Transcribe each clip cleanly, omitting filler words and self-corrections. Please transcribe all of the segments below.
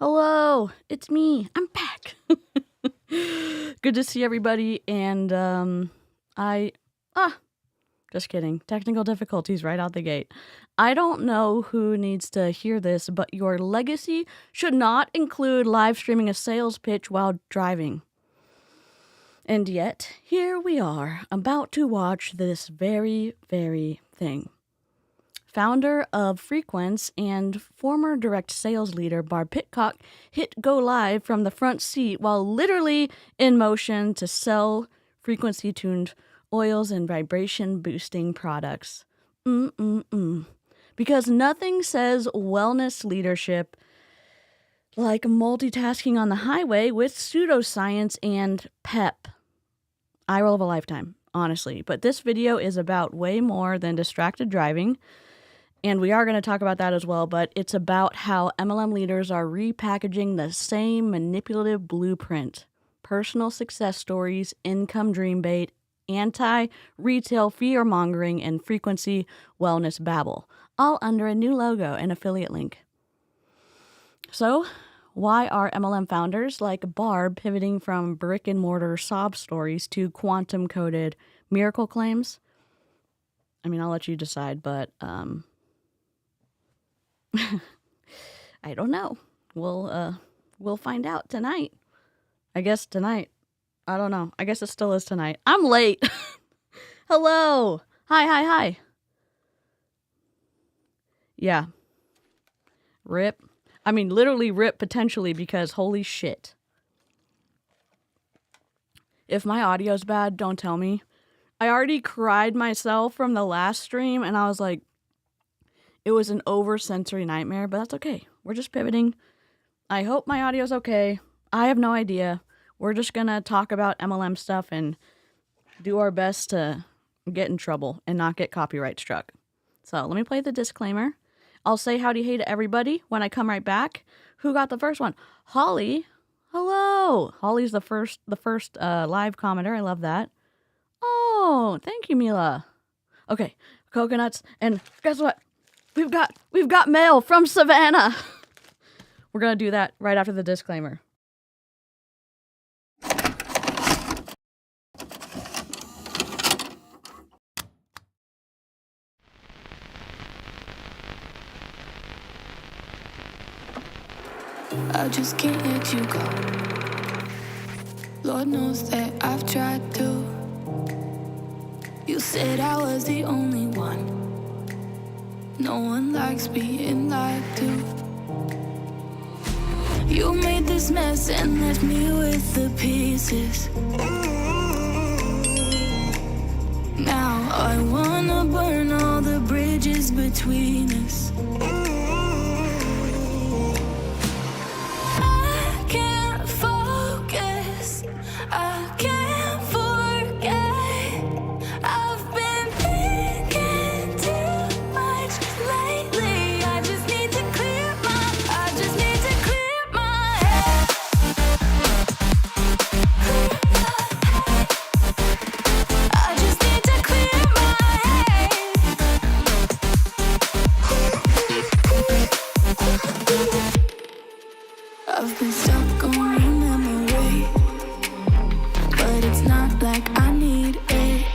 Hello, it's me. I'm back. Good to see everybody. And just kidding. Technical difficulties right out the gate. I don't know who needs to hear this, but your legacy should not include live streaming a sales pitch while driving. And yet, here we are, about to watch this very, very thing. Founder of Frequence and former direct sales leader Barb Pitcock hit go live from the front seat while literally in motion to sell frequency-tuned oils and vibration-boosting products. Because nothing says wellness leadership like multitasking on the highway with pseudoscience and pep. Eye roll of a lifetime, honestly. But this video is about way more than distracted driving. And we are going to talk about that as well, but it's about how MLM leaders are repackaging the same manipulative blueprint. Personal success stories, income dream bait, anti-retail fear-mongering, and frequency wellness babble, all under a new logo and affiliate link. So, why are MLM founders like Barb pivoting from brick-and-mortar sob stories to quantum-coded miracle claims? I mean, I'll let you decide, but I don't know. We'll find out tonight. I guess tonight. I don't know. I guess it still is tonight. I'm late. Hello. Hi. Yeah. Rip. I mean, literally rip potentially because holy shit. If my audio's bad, don't tell me. I already cried myself from the last stream and I was like, it was an over-sensory nightmare, but that's okay. We're just pivoting. I hope my audio's okay. I have no idea. We're just going to talk about MLM stuff and do our best to get in trouble and not get copyright struck. So let me play the disclaimer. I'll say howdy hey to everybody when I come right back. Who got the first one? Holly. Hello. Holly's the first live commenter. I love that. Oh, thank you, Mila. Okay, coconuts. And guess what? We've got mail from Savannah. We're going to do that right after the disclaimer. I just can't let you go. Lord knows that I've tried to. You said I was the only one. No one likes being lied to. You made this mess and left me with the pieces. Now I wanna burn all the bridges between us. I can't focus, I can't forget. I've been thinking too much lately. I just need to clear my head. I just need to clear my head. I've been stuck on your memory, but it's not like I need it.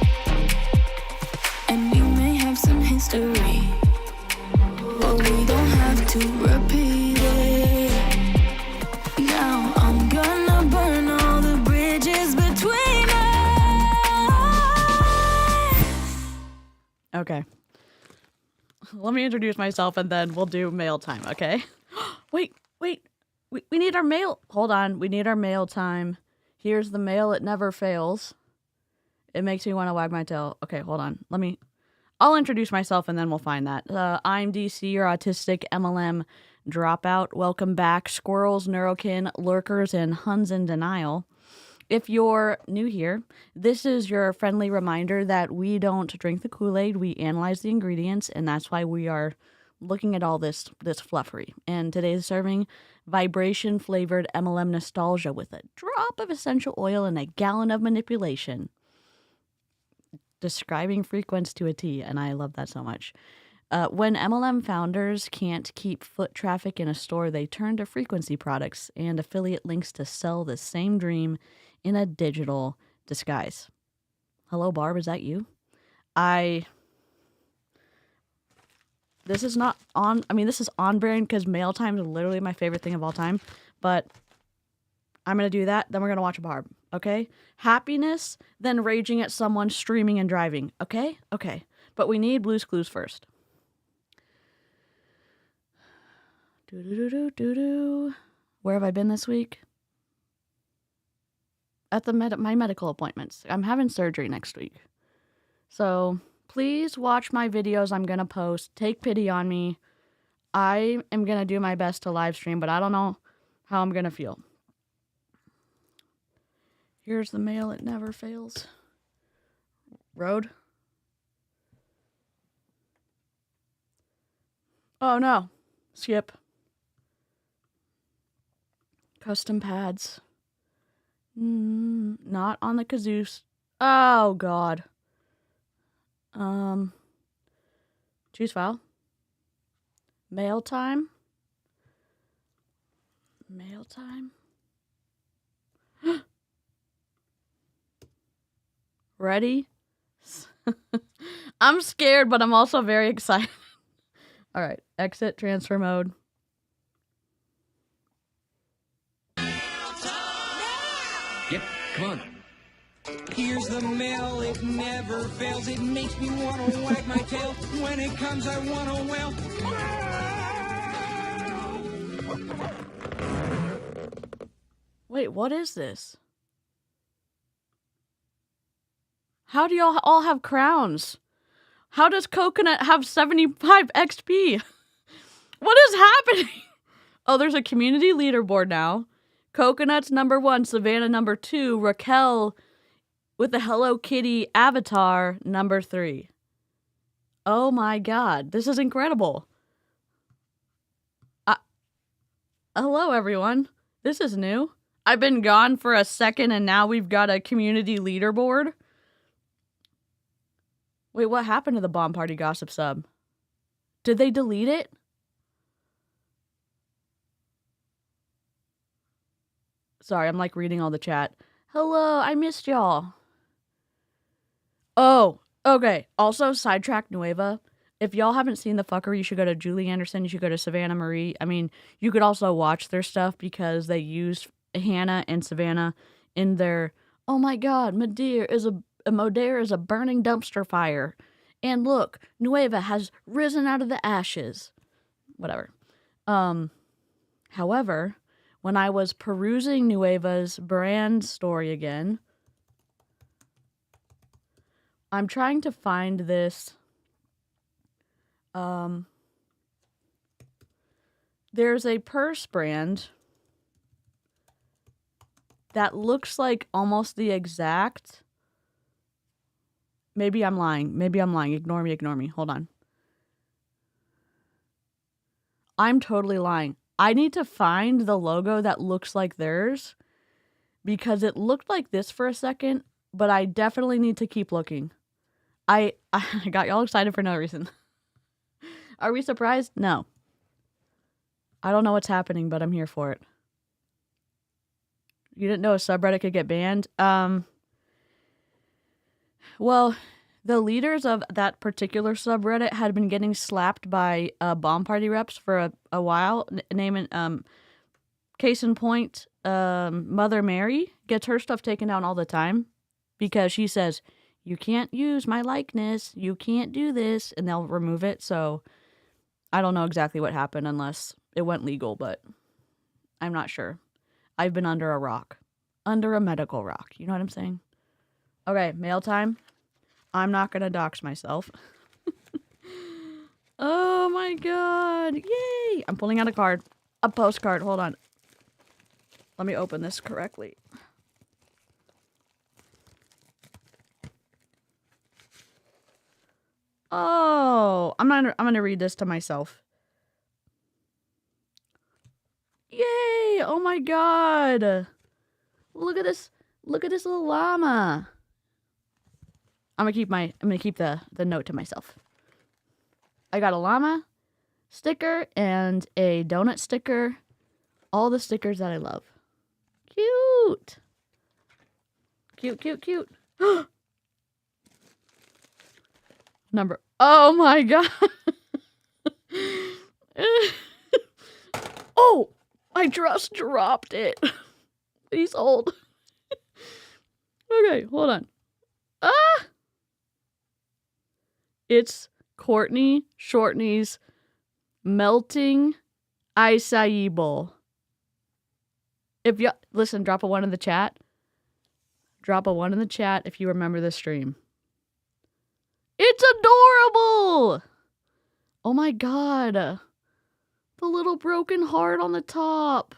And we may have some history, but we don't have to repeat it. Now I'm gonna burn all the bridges between us. Okay. Let me introduce myself and then we'll do mail time, okay? Wait. We need our mail. Hold on. We need our mail time. Here's the mail. It never fails. It makes me want to wag my tail. Okay, hold on. I'll introduce myself and then we'll find that. I'm DC, your autistic MLM dropout. Welcome back, Squirrels, Neurokin, Lurkers, and Huns in Denial. If you're new here, this is your friendly reminder that we don't drink the Kool-Aid. We analyze the ingredients, and that's why we are looking at all this fluffery. And today's serving vibration-flavored MLM nostalgia with a drop of essential oil and a gallon of manipulation. Describing Frequence to a T, and I love that so much. When MLM founders can't keep foot traffic in a store, they turn to frequency products and affiliate links to sell the same dream in a digital disguise. Hello, Barb, is that you? This is not on, this is on brand because mail time is literally my favorite thing of all time, but I'm going to do that, then we're going to watch Barb, okay? Happiness, then raging at someone streaming and driving, okay? Okay. But we need Blue's Clues first. Where have I been this week? At my medical appointments. I'm having surgery next week. So please watch my videos I'm going to post. Take pity on me. I am going to do my best to live stream, but I don't know how I'm going to feel. Here's the mail. It never fails. Road. Oh no. Skip. Custom pads. Not on the kazoo. Oh god. Choose file. Mail time. Mail time. Ready? I'm scared, but I'm also very excited. All right, exit transfer mode. Yep, come on. Here's the mail, it never fails. It makes me want to wag my tail. When it comes, I want to wail. Wait, what is this? How do y'all all have crowns? How does Coconut have 75 XP? What is happening? Oh, there's a community leaderboard now. Coconut's number 1, Savannah number 2, Raquel with the Hello Kitty avatar number 3. Oh my god, this is incredible. Hello everyone. This is new. I've been gone for a second and now we've got a community leaderboard. Wait, what happened to the Bomb Party Gossip sub? Did they delete it? Sorry, I'm like reading all the chat. Hello, I missed y'all. Oh, okay. Also, Sidetrack Nueva. If y'all haven't seen the fucker, you should go to Julie Anderson. You should go to Savannah Marie. I mean, you could also watch their stuff because they used Hannah and Savannah in their, oh my god, Modere is a burning dumpster fire. And look, Nueva has risen out of the ashes. Whatever. However, when I was perusing Nueva's brand story again, I'm trying to find this. There's a purse brand that looks like almost the exact. Maybe I'm lying. Ignore me. Hold on. I'm totally lying. I need to find the logo that looks like theirs because it looked like this for a second, but I definitely need to keep looking. I got y'all excited for no reason. Are we surprised? No. I don't know what's happening, but I'm here for it. You didn't know a subreddit could get banned? Well, the leaders of that particular subreddit had been getting slapped by bomb party reps for a while. Naming, case in point, Mother Mary gets her stuff taken down all the time because she says, you can't use my likeness, you can't do this, and they'll remove it. So I don't know exactly what happened unless it went legal, but I'm not sure. I've been under a rock. Under a medical rock. You know what I'm saying? Okay, mail time. I'm not going to dox myself. Oh my god. Yay! I'm pulling out a card. A postcard. Hold on. Let me open this correctly. Oh, I'm going to read this to myself. Yay! Oh my god. Look at this. Look at this little llama. I'm gonna keep the note to myself. I got a llama sticker and a donut sticker. All the stickers that I love. Cute. Cute, cute, cute. Number. Oh my god. Oh, I just dropped it. He's old. Okay, hold on. Ah! It's Courtney Shortney's melting acai bowl. If you listen, drop a 1 in the chat. Drop a 1 in the chat if you remember this stream. It's adorable! Oh my god. The little broken heart on the top.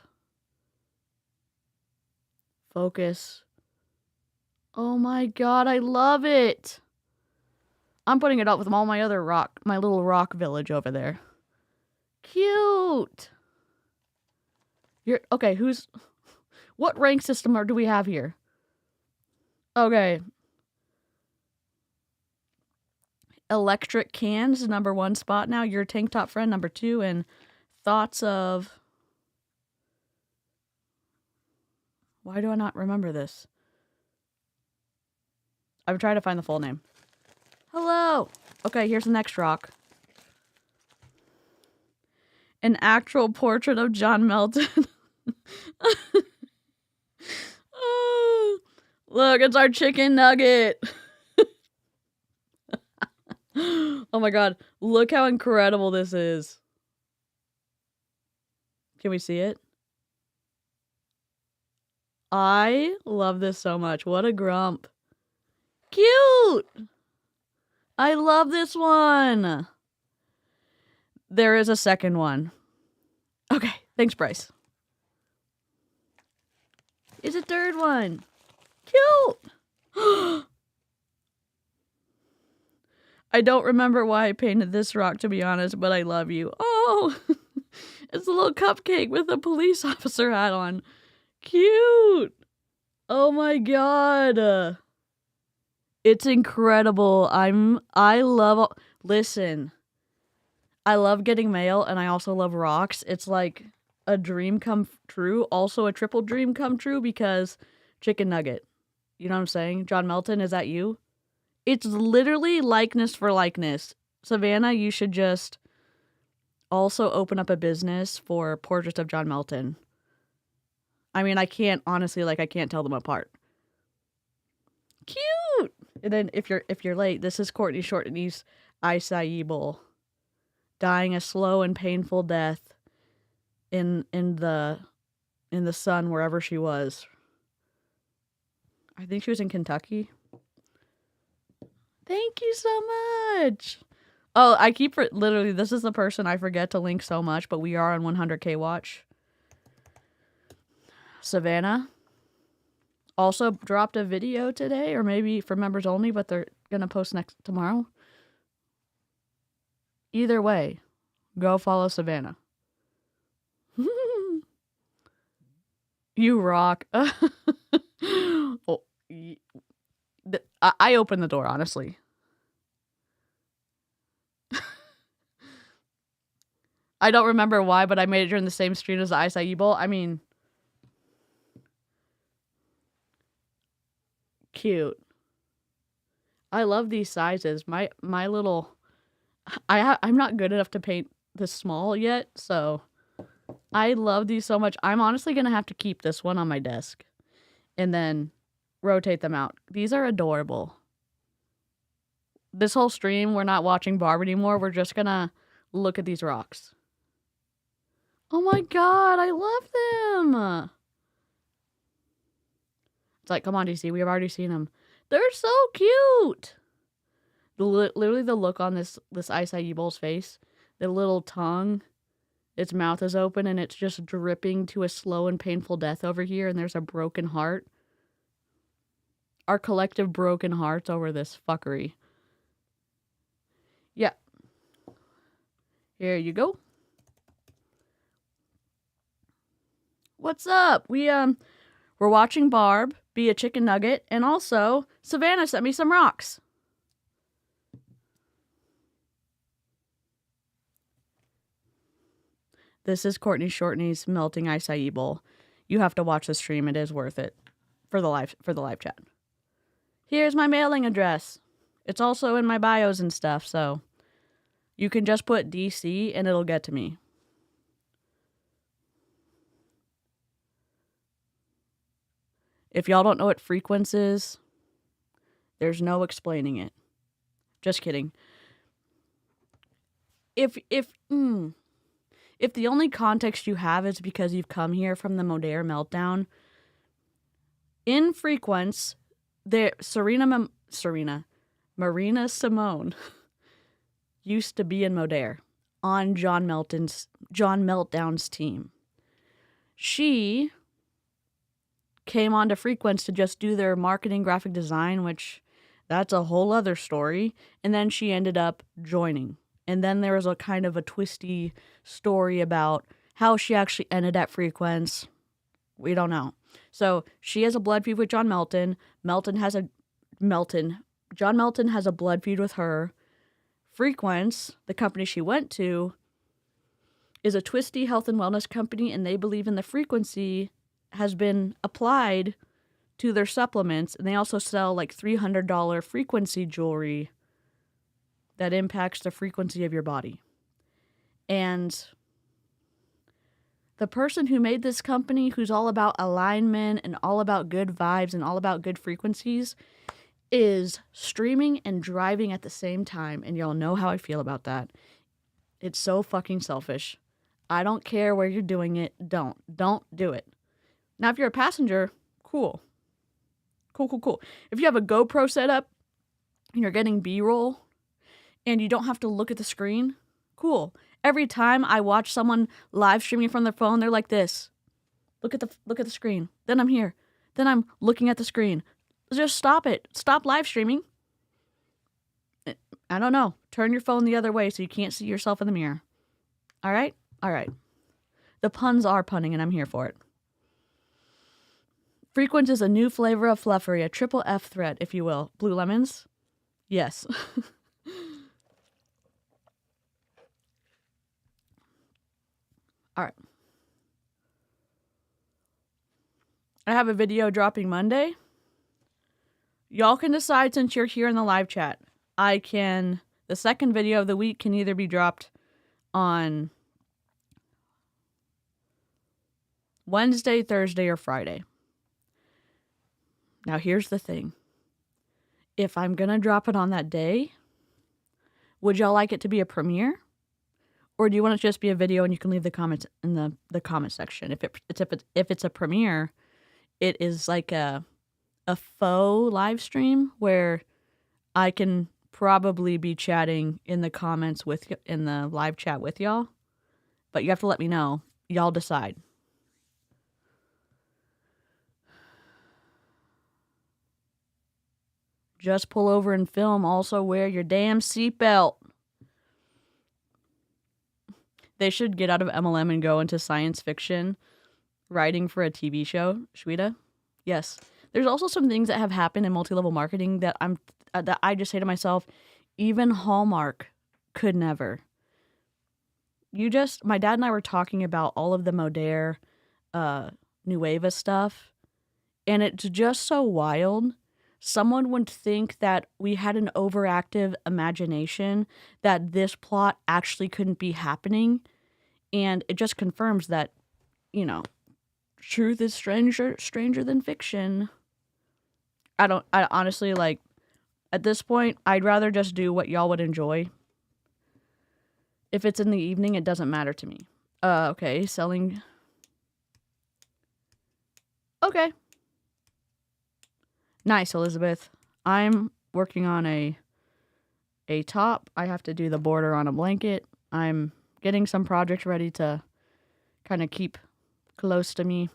Focus. Oh my god, I love it. I'm putting it up with all my other my little rock village over there. Cute. Okay, what rank system do we have here? Okay. Electric Cans, number 1 spot now. Your Tank Top Friend, number 2. And Thoughts of... Why do I not remember this? I'm trying to find the full name. Hello! Okay, here's the next rock. An actual portrait of John Melton. Oh, look, it's our chicken nugget. Oh my god, look how incredible this is. Can we see it? I love this so much. What a grump. Cute! I love this one. There is a second one. Okay, thanks, Bryce. Is a third one. Cute! I don't remember why I painted this rock, to be honest, but I love you. Oh! It's a little cupcake with a police officer hat on. Cute! Oh my god. It's incredible. Listen. I love getting mail and I also love rocks. It's like a dream come true. Also a triple dream come true because chicken nugget. You know what I'm saying? John Melton, is that you? It's literally likeness for likeness. Savannah, you should just also open up a business for portraits of John Melton. I mean, I can't tell them apart. Cute! And then if you're late, this is Courtney Shortney's acai bowl. Dying a slow and painful death in the sun wherever she was. I think she was in Kentucky. Thank you so much. Oh, I keep literally, this is the person I forget to link so much, but we are on 100K watch. Savannah also dropped a video today, or maybe for members only, but they're gonna post tomorrow. Either way, go follow Savannah. You rock. Oh, I opened the door, honestly. I don't remember why, but I made it during the same stream as the acai bowl. I mean, cute. I love these sizes. My little... I'm not good enough to paint this small yet, so I love these so much. I'm honestly going to have to keep this one on my desk and then rotate them out. These are adorable. This whole stream, we're not watching Barb anymore. We're just going to look at these rocks. Oh my god, I love them. It's like, come on, DC, we've already seen them. They're so cute. Literally the look on this acai bowl's face, the little tongue, its mouth is open and it's just dripping to a slow and painful death over here, and there's a broken heart. Our collective broken hearts over this fuckery. Yeah. Here you go. What's up? We're watching Barb be a chicken nugget, and also Savannah sent me some rocks. This is Courtney Shortney's Melting Acai Bowl. You have to watch the stream. It is worth it for the live chat. Here's my mailing address. It's also in my bios and stuff, so you can just put DC and it'll get to me. If y'all don't know what Frequence is, there's no explaining it. Just kidding. If the only context you have is because you've come here from the Modere meltdown, in Frequence, Marina Simone used to be in Modere on John Meltdown's team. She came onto Frequence to just do their marketing graphic design, which that's a whole other story. And then she ended up joining. And then there was a kind of a twisty story about how she actually ended at Frequence. We don't know. So she has a blood feud with John Melton. John Melton has a blood feud with her. Frequence, the company she went to, is a twisty health and wellness company, and they believe in the frequency has been applied to their supplements, and they also sell like $300 frequency jewelry that impacts the frequency of your body. And the person who made this company, who's all about alignment and all about good vibes and all about good frequencies, is streaming and driving at the same time, and y'all know how I feel about that. It's so fucking selfish. I don't care where you're doing it. Don't do it. Now, if you're a passenger, cool. If you have a GoPro set up and you're getting B-roll and you don't have to look at the screen, cool. Every time I watch someone live streaming from their phone, they're like this. Look at the screen. Then I'm here. Then I'm looking at the screen. Just stop it. Stop live streaming. I don't know. Turn your phone the other way so you can't see yourself in the mirror. All right? All right. The puns are punning, and I'm here for it. Frequence is a new flavor of fluffery, a triple F threat, if you will. Blue lemons? Yes. All right. I have a video dropping Monday. Y'all can decide since you're here in the live chat. The second video of the week can either be dropped on Wednesday, Thursday, or Friday. Now, here's the thing. If I'm going to drop it on that day, would y'all like it to be a premiere? Or do you want it to just be a video and you can leave the comments in the comment section? If it's a premiere, it is like a faux live stream where I can probably be chatting in the comments in the live chat with y'all. But you have to let me know. Y'all decide. Just pull over and film. Also wear your damn seatbelt. They should get out of MLM and go into science fiction writing for a TV show. Shweta? Yes. There's also some things that have happened in multi-level marketing that I just say to myself, even Hallmark could never. My dad and I were talking about all of the Modere, Nueva stuff, and it's just so wild. Someone would think that we had an overactive imagination, that this plot actually couldn't be happening. And it just confirms that, truth is stranger than fiction. I honestly, at this point, I'd rather just do what y'all would enjoy. If it's in the evening, it doesn't matter to me. Okay, selling. Okay. Nice, Elizabeth. I'm working on a top. I have to do the border on a blanket. I'm getting some projects ready to kind of keep close to me.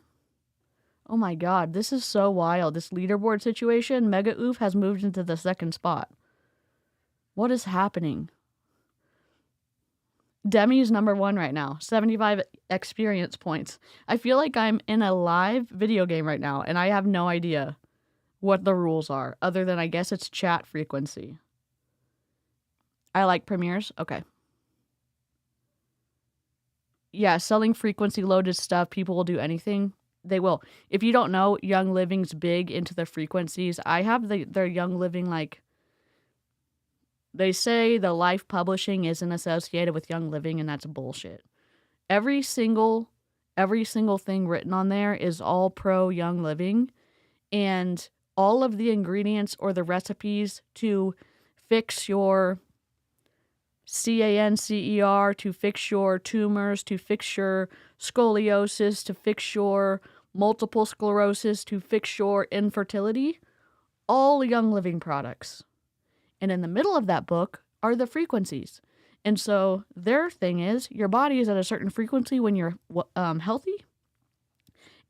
Oh my god, this is so wild. This leaderboard situation, Mega Oof has moved into the second spot. What is happening? Demi's number 1 right now. 75 experience points. I feel like I'm in a live video game right now, and I have no idea what the rules are, other than I guess it's chat frequency. I like premieres. Okay. yeah, selling frequency loaded stuff, people will do anything. They will. If you don't know, Young Living's big into the frequencies. I have their Young Living, like, they say the Life Publishing isn't associated with Young Living, and that's bullshit. Every single thing written on there is all pro Young Living, and all of the ingredients or the recipes to fix your cancer, to fix your tumors, to fix your scoliosis, to fix your multiple sclerosis, to fix your infertility, all Young Living products. And in the middle of that book are the frequencies. And so their thing is your body is at a certain frequency when you're healthy,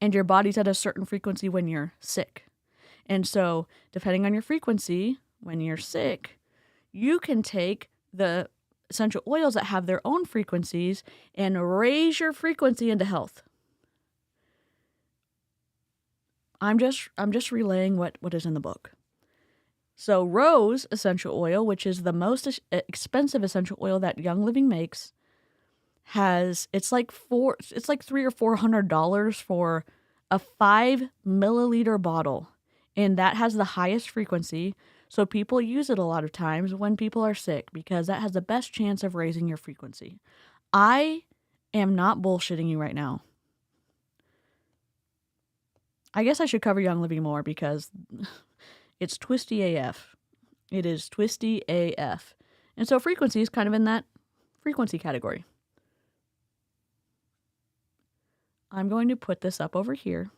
and your body's at a certain frequency when you're sick. And so depending on your frequency, when you're sick, you can take the essential oils that have their own frequencies and raise your frequency into health. I'm just relaying what is in the book. So rose essential oil, which is the most expensive essential oil that Young Living makes, it's like $300 or $400 for a 5 milliliter bottle, and that has the highest frequency. So people use it a lot of times when people are sick because that has the best chance of raising your frequency. I am not bullshitting you right now. I guess I should cover Young Living more because it's twisty AF. It is twisty AF. And so frequency is kind of in that frequency category. I'm going to put this up over here.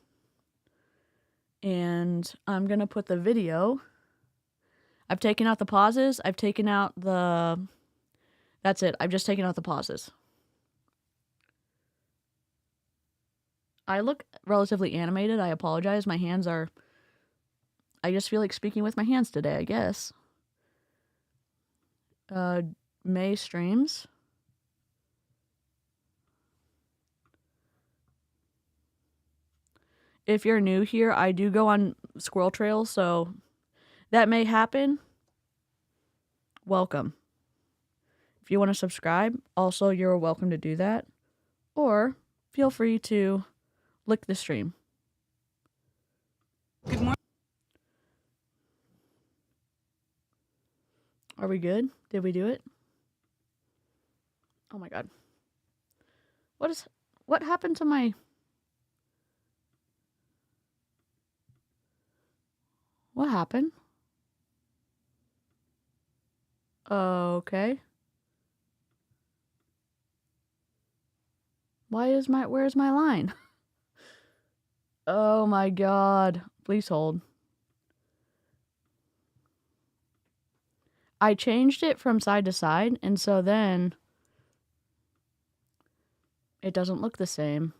And I'm going to put the video. I've taken out the pauses. I've taken out the... That's it. I've just taken out the pauses. I look relatively animated. I apologize. My hands are... I just feel like speaking with my hands today, I guess. May streams. If you're new here, I do go on squirrel trails, so that may happen. Welcome. If you want to subscribe, also you're welcome to do that. Or feel free to lick the stream. Good morning. Are we good? Did we do it? Oh my god. What happened to my... What happened? Okay. Where's my line? Oh my god. Please hold. I changed it from side to side, and so then it doesn't look the same.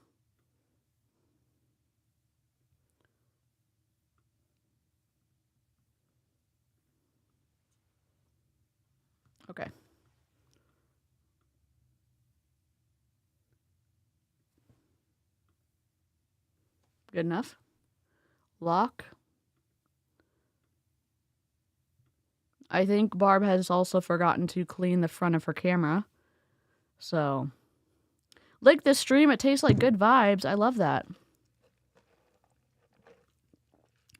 Okay. Good enough. Lock. I think Barb has also forgotten to clean the front of her camera. So, like this stream, it tastes like good vibes. I love that.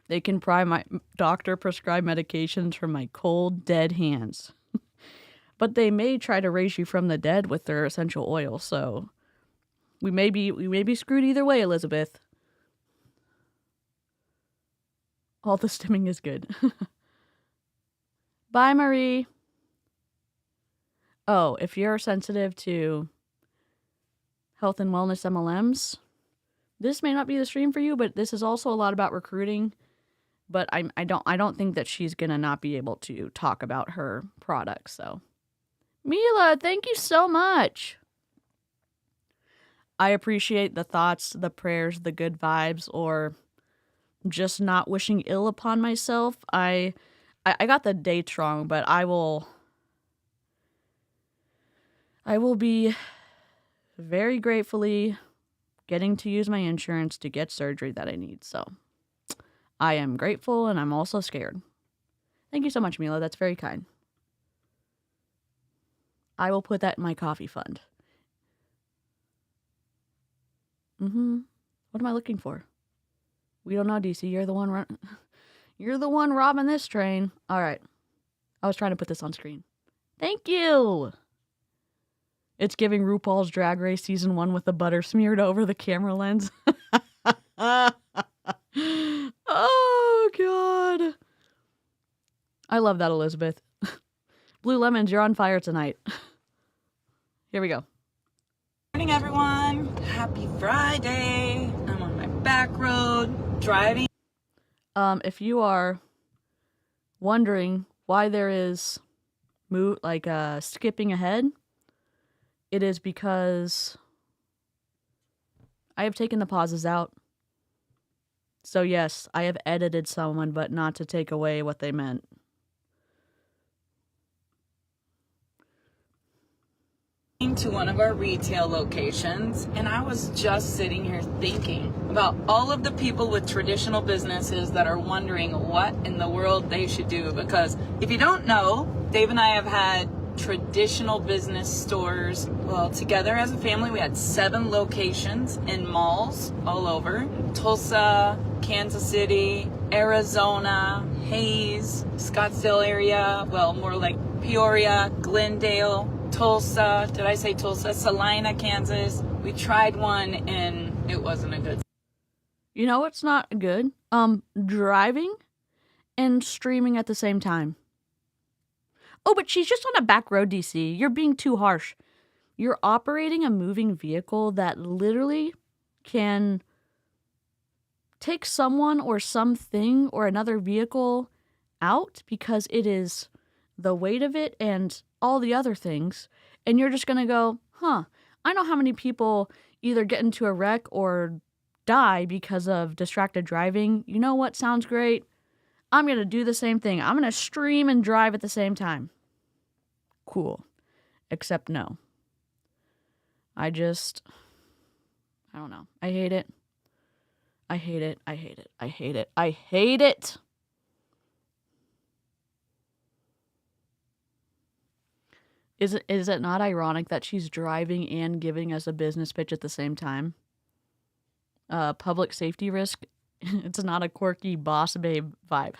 They can pry my doctor prescribed medications from my cold, dead hands. But they may try to raise you from the dead with their essential oil, so we may be screwed either way, Elizabeth. All the stimming is good. Bye, Marie. Oh, if you're sensitive to health and wellness MLMs, this may not be the stream for you, but this is also a lot about recruiting. But I don't think that she's gonna not be able to talk about her products. So, Mila, thank you so much. I appreciate the thoughts, the prayers, the good vibes, or just not wishing ill upon myself. I got the dates wrong, but I will be very gratefully getting to use my insurance to get surgery that I need. So I am grateful, and I'm also scared. Thank you so much, Mila. That's very kind. I will put that in my coffee fund. What am I looking for? We don't know, DC. You're the one You're the one robbing this train. All right. I was trying to put this on screen. Thank you. It's giving RuPaul's Drag Race Season 1 with the butter smeared over the camera lens. Oh, God. I love that, Elizabeth. Blue Lemons, you're on fire tonight. Here we go. Morning, everyone. Happy Friday. I'm on my back road driving. If you are wondering why there is skipping ahead, it is because I have taken the pauses out. So yes, I have edited someone, but not to take away what they meant. To one of our retail locations, and I was just sitting here thinking about all of the people with traditional businesses that are wondering what in the world they should do, because if you don't know, Dave and I have had traditional business stores. Well, together as a family, we had 7 locations in malls all over Tulsa, Kansas City, Arizona, Hayes, Scottsdale area, well, more like Peoria, Glendale, Tulsa, did I say Tulsa? Salina, Kansas. We tried one and it wasn't a good. You know what's not good? Driving and streaming at the same time. Oh, but she's just on a back road, DC. You're being too harsh. You're operating a moving vehicle that literally can take someone or something or another vehicle out because it is the weight of it and all the other things, and you're just gonna go, I know how many people either get into a wreck or die because of distracted driving. You know what sounds great? I'm gonna do the same thing. I'm gonna stream and drive at the same time. Cool. Except no. I don't know. I hate it. I hate it. I hate it. I hate it. I hate it. Is it not ironic that she's driving and giving us a business pitch at the same time? Public safety risk. It's not a quirky boss babe vibe.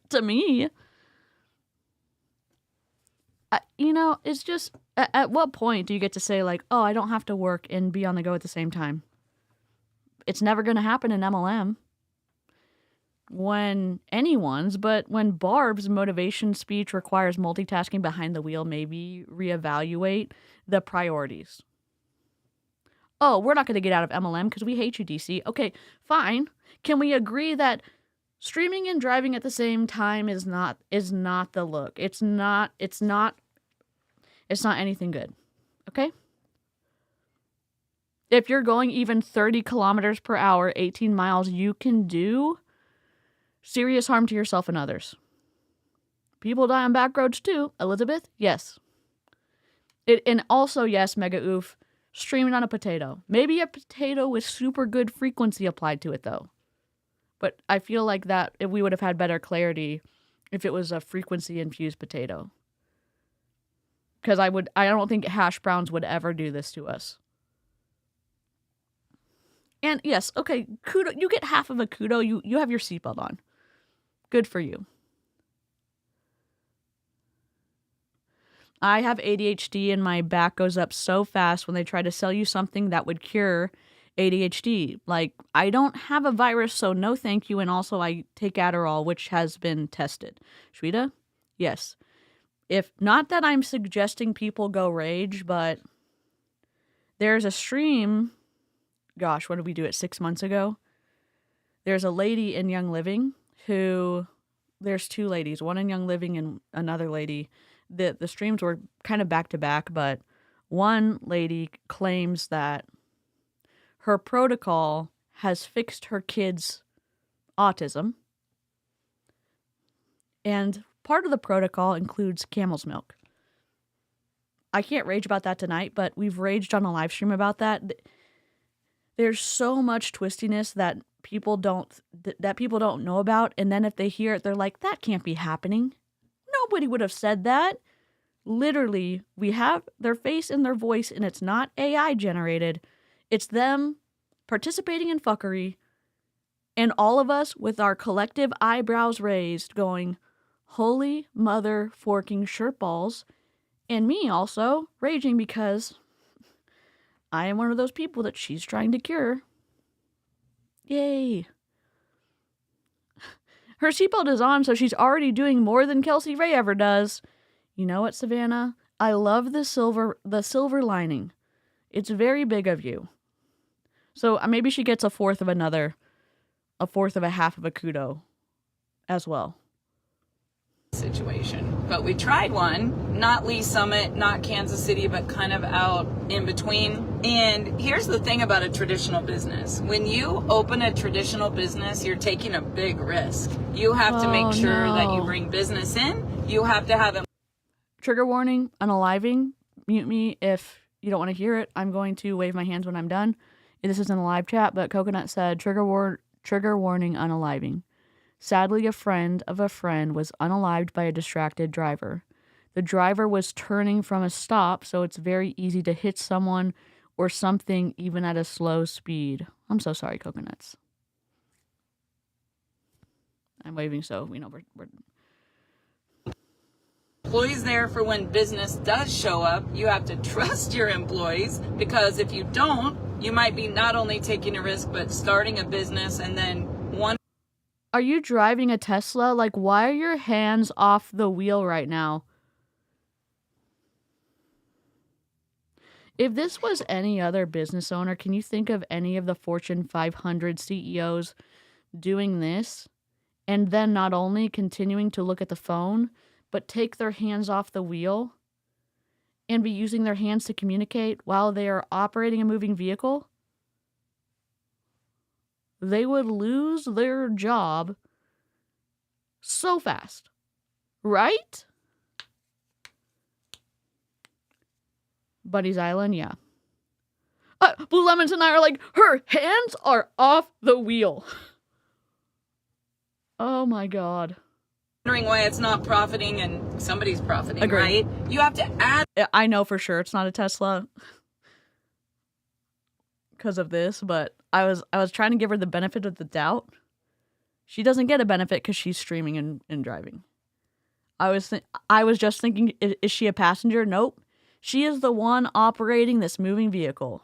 To me. It's just, at what point do you get to say, like, oh, I don't have to work and be on the go at the same time? It's never going to happen in MLM. When Barb's motivation speech requires multitasking behind the wheel, maybe reevaluate the priorities. Oh, we're not going to get out of MLM because we hate you, DC. Okay, fine. Can we agree that streaming and driving at the same time is not the look? It's not anything good. Okay? If you're going even 30 kilometers per hour, 18 miles, you can do serious harm to yourself and others. People die on back roads too, Elizabeth. Yes. And also, yes, mega oof, streaming on a potato. Maybe a potato with super good frequency applied to it, though. But I feel like that we would have had better clarity if it was a frequency-infused potato. Because I don't think hash browns would ever do this to us. And yes, okay, kudo. You get half of a kudo. You have your seatbelt on. Good for you. I have ADHD and my back goes up so fast when they try to sell you something that would cure ADHD. Like, I don't have a virus, so no thank you. And also I take Adderall, which has been tested. Shweta? Yes. If not that I'm suggesting people go rage, but there's a stream. Gosh, what did we do it 6 months ago? There's a lady in Young Living there's 2 ladies, one in Young Living and another lady. The streams were kind of back to back, but one lady claims that her protocol has fixed her kids' autism. And part of the protocol includes camel's milk. I can't rage about that tonight, but we've raged on a live stream about that. There's so much twistiness that people don't know about, and then if they hear it, they're like, that can't be happening. Nobody would have said that. Literally, we have their face and their voice, and it's not AI generated. It's them participating in fuckery, and all of us with our collective eyebrows raised going, holy mother forking shirtballs, and me also raging because I am one of those people that she's trying to cure. Yay. Her seatbelt is on, so she's already doing more than Kelsey Ray ever does. You know what, Savannah? I love the silver lining. It's very big of you. So maybe she gets a fourth of a half of a kudo as well. Situation. But we tried one, not Lee Summit, not Kansas City, but kind of out in between. And here's the thing about a traditional business. When you open a traditional business, you're taking a big risk. You have to make sure that you bring business in. You have to have a trigger warning, unaliving. Mute me if you don't want to hear it. I'm going to wave my hands when I'm done. This isn't a live chat, but Coconut said trigger warning, unaliving. Sadly, a friend of a friend was unalived by a distracted driver. The driver was turning from a stop, so it's very easy to hit someone or something even at a slow speed. I'm so sorry, Coconuts. I'm waving, so we know we're employees there for when business does show up. You have to trust your employees, because if you don't, you might be not only taking a risk, but starting a business and then one. Are you driving a Tesla? Like, why are your hands off the wheel right now? If this was any other business owner, can you think of any of the Fortune 500 CEOs doing this and then not only continuing to look at the phone, but take their hands off the wheel and be using their hands to communicate while they are operating a moving vehicle? They would lose their job so fast, right? Buddy's Island, yeah. Blue Lemons and I are like, her hands are off the wheel. Oh my God. Wondering why it's not profiting, and somebody's profiting, Agreed. right? You have to add. I know for sure it's not a Tesla because of this, but I was trying to give her the benefit of the doubt. She doesn't get a benefit because she's streaming and driving. I was just thinking, is she a passenger? Nope. She is the one operating this moving vehicle.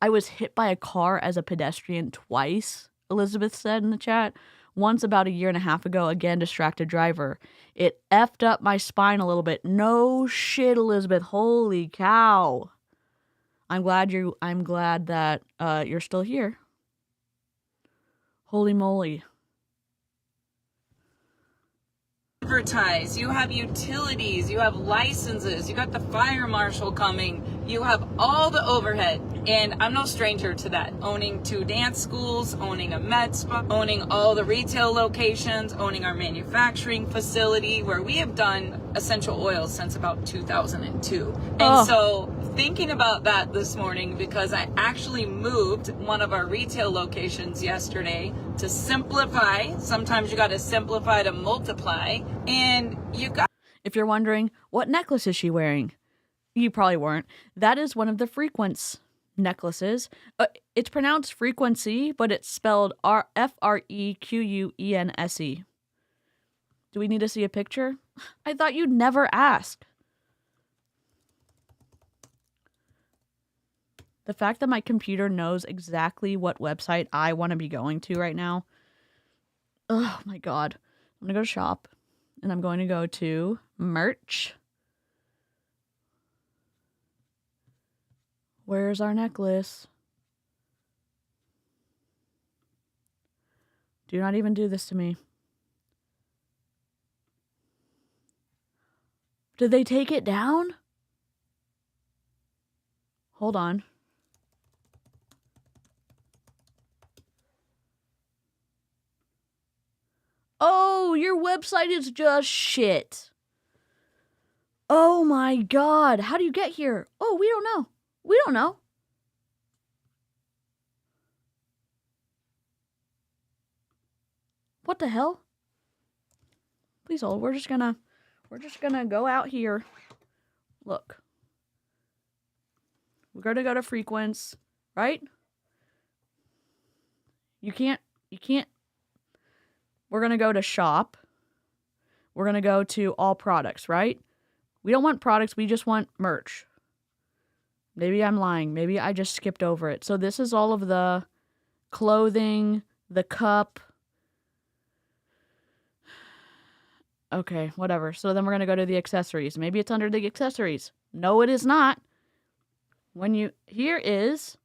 I was hit by a car as a pedestrian twice, Elizabeth said in the chat. Once about a year and a half ago, again, distracted driver. It effed up my spine a little bit. No shit, Elizabeth. Holy cow. I'm glad that you're still here. Holy moly. Advertise. You have utilities. You have licenses. You got the fire marshal coming. You have all the overhead. And I'm no stranger to that. Owning 2 dance schools, owning a med spa, owning all the retail locations, owning our manufacturing facility, where we have done essential oils since about 2002. And so thinking about that this morning, because I actually moved one of our retail locations yesterday to simplify. Sometimes you got to simplify to multiply. And you got. If you're wondering, what necklace is she wearing? You probably weren't. That is one of the Frequence necklaces. It's pronounced frequency, but it's spelled Frequense. Do we need to see a picture? I thought you'd never ask. The fact that my computer knows exactly what website I want to be going to right now. Oh my God. I'm going to go to shop and I'm going to go to merch. Where's our necklace? Do not even do this to me. Did they take it down? Hold on. Oh, your website is just shit. Oh my God. How do you get here? Oh, we don't know. We don't know. What the hell? Please hold. We're just gonna go out here. Look. We're gonna go to Frequence, right? You can't, we're going to go to shop. We're going to go to all products, right? We don't want products. We just want merch. Maybe I'm lying. Maybe I just skipped over it. So this is all of the clothing, the cup. Okay, whatever. So then we're going to go to the accessories. Maybe it's under the accessories. No, it is not. Here is,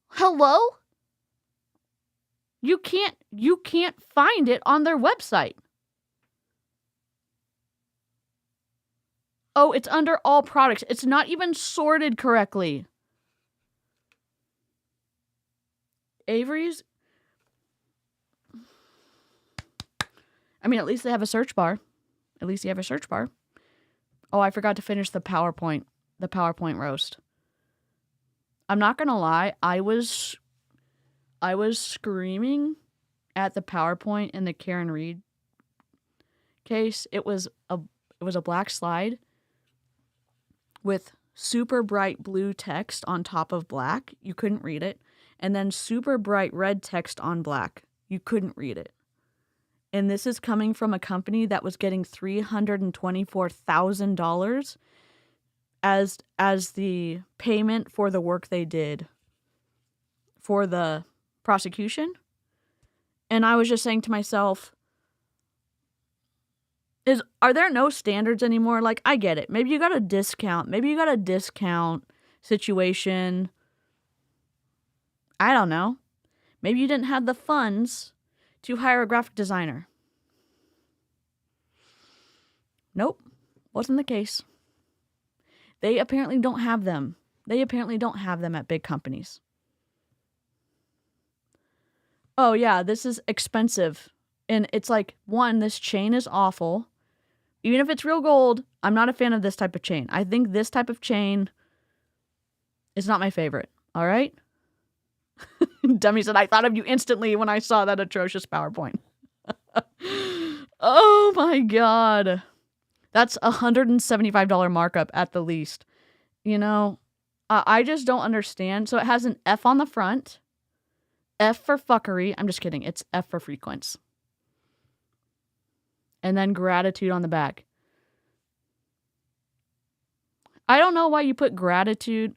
hello? You can't find it on their website. Oh, it's under all products. It's not even sorted correctly. Avery's, I mean, at least they have a search bar. At least you have a search bar. Oh, I forgot to finish the PowerPoint roast. I'm not going to lie. I was screaming at the PowerPoint in the Karen Reed case. It was a black slide with super bright blue text on top of black. You couldn't read it. And then super bright red text on black. You couldn't read it. And this is coming from a company that was getting $324,000 as the payment for the work they did for the prosecution. And I was just saying to myself, are there no standards anymore? Like, I get it. Maybe you got a discount. Maybe you got a discount situation. I don't know. Maybe you didn't have the funds to hire a graphic designer. Nope. Wasn't the case. They apparently don't have them. They apparently don't have them at big companies. Oh, yeah, this is expensive. And it's like, one, this chain is awful. Even if it's real gold, I'm not a fan of this type of chain. I think this type of chain is not my favorite. All right? Dummy said, I thought of you instantly when I saw that atrocious PowerPoint. Oh, my God. That's $175 markup at the least. You know, I just don't understand. So it has an F on the front. F for fuckery. I'm just kidding. It's F for Frequence. And then gratitude on the back. I don't know why you put gratitude.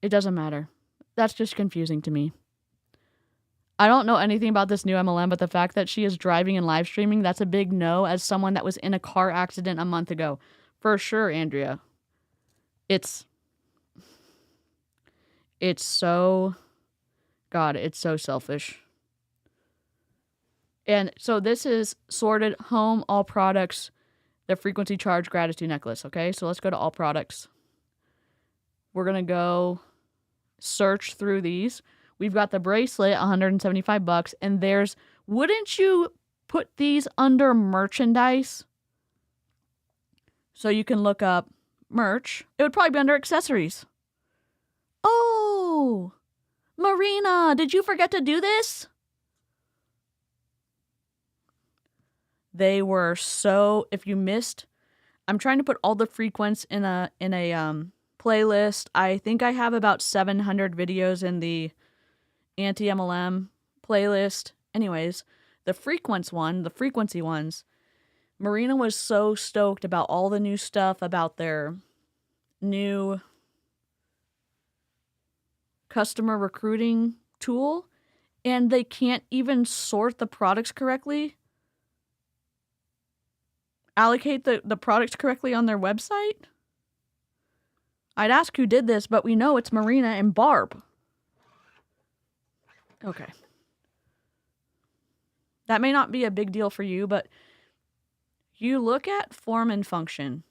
It doesn't matter. That's just confusing to me. I don't know anything about this new MLM, but the fact that she is driving and live streaming, that's a big no as someone that was in a car accident a month ago. For sure, Andrea. It's so... God, it's so selfish. And so this is sorted home, all products, the frequency charge gratitude necklace. Okay, so let's go to all products. We're going to go search through these. We've got the bracelet, $175. And wouldn't you put these under merchandise? So you can look up merch. It would probably be under accessories. Oh, Marina, did you forget to do this? They were so, if you missed, I'm trying to put all the Frequence in a playlist. I think I have about 700 videos in the anti-MLM playlist. Anyways, the frequency ones, Marina was so stoked about all the new stuff, about their new customer recruiting tool, and they can't even sort the products correctly. Allocate the products correctly on their website? I'd ask who did this, but we know it's Marina and Barb. Okay. That may not be a big deal for you, but you look at form and function.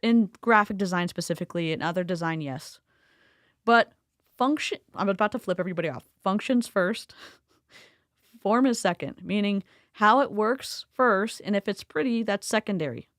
In graphic design specifically, in other design, yes. But function, I'm about to flip everybody off. Functions first. Form is second, meaning how it works first, and if it's pretty, that's secondary.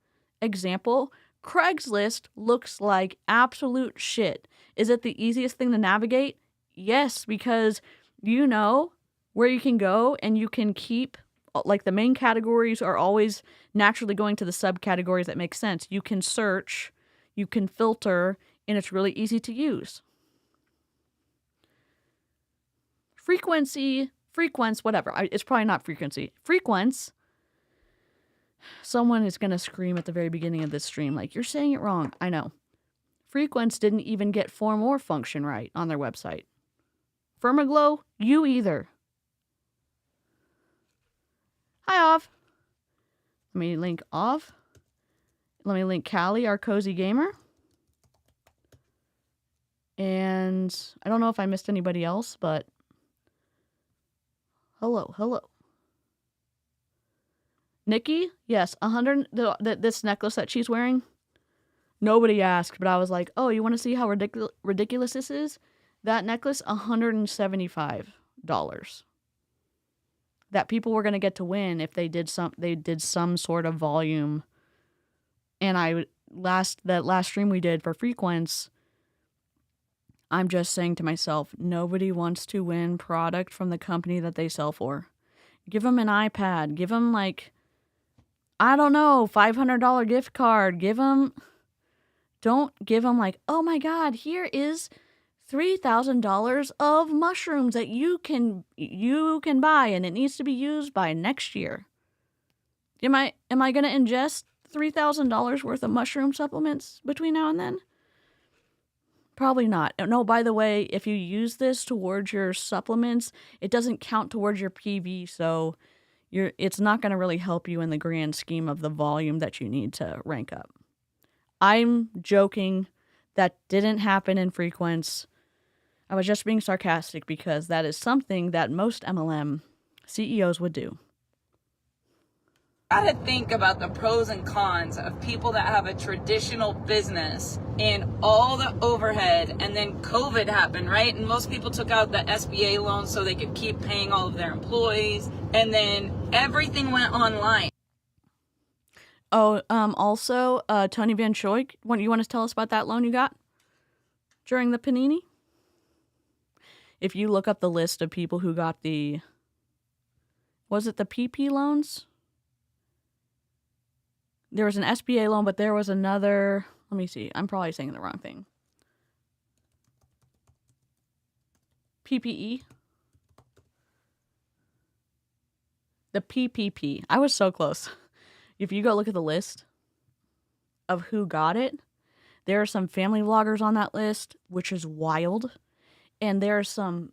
Example, Craigslist looks like absolute shit. Is it the easiest thing to navigate? Yes, because you know where you can go and you can keep, like, the main categories are always naturally going to the subcategories that make sense. You can search, you can filter, and it's really easy to use. Frequence, whatever. It's probably not frequency. Frequence. Someone is going to scream at the very beginning of this stream, like, you're saying it wrong. I know. Frequence didn't even get form or function right on their website. Firmaglow, you either. Hi, Ov. Let me link Ov. Let me link Callie, our cozy gamer. And I don't know if I missed anybody else, but hello. Nikki, yes, 100. This necklace that she's wearing. Nobody asked, but I was like, "Oh, you want to see how ridiculous this is?" That necklace, $175. That people were gonna get to win if they did some sort of volume. And that last stream we did for Frequence, I'm just saying to myself, nobody wants to win product from the company that they sell for. Give them an iPad. Give them like, I don't know, $500 gift card. Don't give them like, oh my God, here is $3,000 of mushrooms that you can buy, and it needs to be used by next year. Am I going to ingest $3,000 worth of mushroom supplements between now and then? Probably not. No, by the way, if you use this towards your supplements, it doesn't count towards your PV, so it's not going to really help you in the grand scheme of the volume that you need to rank up. I'm joking. That didn't happen in Frequence. I was just being sarcastic because that is something that most MLM CEOs would do. Gotta think about the pros and cons of people that have a traditional business and all the overhead, and then COVID happened, right? And most people took out the SBA loans so they could keep paying all of their employees, and then everything went online. Oh, also, Tony Van Schoik, you want to tell us about that loan you got during the Panini? If you look up the list of people who got was it the PP loans? There was an SBA loan, but there was another, let me see, I'm probably saying the wrong thing. PPE? The PPP. I was so close. If you go look at the list of who got it, there are some family vloggers on that list, which is wild. And there are some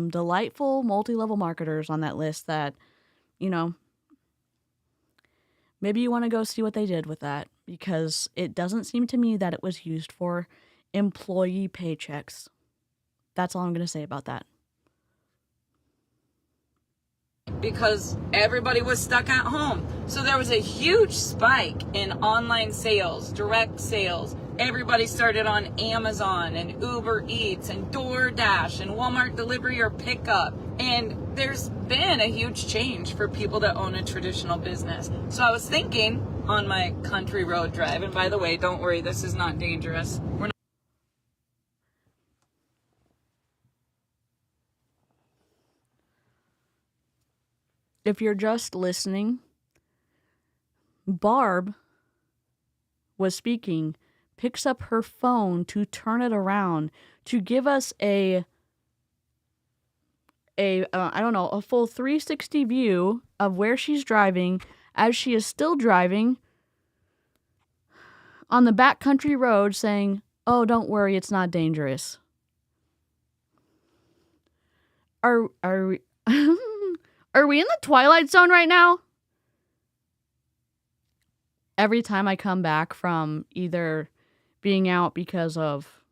delightful multi-level marketers on that list that, maybe you want to go see what they did with that, because it doesn't seem to me that it was used for employee paychecks. That's all I'm going to say about that. Because everybody was stuck at home. So there was a huge spike in online sales, direct sales. Everybody started on Amazon and Uber Eats and DoorDash and Walmart delivery or pickup. And there's been a huge change for people that own a traditional business. So I was thinking on my country road drive, and by the way, don't worry, this is not dangerous. We're not. If you're just listening, Barb was speaking, picks up her phone to turn it around to give us a full 360 view of where she's driving as she is still driving on the backcountry road, saying, "Oh, don't worry, it's not dangerous." Are we are we in the Twilight Zone right now? Every time I come back from either being out because of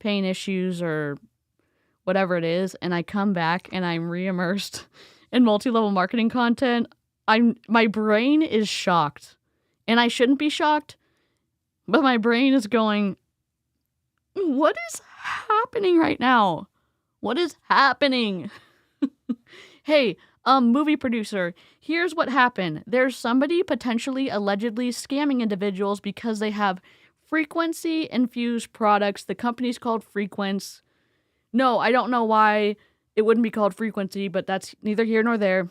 pain issues or whatever it is, and I come back and I'm re-immersed in multi-level marketing content, my brain is shocked. And I shouldn't be shocked, but my brain is going, what is happening right now? What is happening? Hey, movie producer, here's what happened. There's somebody potentially allegedly scamming individuals because they have frequency-infused products. The company's called Frequence. No, I don't know why it wouldn't be called Frequency, but that's neither here nor there.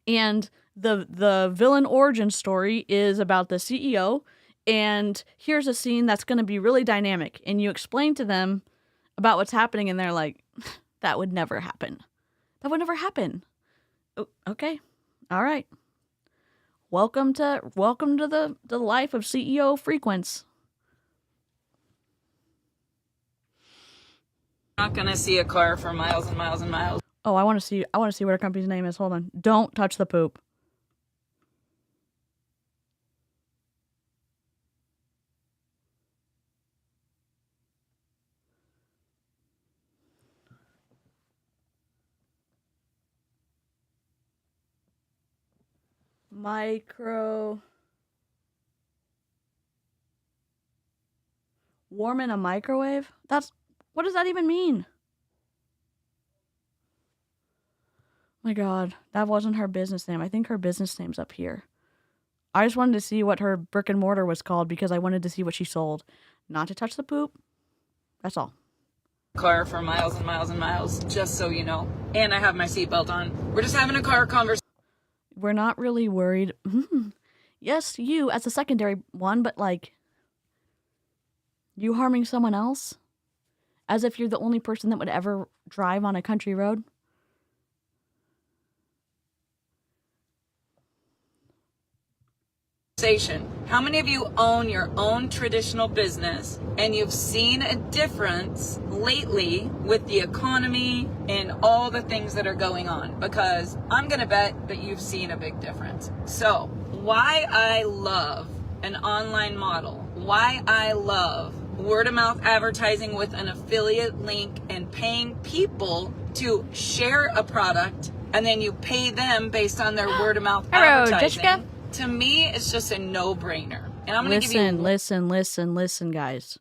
And the villain origin story is about the CEO, and here's a scene that's going to be really dynamic. And you explain to them about what's happening, and they're like, that would never happen. That would never happen. Okay. All right. Welcome to the life of CEO Frequence. Not gonna see a car for miles and miles and miles. Oh, I want to see what our company's name is. Hold on. Don't touch the poop. Micro. Warm in a microwave? What does that even mean? My God, that wasn't her business name. I think her business name's up here. I just wanted to see what her brick and mortar was called because I wanted to see what she sold. Not to touch the poop. That's all. Car for miles and miles and miles, just so you know. And I have my seatbelt on. We're just having a car conversation. We're not really worried. Yes, you as a secondary one, but like, you harming someone else? As if you're the only person that would ever drive on a country road? How many of you own your own traditional business and you've seen a difference lately with the economy and all the things that are going on? Because I'm gonna bet that you've seen a big difference. So why I love an online model, why I love word of mouth advertising with an affiliate link and paying people to share a product, and then you pay them based on their word of mouth advertising. Jessica? To me, it's just a no-brainer. And I'm going to give you... Listen, guys.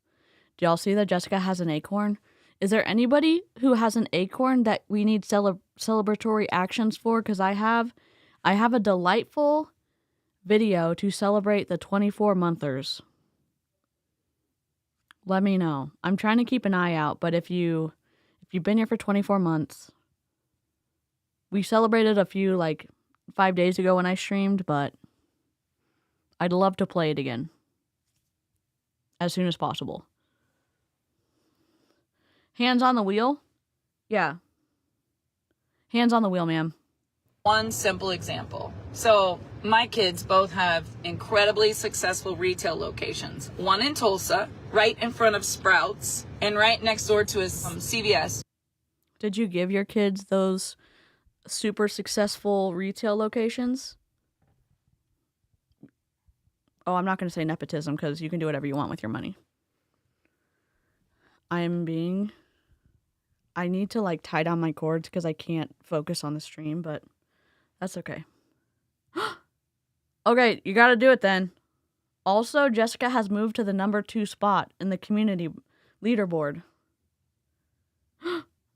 Do y'all see that Jessica has an acorn? Is there anybody who has an acorn that we need celebratory actions for? Because I have a delightful video to celebrate the 24-monthers. Let me know. I'm trying to keep an eye out, but if you've been here for 24 months, we celebrated a few like 5 days ago when I streamed, but I'd love to play it again as soon as possible. Hands on the wheel? Yeah. Hands on the wheel, ma'am. One simple example. So my kids both have incredibly successful retail locations. One in Tulsa, right in front of Sprouts, and right next door to a CVS. Did you give your kids those super successful retail locations? Oh, I'm not going to say nepotism because you can do whatever you want with your money. I need to like tie down my cords because I can't focus on the stream, but that's okay. Okay, you got to do it then. Also, Jessica has moved to the number 2 spot in the community leaderboard.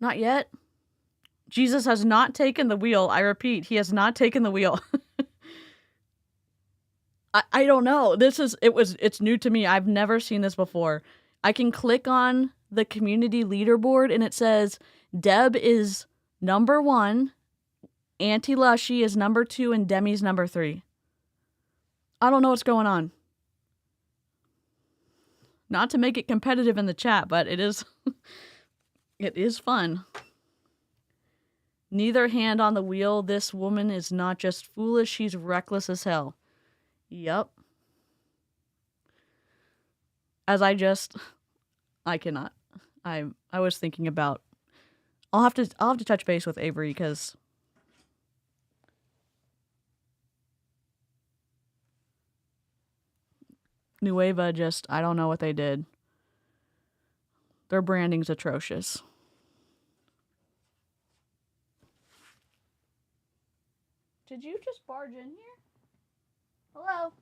Not yet. Jesus has not taken the wheel. I repeat, he has not taken the wheel. I don't know. It's new to me. I've never seen this before. I can click on the community leaderboard and it says Deb is number 1, Auntie Lushy is number 2, and Demi's number 3. I don't know what's going on. Not to make it competitive in the chat, but it is it is fun. Neither hand on the wheel. This woman is not just foolish, she's reckless as hell. Yep. I cannot. I was thinking about I'll have to touch base with Avery because Nueva I don't know what they did. Their branding's atrocious. Did you just barge in here? Hello?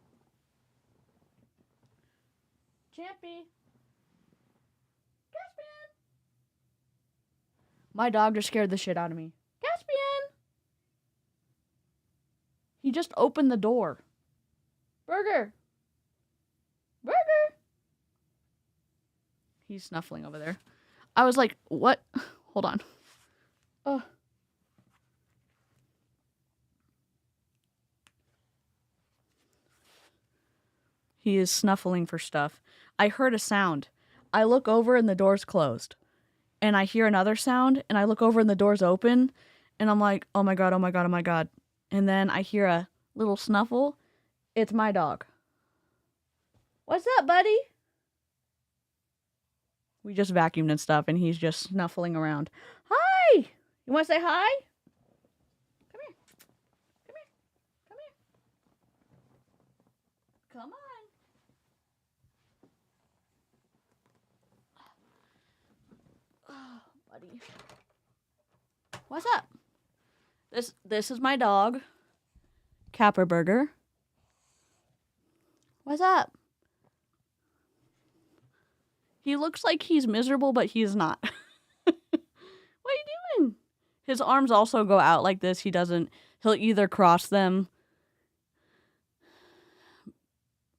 Champy? Caspian? My dog just scared the shit out of me. Caspian! He just opened the door. Burger! Burger! He's snuffling over there. I was like, what? Hold on. He is snuffling for stuff. I heard a sound. I look over and the door's closed. And I hear another sound and I look over and the door's open. And I'm like, oh my God, oh my God, oh my God. And then I hear a little snuffle. It's my dog. What's up, buddy? We just vacuumed and stuff, and he's just snuffling around. Hi! You want to say hi? Come here. Come here. Come here. Come on. Oh, buddy. What's up? This is my dog, Capperburger. What's up? He looks like he's miserable, but he's not. What are you doing? His arms also go out like this. He'll either cross them.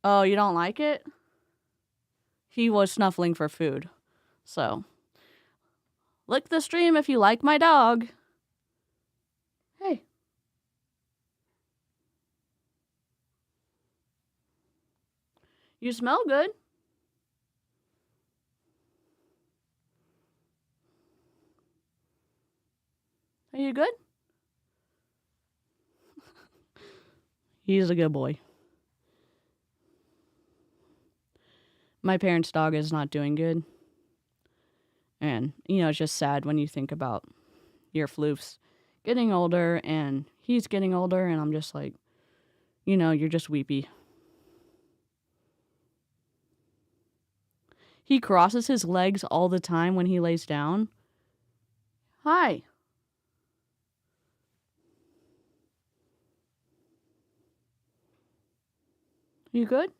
Oh, you don't like it? He was snuffling for food. So, lick the stream if you like my dog. Hey. You smell good. Are you good? He's a good boy. My parents' dog is not doing good. And, it's just sad when you think about your floofs getting older and he's getting older, and I'm just like, you're just weepy. He crosses his legs all the time when he lays down. Hi. You good?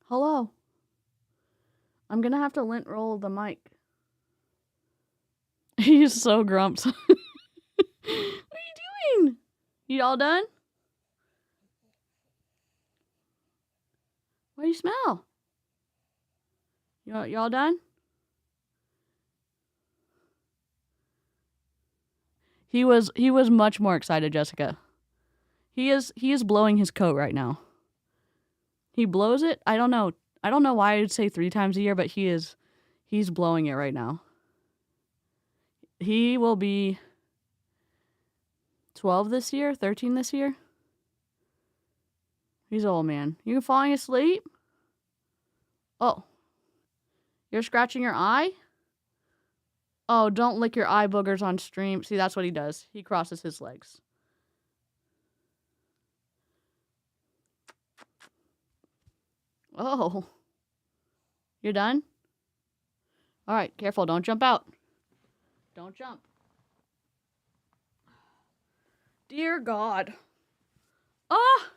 Hello. I'm gonna have to lint roll the mic. He's so grumps. What are you doing? You all done? What do you smell? You all done? He was much more excited, Jessica. He is blowing his coat right now. He blows it. I don't know why I'd say 3 times a year, but he's blowing it right now. He will be 12 this year, 13 this year. He's an old man. You falling asleep? Oh. You're scratching your eye? Oh, don't lick your eye boogers on stream. See, that's what he does. He crosses his legs. Oh. You're done? All right, careful. Don't jump out. Don't jump. Dear God. Ah!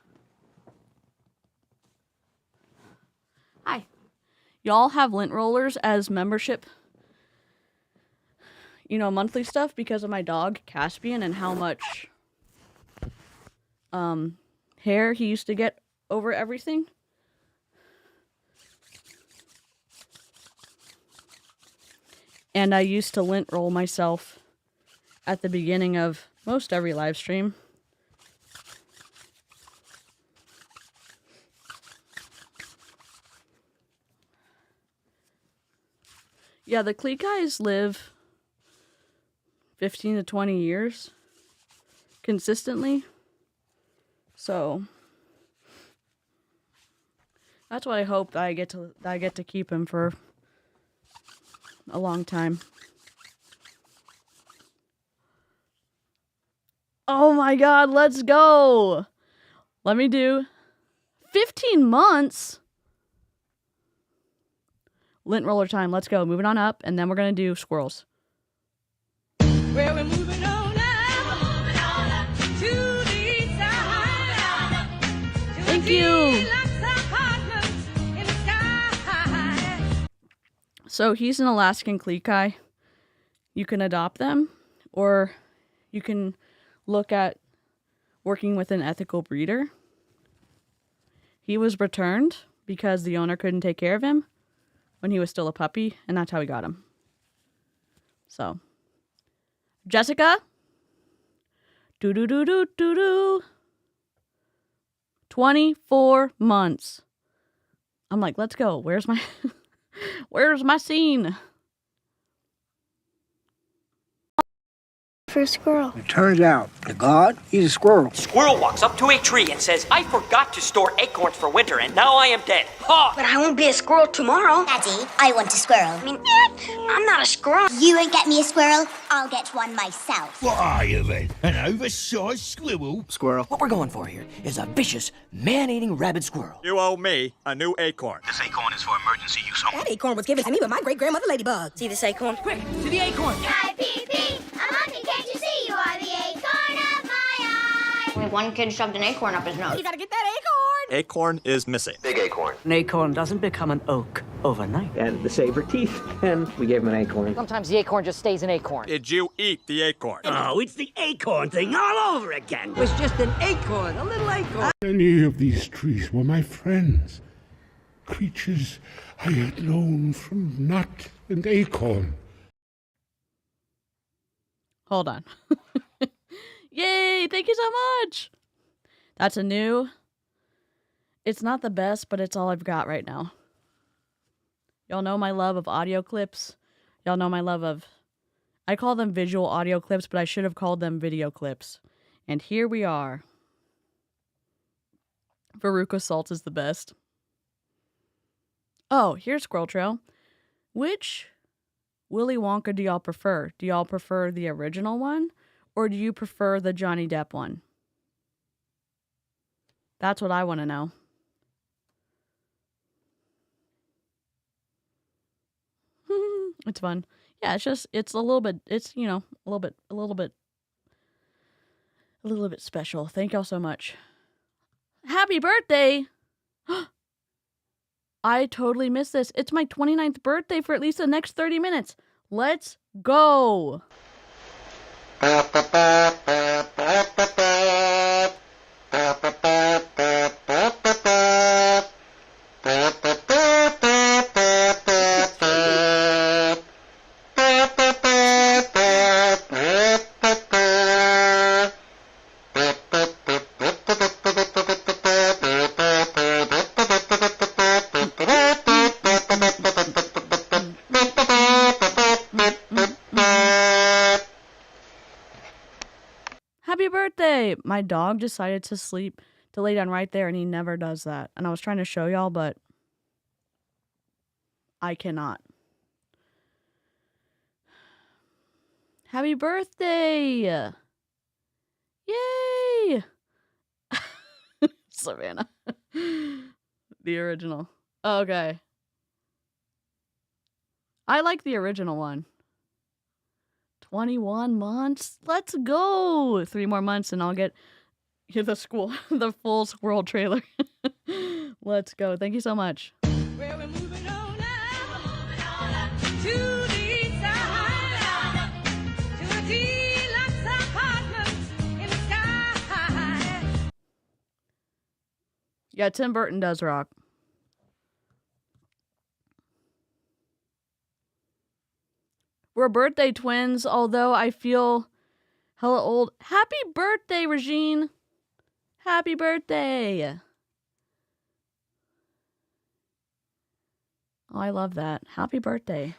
Hi. Y'all have lint rollers as membership, monthly stuff because of my dog, Caspian, and how much hair he used to get over everything. And I used to lint roll myself at the beginning of most every live stream. Yeah, the Clee guys live 15 to 20 years consistently. So that's what I hope that I get to keep him for a long time. Oh my God, let's go. Let me do 15 months. Lint roller time. Let's go. Moving on up, and then we're going to do squirrels. Well, we're moving on up to the side. Thank you. So he's an Alaskan Klekai. You can adopt them, or you can look at working with an ethical breeder. He was returned because the owner couldn't take care of him when he was still a puppy, and that's how we got him. So, Jessica, 24 months. I'm like, let's go. Where's my scene? For a squirrel. It turns out the god, he's a squirrel. Squirrel walks up to a tree and says, I forgot to store acorns for winter, and now I am dead. Ha! But I won't be a squirrel tomorrow. Daddy, I want a squirrel. I mean, I'm not a squirrel. You won't get me a squirrel, I'll get one myself. What are you then? An oversized squirrel? Squirrel. What we're going for here is a vicious, man-eating rabid squirrel. You owe me a new acorn. This acorn is for emergency use only. That acorn was given to me by my great-grandmother Ladybug. See this acorn? Quick, to the acorn. Pee-pee, I'm hungry, can't you see? You are the acorn of my eye. Only one kid shoved an acorn up his nose. You gotta get that acorn. Acorn is missing. Big acorn. An acorn doesn't become an oak overnight. And the saber teeth, and we gave him an acorn. Sometimes the acorn just stays an acorn. Did you eat the acorn? Oh, it's the acorn thing all over again. It was just an acorn, a little acorn. Many of these trees were my friends. Creatures I had known from nut and acorn. Hold on. Yay! Thank you so much. That's a new. It's not the best, but it's all I've got right now. Y'all know my love of audio clips. Y'all know my love of. I call them visual audio clips, but I should have called them video clips. And here we are. Veruca Salt is the best. Oh, here's Squirrel Trail. Which Willy Wonka do y'all prefer? Do y'all prefer the original one? Or do you prefer the Johnny Depp one? That's what I want to know. It's fun. Yeah, it's a little bit, it's, you know, a little bit special. Thank y'all so much. Happy birthday! I totally missed this. It's my 29th birthday for at least the next 30 minutes. Let's go! My dog decided to lay down right there, and he never does that. And I was trying to show y'all, but I cannot. Happy birthday! Yay! Savannah. The original. Okay. I like the original one. 21 months. Let's go. 3 more months and I'll get the full squirrel trailer. Let's go. Thank you so much. Well, we're moving on up to the side, to a deluxe apartment in the sky. Yeah, Tim Burton does rock. We're birthday twins, although I feel hella old. Happy birthday, Regine. Happy birthday. Oh, I love that. Happy birthday.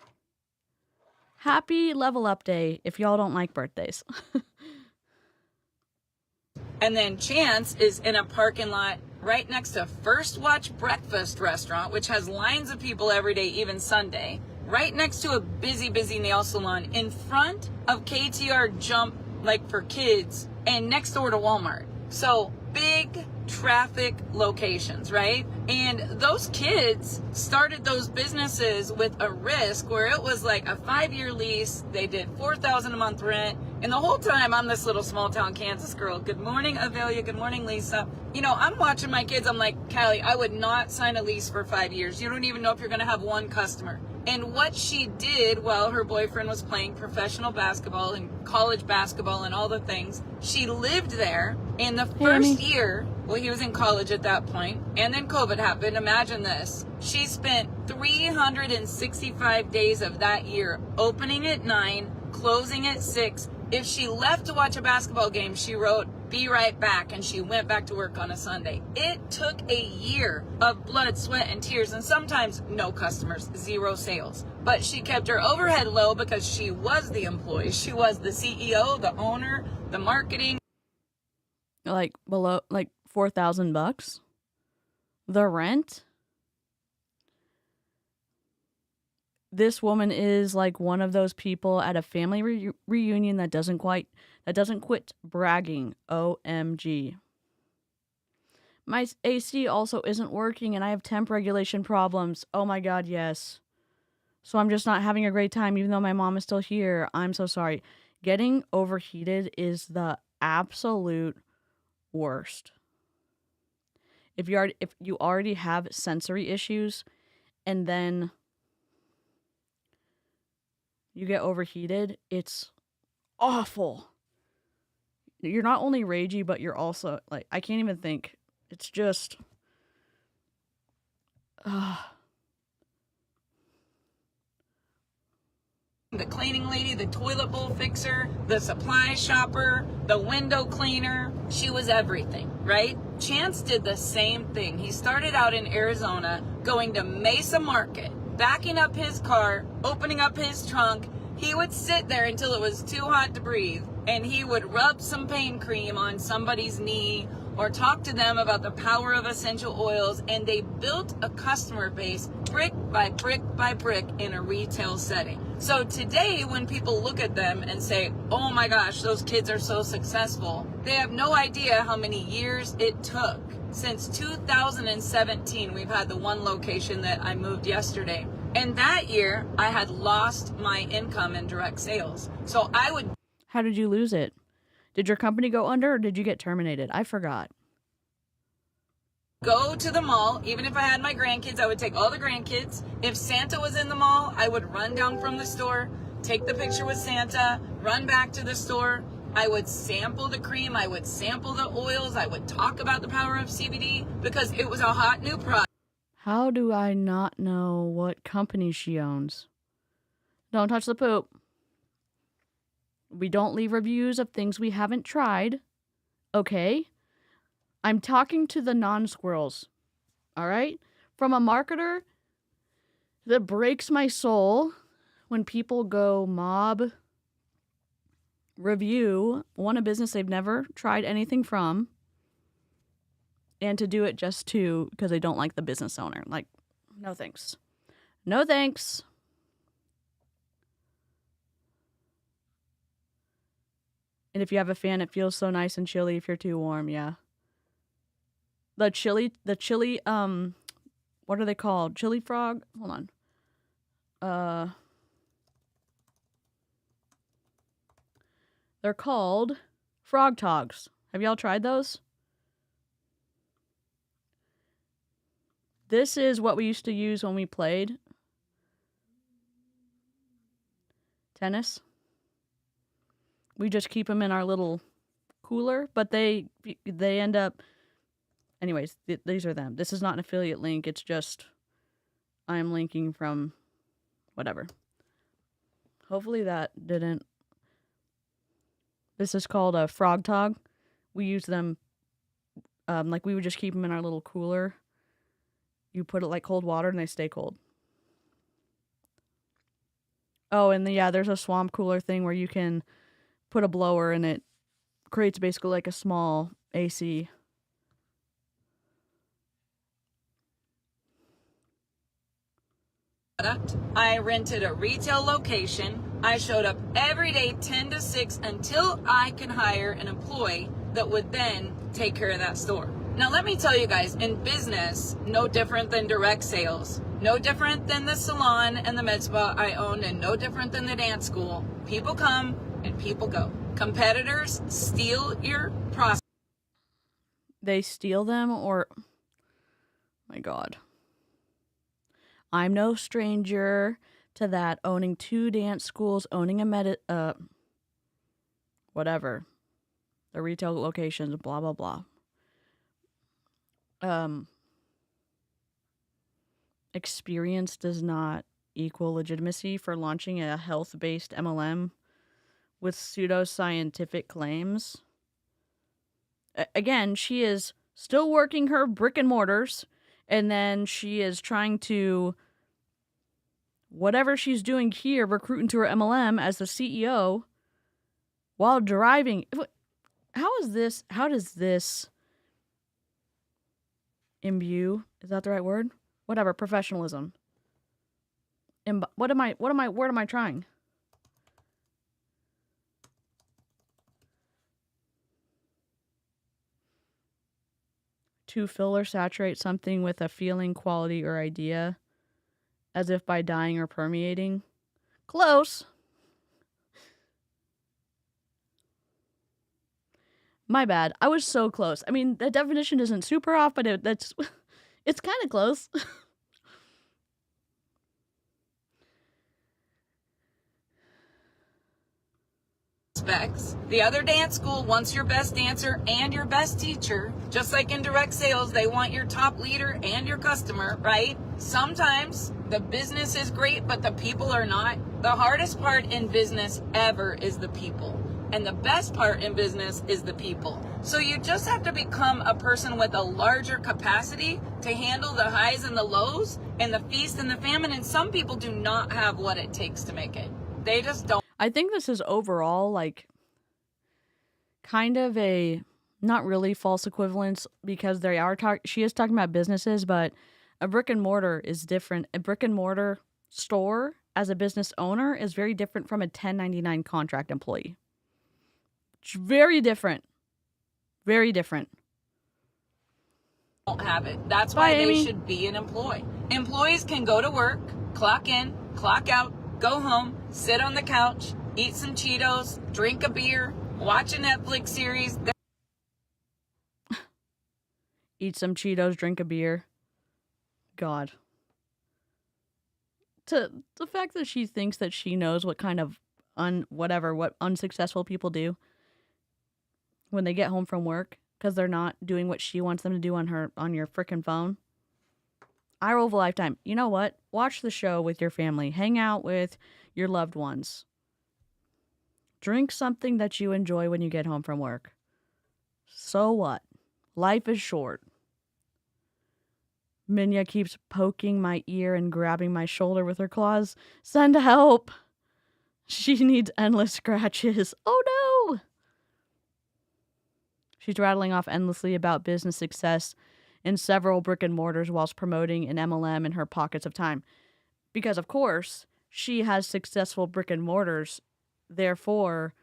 Happy level up day if y'all don't like birthdays. And then Chance is in a parking lot right next to First Watch Breakfast Restaurant, which has lines of people every day, even Sunday. Right next to a busy nail salon, in front of KTR Jump, like for kids, and next door to Walmart. So big traffic locations, right? And those kids started those businesses with a risk where it was like a 5-year lease. They did $4,000 a month rent. And the whole time I'm this little small town Kansas girl. Good morning, Avelia. Good morning, Lisa. You know, I'm watching my kids. I'm like, Callie, I would not sign a lease for 5 years. You don't even know if you're going to have one customer. And what she did while her boyfriend was playing professional basketball and college basketball and all the things, she lived there. And the first year, well, he was in college at that point, and then COVID happened. Imagine this. She spent 365 days of that year opening at 9, closing at 6. If she left to watch a basketball game, she wrote, "Be right back," and she went back to work on a Sunday. It took a year of blood, sweat, and tears, and sometimes no customers, 0 sales. but she kept her overhead low because she was the employee. She was the CEO, the owner, the marketing. Like below, like $4,000? The rent? This woman is like one of those people at a family reunion that doesn't quit bragging. OMG. My AC also isn't working and I have temp regulation problems. Oh my God, yes. So I'm just not having a great time even though my mom is still here. I'm so sorry. Getting overheated is the absolute worst. If you already have sensory issues and then you get overheated, it's awful. You're not only ragey, but you're also like, I can't even think. It's just the cleaning lady, the toilet bowl fixer, the supply shopper, the window cleaner. She was everything, right? Chance did the same thing. He started out in Arizona, going to Mesa Market, backing up his car, opening up his trunk. He would sit there until it was too hot to breathe, and he would rub some pain cream on somebody's knee or talk to them about the power of essential oils, and they built a customer base brick by brick by brick in a retail setting. So today, when people look at them and say, oh my gosh, those kids are so successful, they have no idea how many years it took. Since 2017, we've had the one location that I moved yesterday. And that year, I had lost my income in direct sales. So I would... How did you lose it? Did your company go under or did you get terminated? I forgot. Go to the mall. Even if I had my grandkids, I would take all the grandkids. If Santa was in the mall, I would run down from the store, take the picture with Santa, run back to the store. I would sample the cream. I would sample the oils. I would talk about the power of CBD because it was a hot new product. How do I not know what company she owns? Don't touch the poop. We don't leave reviews of things we haven't tried. Okay? I'm talking to the non-squirrels. Alright? From a marketer that breaks my soul when people go mob review a business they've never tried anything from and to do it just because they don't like the business owner. Like, no thanks. No thanks. And if you have a fan, it feels so nice and chilly if you're too warm, yeah. The chili, what are they called? Chili frog? Hold on. They're called frog togs. Have y'all tried those? This is what we used to use when we played tennis. We just keep them in our little cooler, but they end up... Anyways, these are them. This is not an affiliate link. It's just I'm linking from whatever. Hopefully that didn't... This is called a frog tog. We use them, like we would just keep them in our little cooler. You put it like cold water and they stay cold. Oh, and there's a swamp cooler thing where you can put a blower and it creates basically like a small AC. I rented a retail location. I showed up every day 10 to 6 until I could hire an employee that would then take care of that store. Now let me tell you guys, in business, no different than direct sales, no different than the salon and the med spa I owned, and no different than the dance school. People come and people go. Competitors steal your process. They steal them or... My God. I'm no stranger to that. Owning 2 dance schools, owning a whatever. The retail locations, blah, blah, blah. Experience does not equal legitimacy for launching a health-based MLM with pseudoscientific claims. Again, she is still working her brick and mortars, and then she is trying to whatever she's doing here, recruiting to her MLM as the CEO while driving. How does this imbue? Is that the right word? Whatever, professionalism. What am I trying? To fill or saturate something with a feeling, quality, or idea, as if by dying or permeating. Close. My bad. I was so close. I mean, the definition isn't super off, but it's kind of close. The other dance school wants your best dancer and your best teacher. Just like in direct sales, they want your top leader and your customer, right? Sometimes the business is great, but the people are not. The hardest part in business ever is the people. And the best part in business is the people. So you just have to become a person with a larger capacity to handle the highs and the lows and the feast and the famine. And some people do not have what it takes to make it. They just don't. I think this is overall like kind of a not really false equivalence, because she is talking about businesses, but a brick and mortar is different. A brick and mortar store as a business owner is very different from a 1099 contract employee. It's very different. Very different. Don't have it. That's why they should be an employee. Employees can go to work, clock in, clock out, go home, sit on the couch, eat some Cheetos, drink a beer, watch a Netflix series. Eat some Cheetos, drink a beer. God. The fact that she thinks that she knows what kind of what unsuccessful people do when they get home from work because they're not doing what she wants them to do on your frickin' phone. I roll of a lifetime. You know what? Watch the show with your family. Hang out with your loved ones. Drink something that you enjoy when you get home from work. So what? Life is short. Minya keeps poking my ear and grabbing my shoulder with her claws. Send help. She needs endless scratches. Oh no! She's rattling off endlessly about business success in several brick and mortars whilst promoting an MLM in her pockets of time. Because, of course, she has successful brick and mortars. Therefore,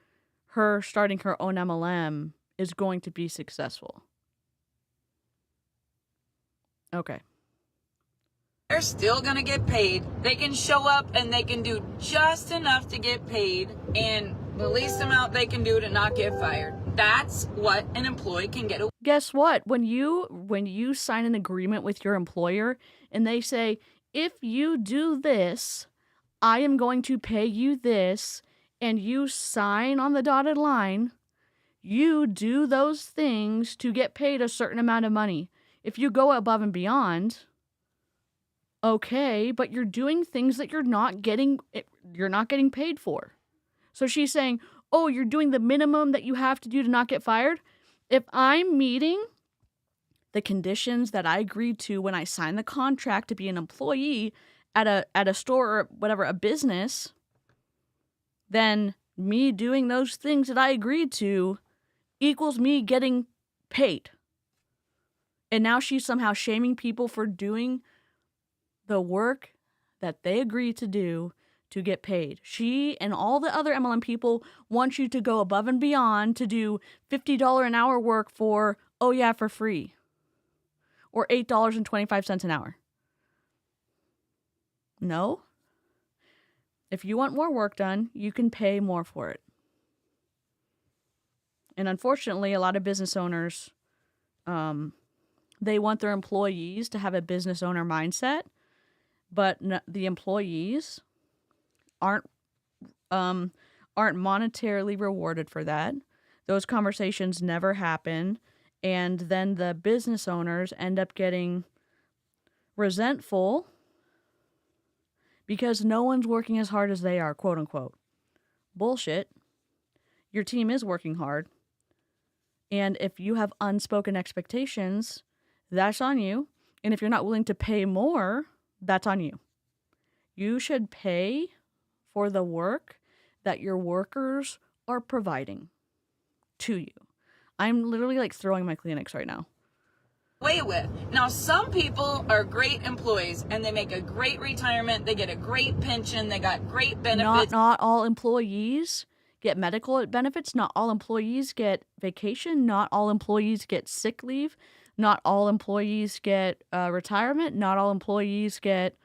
her starting her own MLM is going to be successful. Okay. They're still going to get paid. They can show up and they can do just enough to get paid, and the least amount they can do to not get fired. That's what an employee can get. Guess what? When you sign an agreement with your employer and they say, if you do this, I am going to pay you this, and you sign on the dotted line, you do those things to get paid a certain amount of money. If you go above and beyond, okay, but you're doing things that you're not getting paid for. So she's saying, oh, you're doing the minimum that you have to do to not get fired? If I'm meeting the conditions that I agreed to when I signed the contract to be an employee at a store or whatever, a business, then me doing those things that I agreed to equals me getting paid. And now she's somehow shaming people for doing the work that they agreed to do to get paid. She and all the other MLM people want you to go above and beyond to do $50 an hour work for free. Or $8.25 an hour. No. If you want more work done, you can pay more for it. And unfortunately, a lot of business owners, they want their employees to have a business owner mindset, but the employees aren't monetarily rewarded for that. Those conversations never happen, and then the business owners end up getting resentful because no one's working as hard as they are, quote unquote. Bullshit. Your team is working hard. And if you have unspoken expectations, that's on you. And if you're not willing to pay more, that's on you. You should pay for the work that your workers are providing to you. I'm literally like throwing my Kleenex right now. Away with. Now, some people are great employees and they make a great retirement. They get a great pension. They got great benefits. Not all employees get medical benefits. Not all employees get vacation. Not all employees get sick leave. Not all employees get retirement. Not all employees get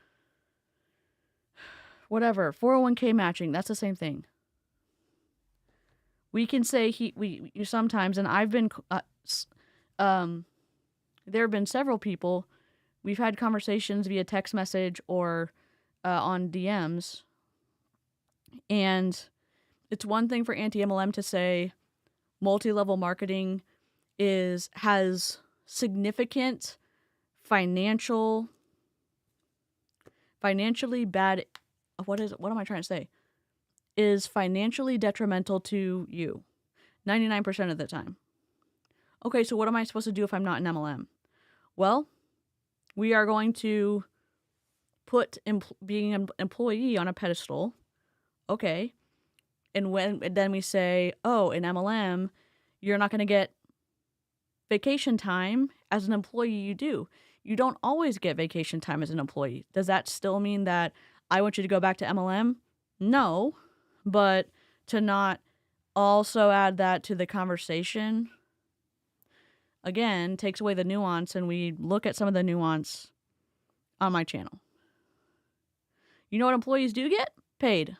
whatever. 401k matching. That's the same thing. We can say we sometimes, and I've been, there have been several people, we've had conversations via text message or on DMs, and it's one thing for anti-MLM to say multi-level marketing has significant financially bad, what am I trying to say? Is financially detrimental to you 99% of the time. Okay, so what am I supposed to do if I'm not an MLM? Well, we are going to put being an employee on a pedestal. Okay. And then we say, oh, in MLM, you're not going to get vacation time. As an employee, you do. You don't always get vacation time as an employee. Does that still mean that I want you to go back to MLM? No. But to not also add that to the conversation, again, takes away the nuance, and we look at some of the nuance on my channel. You know what employees do get? Paid.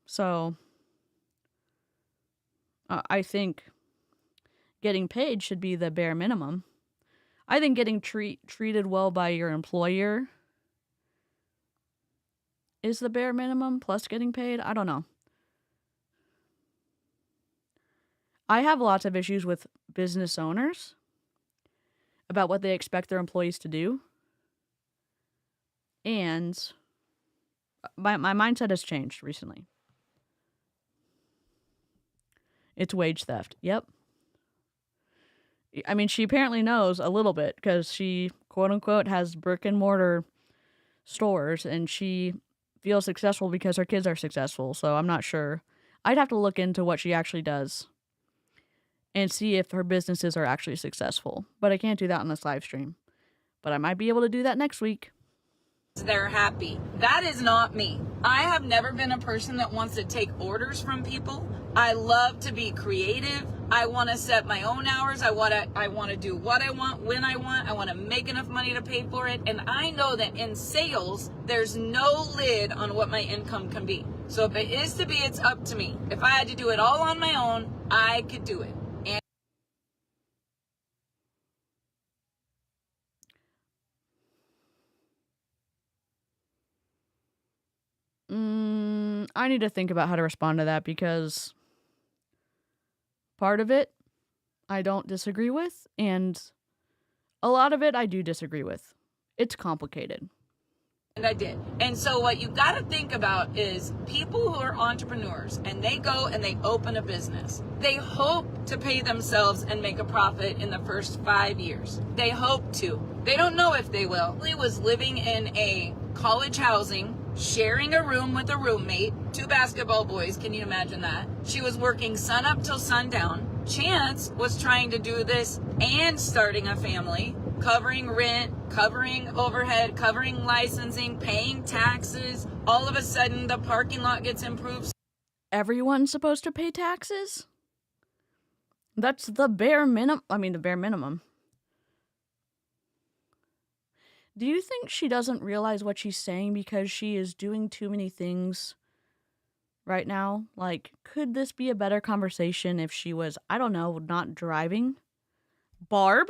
So, I think getting paid should be the bare minimum. I think getting treated well by your employer is the bare minimum plus getting paid. I don't know. I have lots of issues with business owners about what they expect their employees to do. And my mindset has changed recently. It's wage theft. Yep. I mean, she apparently knows a little bit because she, quote unquote, has brick and mortar stores and she feels successful because her kids are successful. So I'm not sure. I'd have to look into what she actually does and see if her businesses are actually successful. But I can't do that on this live stream. But I might be able to do that next week. They're happy. That is not me. I have never been a person that wants to take orders from people. I love to be creative. I want to set my own hours. I want to do what I want, when I want. I want to make enough money to pay for it. And I know that in sales, there's no lid on what my income can be. So if it is to be, it's up to me. If I had to do it all on my own, I could do it. I need to think about how to respond to that because part of it I don't disagree with, and a lot of it I do disagree with. It's complicated. And I did. And so what you got to think about is people who are entrepreneurs and they go and they open a business. They hope to pay themselves and make a profit in the first 5 years. They hope to. They don't know if they will. He was living in a college housing, sharing a room with a roommate, 2 basketball boys. Can you imagine that? She was working sun up till sundown. Chance was trying to do this and starting a family, covering rent, covering overhead, covering licensing, paying taxes. All of a sudden, the parking lot gets improved. Everyone's supposed to pay taxes? That's the bare minimum. I mean, the bare minimum. Do you think she doesn't realize what she's saying because she is doing too many things right now? Like, could this be a better conversation if she was, I don't know, not driving? Barb?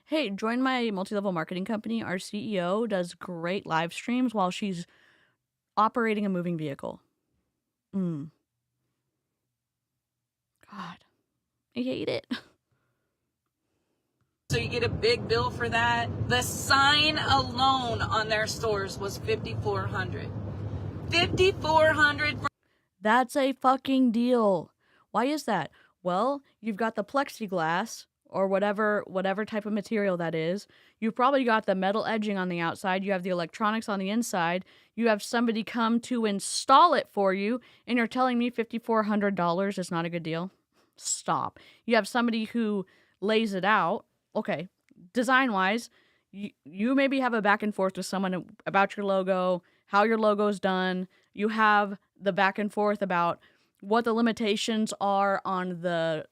Hey, join my multi-level marketing company. Our CEO does great live streams while she's operating a moving vehicle. God, I hate it. So you get a big bill for that. The sign alone on their stores was $5,400. $5,400 for... That's a fucking deal. Why is that? Well, you've got the plexiglass, or whatever type of material that is. You've probably got the metal edging on the outside. You have the electronics on the inside. You have somebody come to install it for you, and you're telling me $5,400 is not a good deal? Stop. You have somebody who lays it out. Okay, design-wise, you maybe have a back and forth with someone about your logo, how your logo's done. You have the back and forth about what the limitations are on the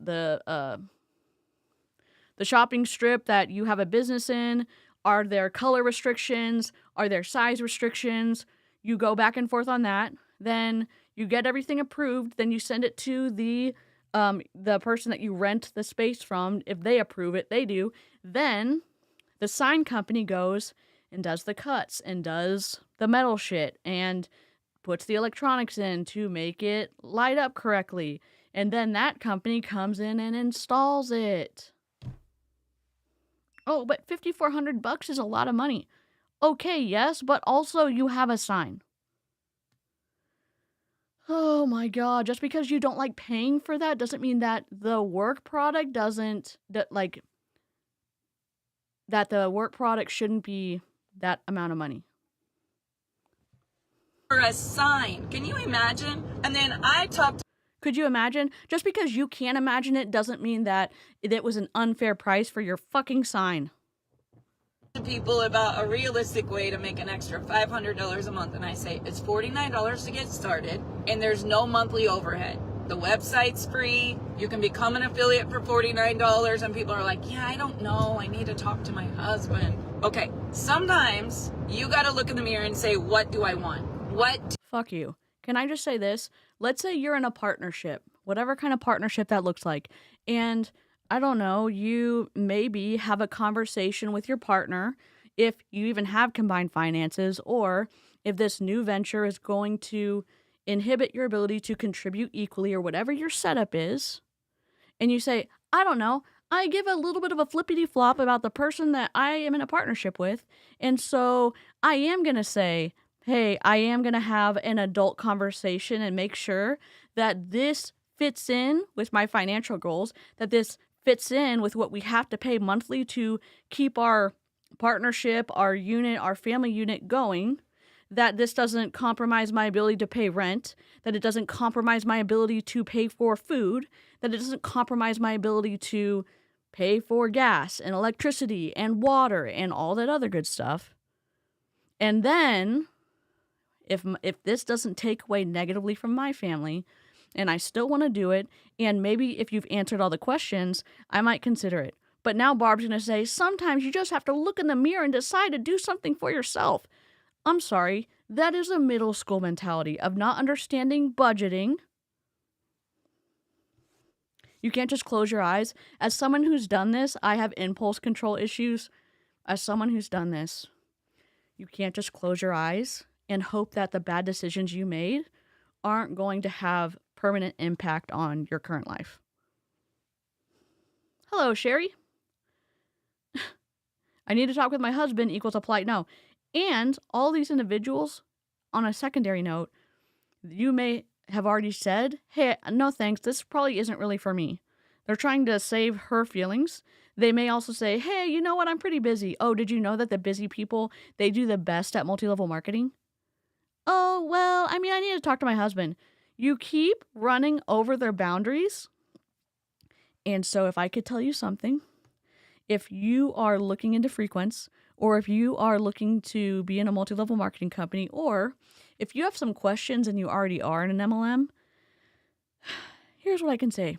shopping strip that you have a business in. Are there color restrictions? Are there size restrictions? You go back and forth on that. Then you get everything approved. Then you send it to the person that you rent the space from. If they approve it, they do. Then the sign company goes and does the cuts and does the metal shit and puts the electronics in to make it light up correctly. And then that company comes in and installs it. Oh, but $5,400 is a lot of money. Okay, yes, but also you have a sign. Oh my God, just because you don't like paying for that doesn't mean that the work product that the work product shouldn't be that amount of money. For a sign. Can you imagine? And then I talked. Could you imagine? Just because you can't imagine it doesn't mean that it was an unfair price for your fucking sign. To people about a realistic way to make an extra $500 a month, and I say it's $49 to get started, and there's no monthly overhead. The website's free. You can become an affiliate for $49, and people are like, yeah, I don't know. I need to talk to my husband. Okay, sometimes you got to look in the mirror and say, what do I want? Fuck you. Can I just say this? Let's say you're in a partnership, whatever kind of partnership that looks like. And I don't know, you maybe have a conversation with your partner, if you even have combined finances, or if this new venture is going to inhibit your ability to contribute equally or whatever your setup is. And you say, I don't know, I give a little bit of a flippity flop about the person that I am in a partnership with. And so I am going to say, hey, I am going to have an adult conversation and make sure that this fits in with my financial goals, that this fits in with what we have to pay monthly to keep our partnership, our unit, our family unit going, that this doesn't compromise my ability to pay rent, that it doesn't compromise my ability to pay for food, that it doesn't compromise my ability to pay for gas and electricity and water and all that other good stuff. And then if this doesn't take away negatively from my family and I still want to do it, and maybe if you've answered all the questions, I might consider it. But now Barb's going to say, sometimes you just have to look in the mirror and decide to do something for yourself. I'm sorry, that is a middle school mentality of not understanding budgeting. You can't just close your eyes. As someone who's done this, I have impulse control issues. As someone who's done this, you can't just close your eyes and hope that the bad decisions you made aren't going to have permanent impact on your current life. Hello, Sherry. I need to talk with my husband equals a polite no. And all these individuals, on a secondary note, you may have already said, hey, no thanks, this probably isn't really for me. They're trying to save her feelings. They may also say, hey, you know what, I'm pretty busy. Oh, did you know that the busy people, they do the best at multi-level marketing? Oh, well, I need to talk to my husband. You keep running over their boundaries. And so if I could tell you something, if you are looking into Frequence, or if you are looking to be in a multi-level marketing company, or if you have some questions and you already are in an MLM, here's what I can say.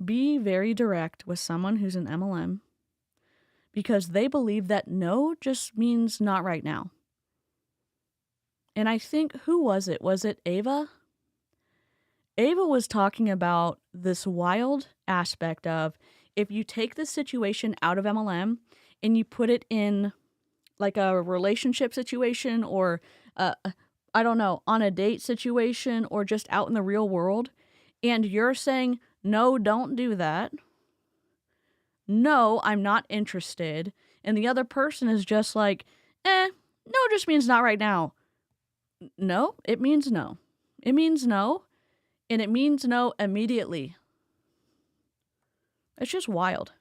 Be very direct with someone who's an MLM, because they believe that no just means not right now. And I think, who was it? Was it Ava? Ava was talking about this wild aspect of, if you take this situation out of MLM and you put it in like a relationship situation, or I don't know, on a date situation, or just out in the real world, and you're saying, no, don't do that. No, I'm not interested. And the other person is just like, no just means not right now. No, it means no. It means no, and it means no immediately. It's just wild.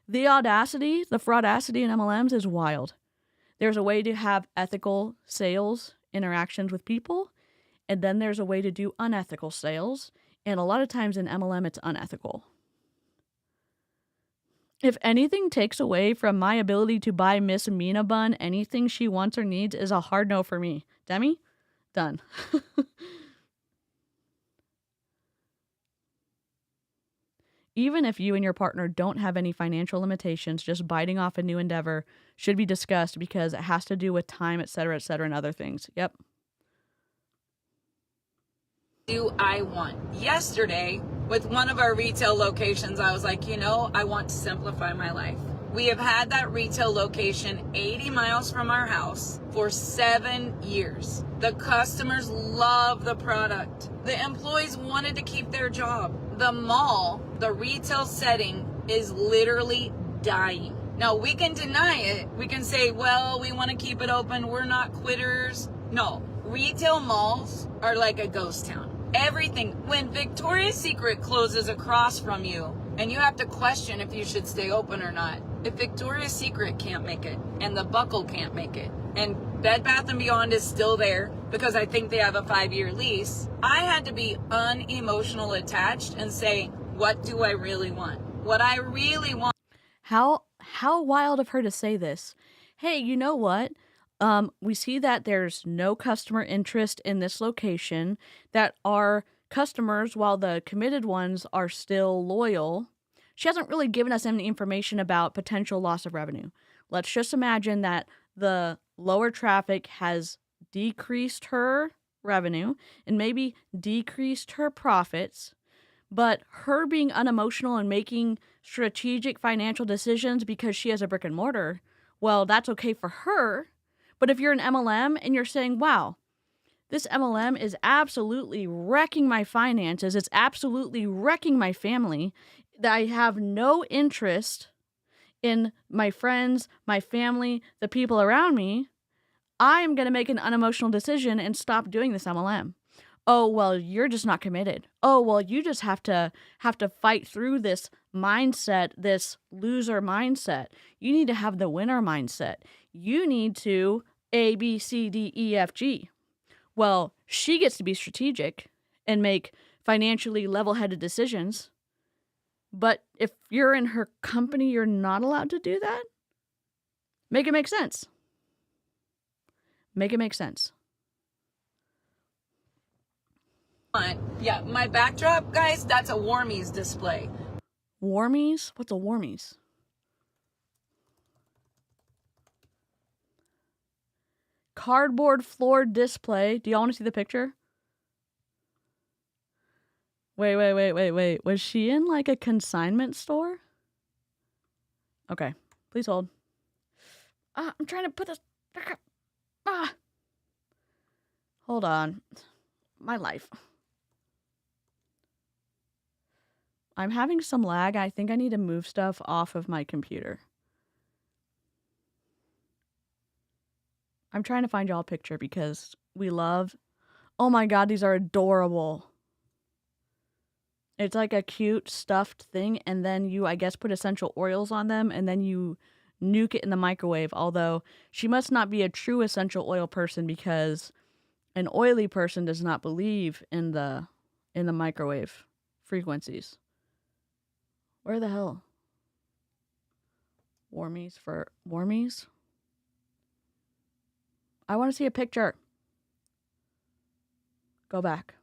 The audacity, the fraudacity in MLMs is wild. There's a way to have ethical sales interactions with people, and then there's a way to do unethical sales, and a lot of times in MLM it's unethical. If anything takes away from my ability to buy Miss Mina Bun anything she wants or needs is a hard no for me. Demi? Done. Even if you and your partner don't have any financial limitations, just biting off a new endeavor should be discussed because it has to do with time, etc., and other things. Yep. Do I want? Yesterday, with one of our retail locations, I was like, I want to simplify my life. We have had that retail location 80 miles from our house for 7 years. The customers love the product. The employees wanted to keep their job. The mall, the retail setting is literally dying. Now, we can deny it. We can say, well, we want to keep it open. We're not quitters. No, retail malls are like a ghost town. Everything. When Victoria's Secret closes across from you and you have to question if you should stay open or not, if Victoria's Secret can't make it and the Buckle can't make it and Bed Bath & Beyond is still there because I think they have a 5-year lease, I had to be unemotional attached and say, what do I really want? What I really want. How wild of her to say this. Hey, you know what? We see that there's no customer interest in this location, that our customers, while the committed ones are still loyal, she hasn't really given us any information about potential loss of revenue. Let's just imagine that the lower traffic has decreased her revenue and maybe decreased her profits, but her being unemotional and making strategic financial decisions because she has a brick and mortar, well, that's okay for her. But if you're an MLM and you're saying, wow, this MLM is absolutely wrecking my finances, it's absolutely wrecking my family, that I have no interest in my friends, my family, the people around me, I am going to make an unemotional decision and stop doing this MLM. Oh, well, you're just not committed. Oh, well, you just have to fight through this mindset, this loser mindset. You need to have the winner mindset. You need to A, B, C, D, E, F, G. Well, she gets to be strategic and make financially level-headed decisions. But if you're in her company, you're not allowed to do that? Make it make sense. Make it make sense. Yeah, my backdrop, guys, that's a Warmies display. Warmies? What's a Warmies? Cardboard floor display. Do y'all want to see the picture? Wait. Was she in like a consignment store? Okay, please hold. I'm trying to put this back up. Hold on. My life. I'm having some lag. I think I need to move stuff off of my computer. I'm trying to find y'all a picture because we love... Oh my god, these are adorable. It's like a cute stuffed thing, and then you, I guess, put essential oils on them, and then you nuke it in the microwave. Although, she must not be a true essential oil person because an oily person does not believe in the microwave frequencies. Where the hell? Warmies for Warmies? I want to see a picture. Go back.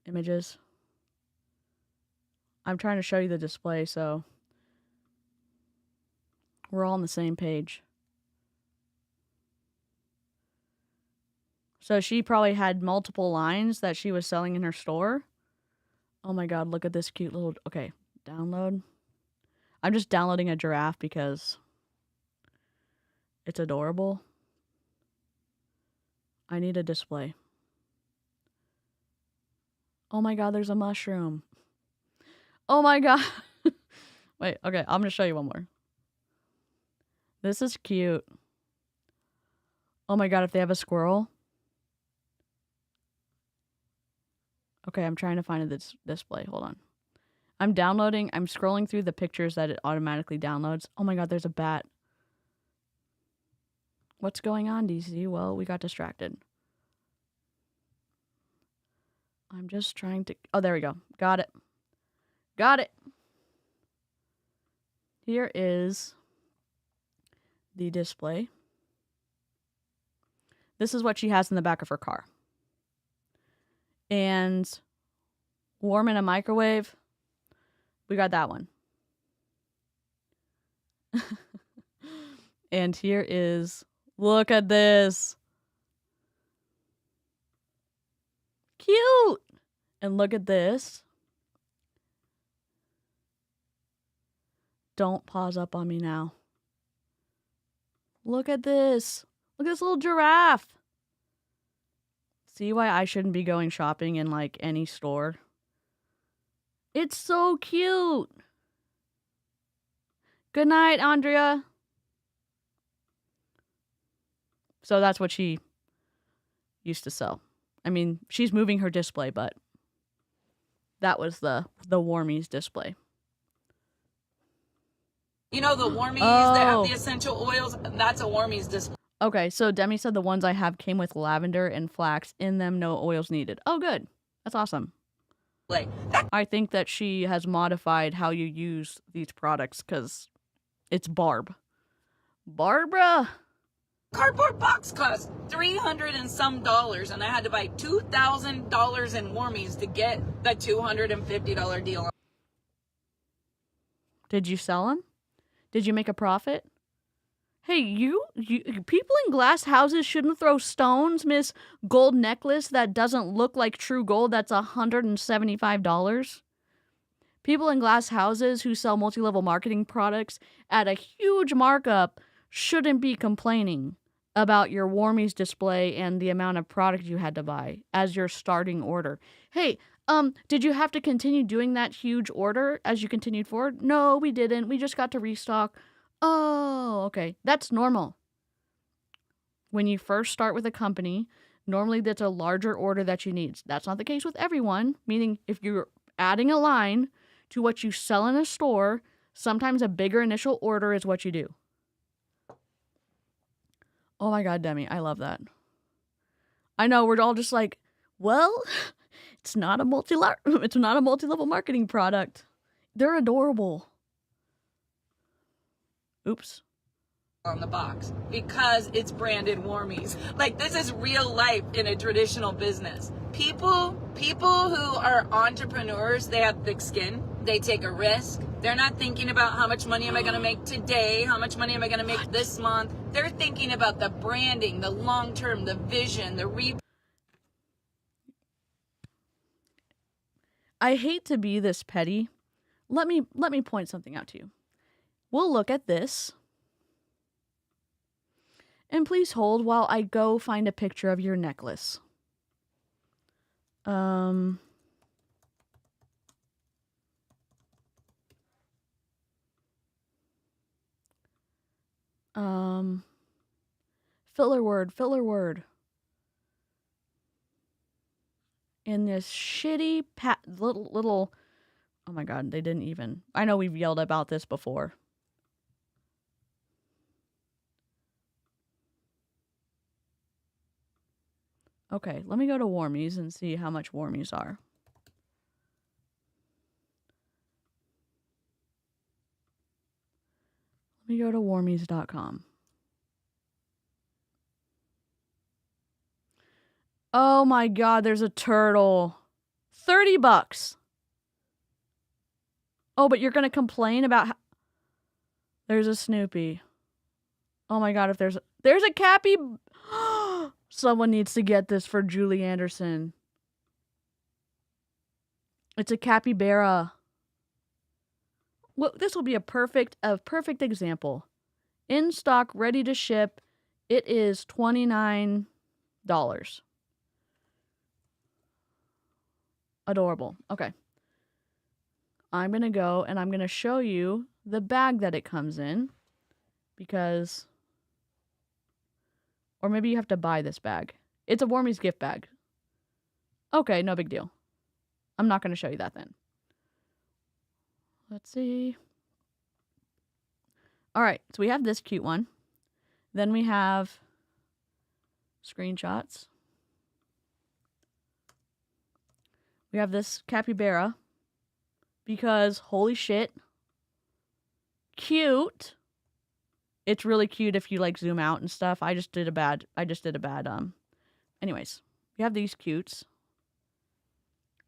Images. I'm trying to show you the display, so we're all on the same page. So she probably had multiple lines that she was selling in her store. Oh my god, look at this cute little... Okay, download. I'm just downloading a giraffe because it's adorable. I need a display. Oh my god, there's a mushroom. Oh my god. Wait, okay, I'm gonna show you one more. This is cute. Oh my god, if they have a squirrel. Okay, I'm trying to find a display. Hold on. I'm scrolling through the pictures that it automatically downloads. Oh my god, there's a bat. What's going on, DC? Well, we got distracted. I'm just trying to... Oh, there we go. Got it. Got it. Here is the display. This is what she has in the back of her car. And warm in a microwave. We got that one. And here is... Look at this. Cute. And look at this. Don't pause up on me now. Look at this. Look at this little giraffe. See why I shouldn't be going shopping in like any store? It's so cute. Good night, Andrea. So that's what she used to sell. I mean, she's moving her display, but that was the Warmies display. You know the Warmies that have the essential oils? That's a Warmies display. Okay, so Demi said the ones I have came with lavender and flax in them, no oils needed. Oh, good. That's awesome. I think that she has modified how you use these products because it's Barb. Barbara! Cardboard box cost $300 and some, and I had to buy $2,000 in Warmies to get the $250 deal. Did you sell them? Did you make a profit? Hey, you people in glass houses shouldn't throw stones, Miss Gold Necklace that doesn't look like true gold that's $175. People in glass houses who sell multi-level marketing products at a huge markup shouldn't be complaining about your Warmies display and the amount of product you had to buy as your starting order. Hey, did you have to continue doing that huge order as you continued forward? No, we didn't. We just got to restock. Oh, okay. That's normal. When you first start with a company, normally that's a larger order that you need. That's not the case with everyone, meaning if you're adding a line to what you sell in a store, sometimes a bigger initial order is what you do. Oh my God, Demi, I love that. I know, we're all just like, well, it's not a multi-level marketing product. They're adorable. Oops. On the box because it's branded Warmies. Like, this is real life in a traditional business. People who are entrepreneurs, they have thick skin. They take a risk. They're not thinking about how much money am I going to make today? How much money am I going to make this month? They're thinking about the branding, the long term, the vision, the I hate to be this petty. Let me point something out to you. We'll look at this. And please hold while I go find a picture of your necklace. Filler word. In this shitty little, oh my God, they didn't even, I know we've yelled about this before. Okay, let me go to Warmies and see how much Warmies are. Let me go to warmies.com. Oh my God, there's a turtle. $30. Oh, but you're going to complain about how... There's a Snoopy. Oh my God, if there's a Cappy... Someone needs to get this for Julie Anderson. It's a capybara. Well, this will be a perfect example. In stock, ready to ship. It is $29. Adorable. Okay. I'm going to go and I'm going to show you the bag that it comes in. Because... Or maybe you have to buy this bag. It's a Warmies gift bag. Okay, no big deal. I'm not going to show you that then. Let's see. All right, so we have this cute one. Then we have screenshots. We have this capybara because holy shit, cute. It's really cute if you like zoom out and stuff. I just did a bad anyways, we have these cutes.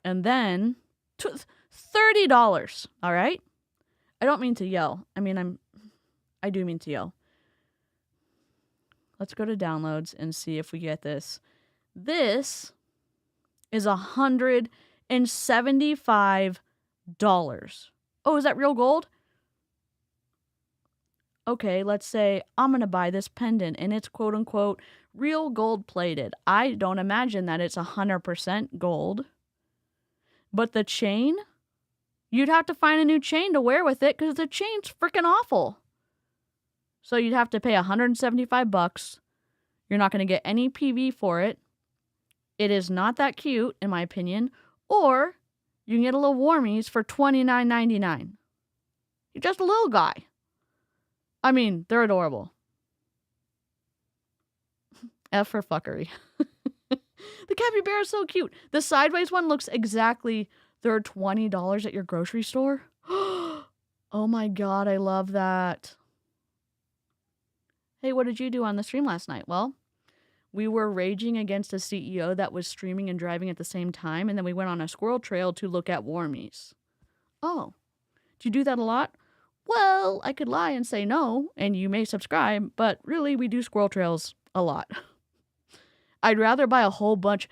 And then $30. All right? I don't mean to yell. I do mean to yell. Let's go to downloads and see if we get this. This is $175. Oh, is that real gold? Okay, let's say I'm going to buy this pendant and it's quote unquote real gold plated. I don't imagine that it's 100% gold. But the chain, you'd have to find a new chain to wear with it because the chain's freaking awful. So you'd have to pay $175. You're not going to get any PV for it. It is not that cute, in my opinion. Or you can get a little warmies for $29.99. You're just a little guy. I mean, they're adorable. F for fuckery. The capybara is so cute. The sideways one looks exactly, they're $20 at your grocery store. Oh my god, I love that. Hey, what did you do on the stream last night? Well, we were raging against a CEO that was streaming and driving at the same time, and then we went on a squirrel trail to look at warmies. Oh, do you do that a lot? Well, I could lie and say no, and you may subscribe, but really, we do squirrel trails a lot. I'd rather buy a whole bunch.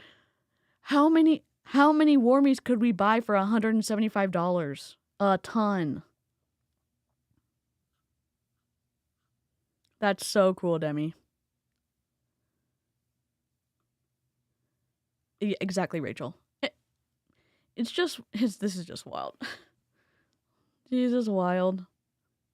How many warmies could we buy for $175? A ton. That's so cool, Demi. Yeah, exactly, Rachel. This is just wild. Jesus, wild.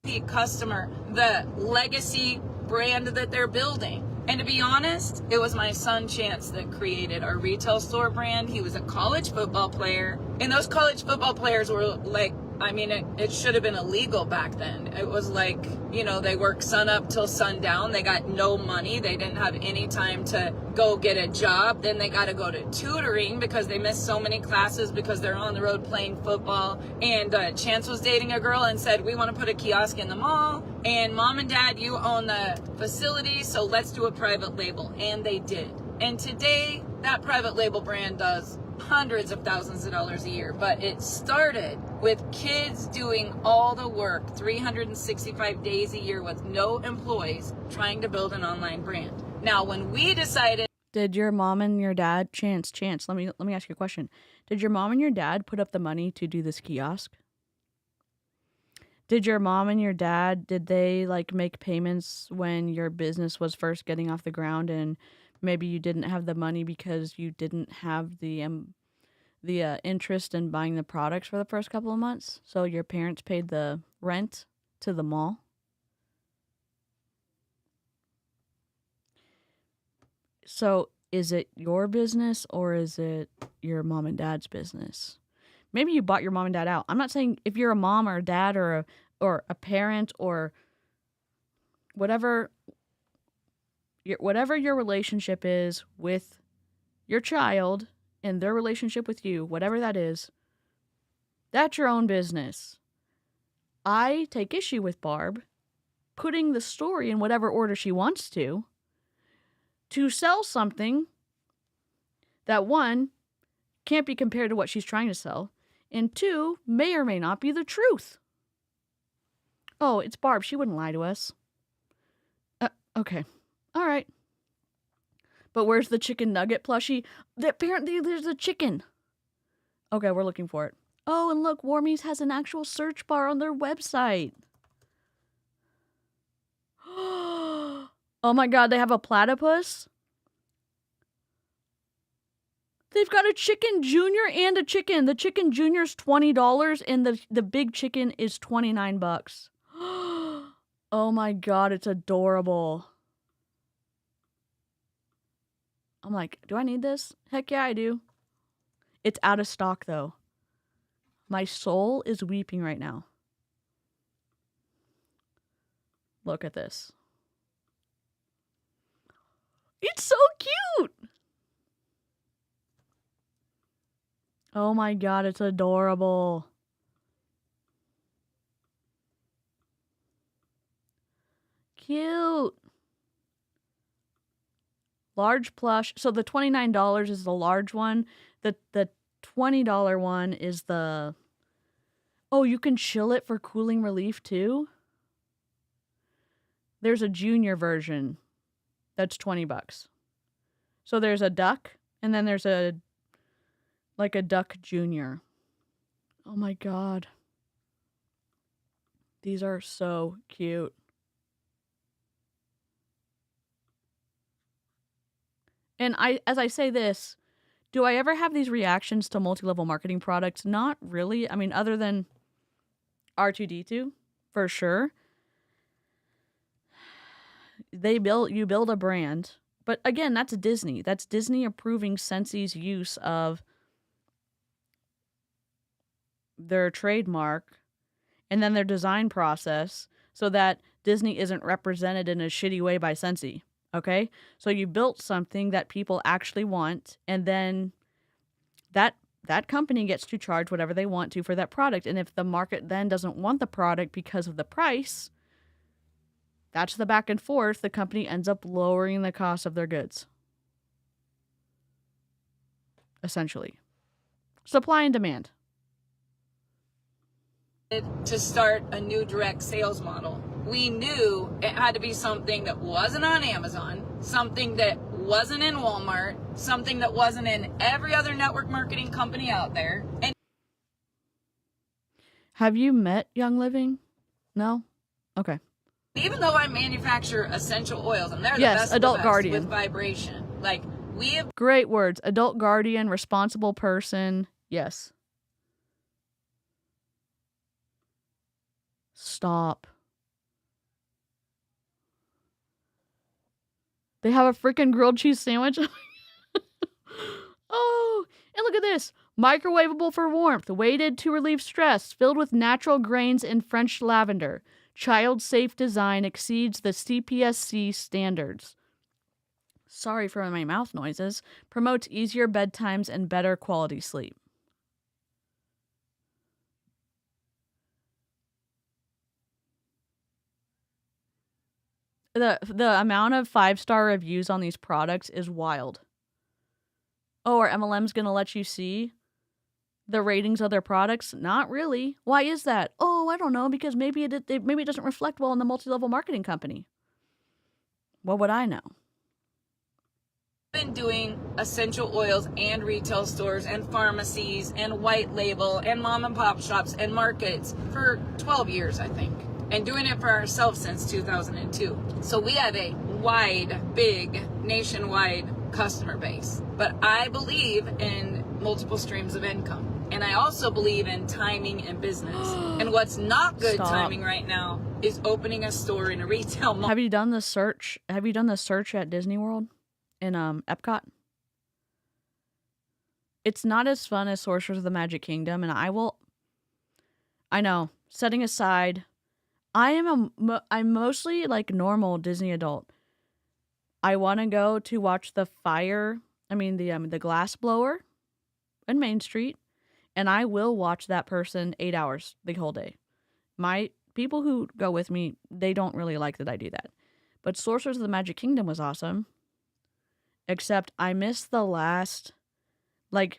The customer, the legacy brand that they're building. And to be honest, it was my son Chance that created our retail store brand. He was a college football player. And those college football players were like, I mean, it should have been illegal back then. It was like, they work sun up till sundown. They got no money. They didn't have any time to go get a job. Then they got to go to tutoring because they missed so many classes because they're on the road playing football. And Chance was dating a girl and said, we want to put a kiosk in the mall. And mom and dad, you own the facility, so let's do a private label. And they did. And today, that private label brand does hundreds of thousands of dollars a year. But it started with kids doing all the work 365 days a year with no employees trying to build an online brand. Now, when we decided... Did your mom and your dad... Chance, let me ask you a question. Did your mom and your dad put up the money to do this kiosk? Did your mom and your dad, did they make payments when your business was first getting off the ground and maybe you didn't have the money because you didn't have the interest in buying the products for the first couple of months? So your parents paid the rent to the mall? So is it your business or is it your mom and dad's business? Maybe you bought your mom and dad out. I'm not saying if you're a mom or a dad or a parent or whatever your relationship is with your child and their relationship with you, whatever that is, that's your own business. I take issue with Barb putting the story in whatever order she wants to sell something that, one, can't be compared to what she's trying to sell, and two, may or may not be the truth. Oh, it's Barb. She wouldn't lie to us. Okay. All right. But where's the chicken nugget plushie? Apparently there's a chicken. Okay, we're looking for it. Oh, and look, Warmies has an actual search bar on their website. Oh my god, they have a platypus? They've got a chicken junior and a chicken. The chicken junior's $20 and the big chicken is $29. Oh my god, it's adorable. I'm like, do I need this? Heck yeah, I do. It's out of stock though. My soul is weeping right now. Look at this. It's so cute. Oh my god, it's adorable. Cute. Large plush. So the $29 is the large one. The $20 one is the... Oh, you can chill it for cooling relief too? There's a junior version that's $20. So there's a duck, and then there's a duck junior. Oh my god. These are so cute. And as I say this, do I ever have these reactions to multi-level marketing products? Not really. I mean, other than R2D2, for sure. You build a brand. But again, that's Disney. That's Disney approving Scentsi's use of their trademark and then their design process so that Disney isn't represented in a shitty way by Scentsy. Okay? So you built something that people actually want, and then that company gets to charge whatever they want to for that product. And if the market then doesn't want the product because of the price, that's the back and forth. The company ends up lowering the cost of their goods. Essentially. Supply and demand. To start a new direct sales model. We knew it had to be something that wasn't on Amazon, something that wasn't in Walmart, something that wasn't in every other network marketing company out there. And have you met Young Living? No? Okay. Even though I manufacture essential oils, and they're the yes, best adult of the best guardian with vibration. Like, we have great words. Adult guardian, responsible person. Yes. Stop. They have a freaking grilled cheese sandwich. Oh, and look at this. Microwavable for warmth, weighted to relieve stress, filled with natural grains and French lavender. Child-safe design exceeds the CPSC standards. Sorry for my mouth noises. Promotes easier bedtimes and better quality sleep. The amount of 5-star reviews on these products is wild. Oh, are MLMs going to let you see the ratings of their products? Not really. Why is that? Oh, I don't know, because maybe it doesn't reflect well in the multi-level marketing company. What would I know? Been doing essential oils and retail stores and pharmacies and white label and mom and pop shops and markets for 12 years, I think. And doing it for ourselves since 2002. So we have a wide, big, nationwide customer base. But I believe in multiple streams of income. And I also believe in timing and business. And what's not good timing right now is opening a store in a retail mall. Have you done the search? Have you done the search at Disney World in Epcot? It's not as fun as Sorcerers of the Magic Kingdom, and I know, setting aside, I'm mostly like normal Disney adult. I want to go to watch the glass blower in Main Street, and I will watch that person 8 hours the whole day. My people who go with me, they don't really like that I do that. But Sorcerers of the Magic Kingdom was awesome. Except I missed the last, I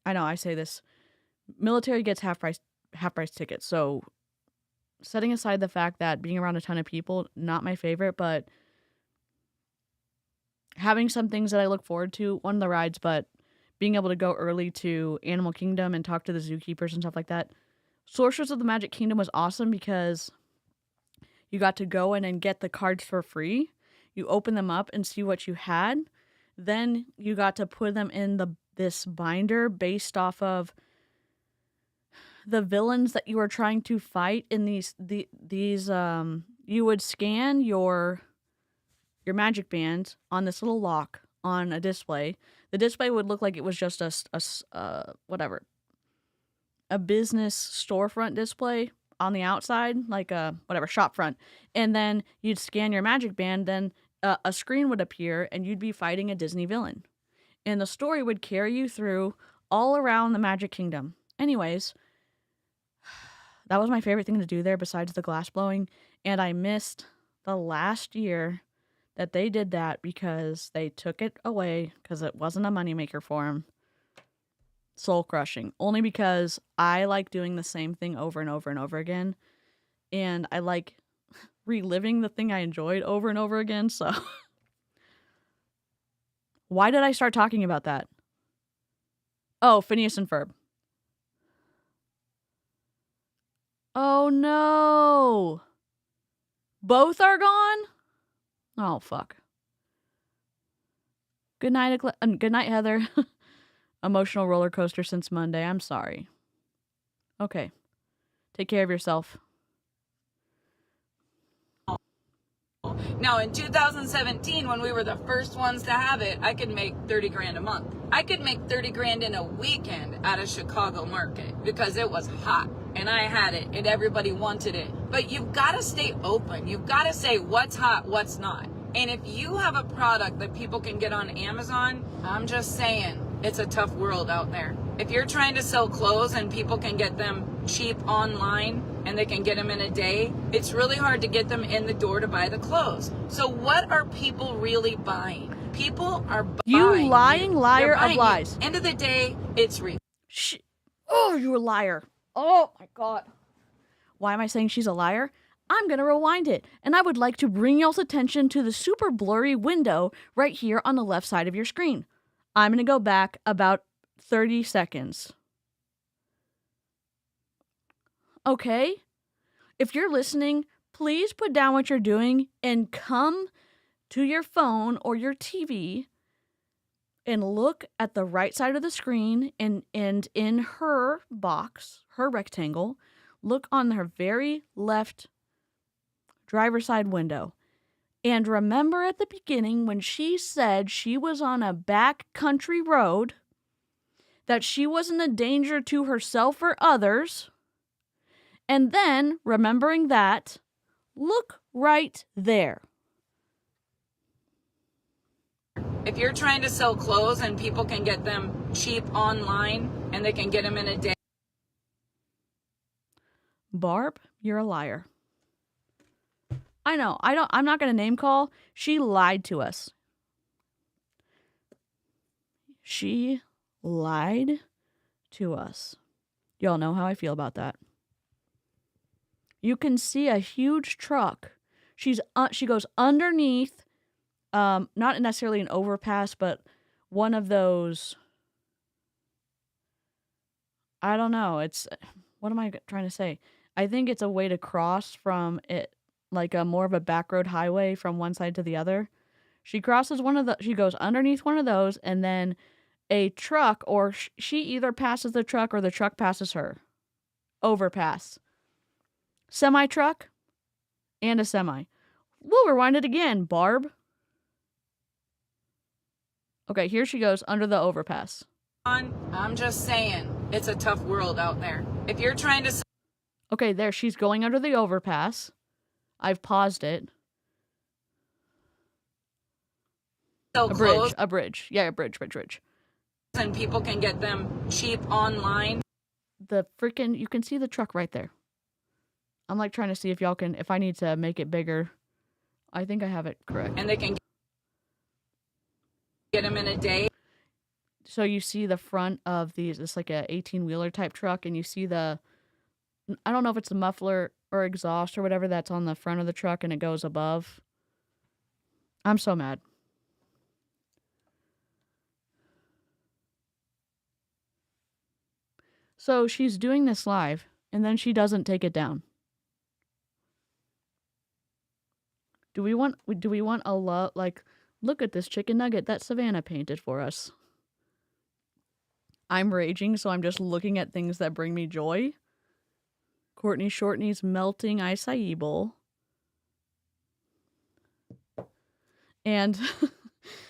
know I say this, military gets half price tickets. So setting aside the fact that being around a ton of people, not my favorite, but having some things that I look forward to, one of the rides, but being able to go early to Animal Kingdom and talk to the zookeepers and stuff like that. Sorcerers of the Magic Kingdom was awesome because you got to go in and get the cards for free. You open them up and see what you had. Then you got to put them in this binder based off of the villains that you were trying to fight in these you would scan your magic band on this little lock on a display. The display would look like it was just a business storefront display. on the outside, like a whatever shop front, and then you'd scan your magic band, then a screen would appear and you'd be fighting a Disney villain. And the story would carry you through all around the Magic Kingdom. Anyways, that was my favorite thing to do there besides the glass blowing, and I missed the last year that they did that because they took it away because it wasn't a moneymaker for them. Soul crushing. Only because I like doing the same thing over and over and over again. And I like reliving the thing I enjoyed over and over again. So why did I start talking about that? Oh, Phineas and Ferb. Oh no. Both are gone? Oh fuck. Good night, Heather. Emotional roller coaster since Monday. I'm sorry. Okay. Take care of yourself. Now, in 2017, when we were the first ones to have it, I could make 30 grand a month. I could make 30 grand in a weekend at a Chicago market because it was hot and I had it and everybody wanted it. But you've got to stay open. You've got to say what's hot, what's not. And if you have a product that people can get on Amazon, I'm just saying, it's a tough world out there. If you're trying to sell clothes and people can get them cheap online and they can get them in a day, it's really hard to get them in the door to buy the clothes. So what are people really buying? People are buying. You lying liar of you. lies. End of the day, it's real. Oh, you're a liar. Oh my God. Why am I saying she's a liar? I'm going to rewind it, and I would like to bring y'all's attention to the super blurry window right here on the left side of your screen. I'm going to go back about 30 seconds. Okay? If you're listening, please put down what you're doing and come to your phone or your TV and look at the right side of the screen and in her box, her rectangle, look on her very left driver's side window. And remember at the beginning when she said she was on a back country road, that she wasn't a danger to herself or others. And then, remembering that, look right there. If you're trying to sell clothes and people can get them cheap online and they can get them in a day. Barb, you're a liar. I know. I'm not going to name call. She lied to us. She lied to us. Y'all know how I feel about that. You can see a huge truck. She goes underneath, not necessarily an overpass, but one of those, I don't know. What am I trying to say? I think it's a way to cross from it, like a more of a back road highway from one side to the other. She crosses she goes underneath one of those, and then a truck, or she either passes the truck or the truck passes her. Overpass. Semi-truck and a semi. We'll rewind it again, Barb. Okay, here she goes under the overpass. I'm just saying, it's a tough world out there. If you're trying to... Okay, there, she's going under the overpass. I've paused it. A bridge. Yeah, a bridge. And people can get them cheap online. You can see the truck right there. I'm like trying to see if I need to make it bigger. I think I have it correct. And they can get them in a day. So you see the front of it's like a 18-wheeler type truck, and you see I don't know if it's the muffler or exhaust or whatever that's on the front of the truck, and it goes above. I'm so mad. So she's doing this live, and then she doesn't take it down. Do we want a lot, like, look at this chicken nugget that Savannah painted for us. I'm raging, so I'm just looking at things that bring me joy. Courtney Shortney's melting acai bowl. And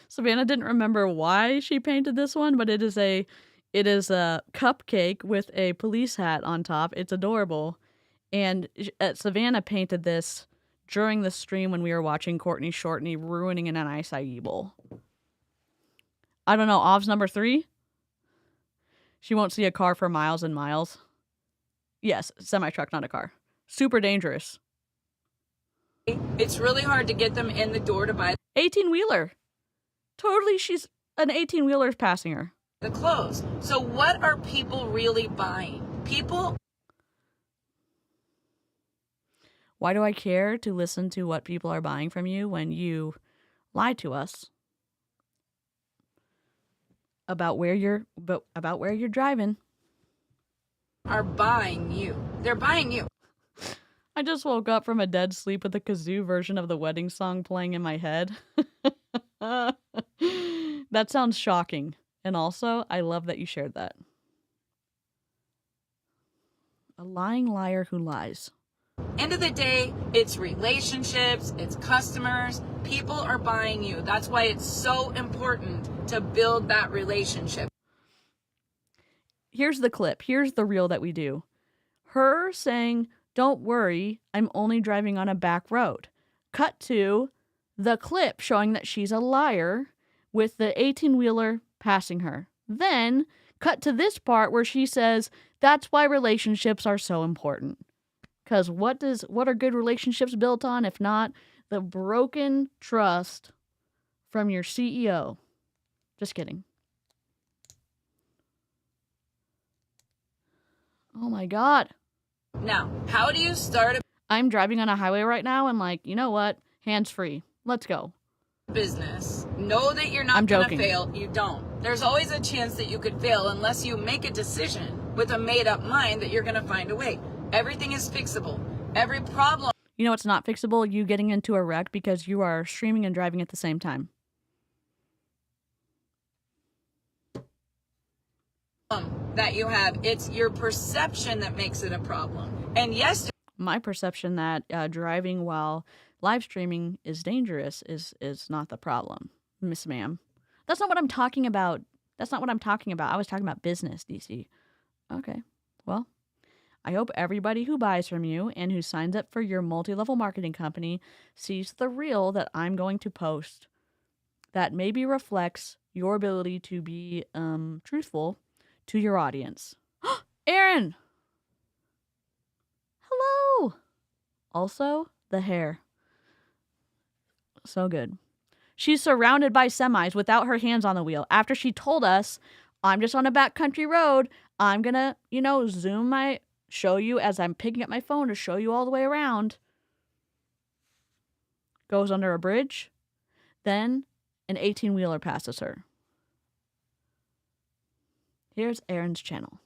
Savannah didn't remember why she painted this one, but it is a cupcake with a police hat on top. It's adorable. And Savannah painted this during the stream when we were watching Courtney Shortney ruining an acai bowl. I don't know. Ovs number 3? She won't see a car for miles and miles. Yes, semi-truck, not a car. Super dangerous. It's really hard to get them in the door to buy 18-wheeler. Totally, she's an 18-wheeler passing her. the clothes. So what are people really buying? People... Why do I care to listen to what people are buying from you when you lie to us about where you're driving? Are buying you. They're buying you. I just woke up from a dead sleep with the kazoo version of the wedding song playing in my head. That sounds shocking. And also, I love that you shared that. A lying liar who lies. End of the day, it's relationships, it's customers. People are buying you. That's why it's so important to build that relationship. Here's the clip. Here's the reel that we do. Her saying, "Don't worry, I'm only driving on a back road." Cut to the clip showing that she's a liar with the 18-wheeler passing her. Then cut to this part where she says, "That's why relationships are so important." Because what are good relationships built on if not the broken trust from your CEO? Just kidding. Oh my God. Now, how do you start I'm driving on a highway right now and like, you know what? Hands free. Let's go. a business? Know that you're not going to fail. You don't. There's always a chance that you could fail unless you make a decision with a made-up mind that you're going to find a way. Everything is fixable. Every problem... You know what's not fixable? You getting into a wreck because you are streaming and driving at the same time. that you have, it's your perception that makes it a problem. And yes... My perception that driving while live streaming is dangerous is not the problem, Miss Ma'am. That's not what I'm talking about. That's not what I'm talking about. I was talking about business, DC. Okay, well... I hope everybody who buys from you and who signs up for your multi-level marketing company sees the reel that I'm going to post that maybe reflects your ability to be truthful to your audience. Aaron! Hello! Also, the hair. So good. She's surrounded by semis without her hands on the wheel. After she told us, I'm just on a backcountry road, I'm gonna, show you as I'm picking up my phone to show you all the way around. Goes under a bridge. Then an 18-wheeler passes her. Here's Aaron's channel.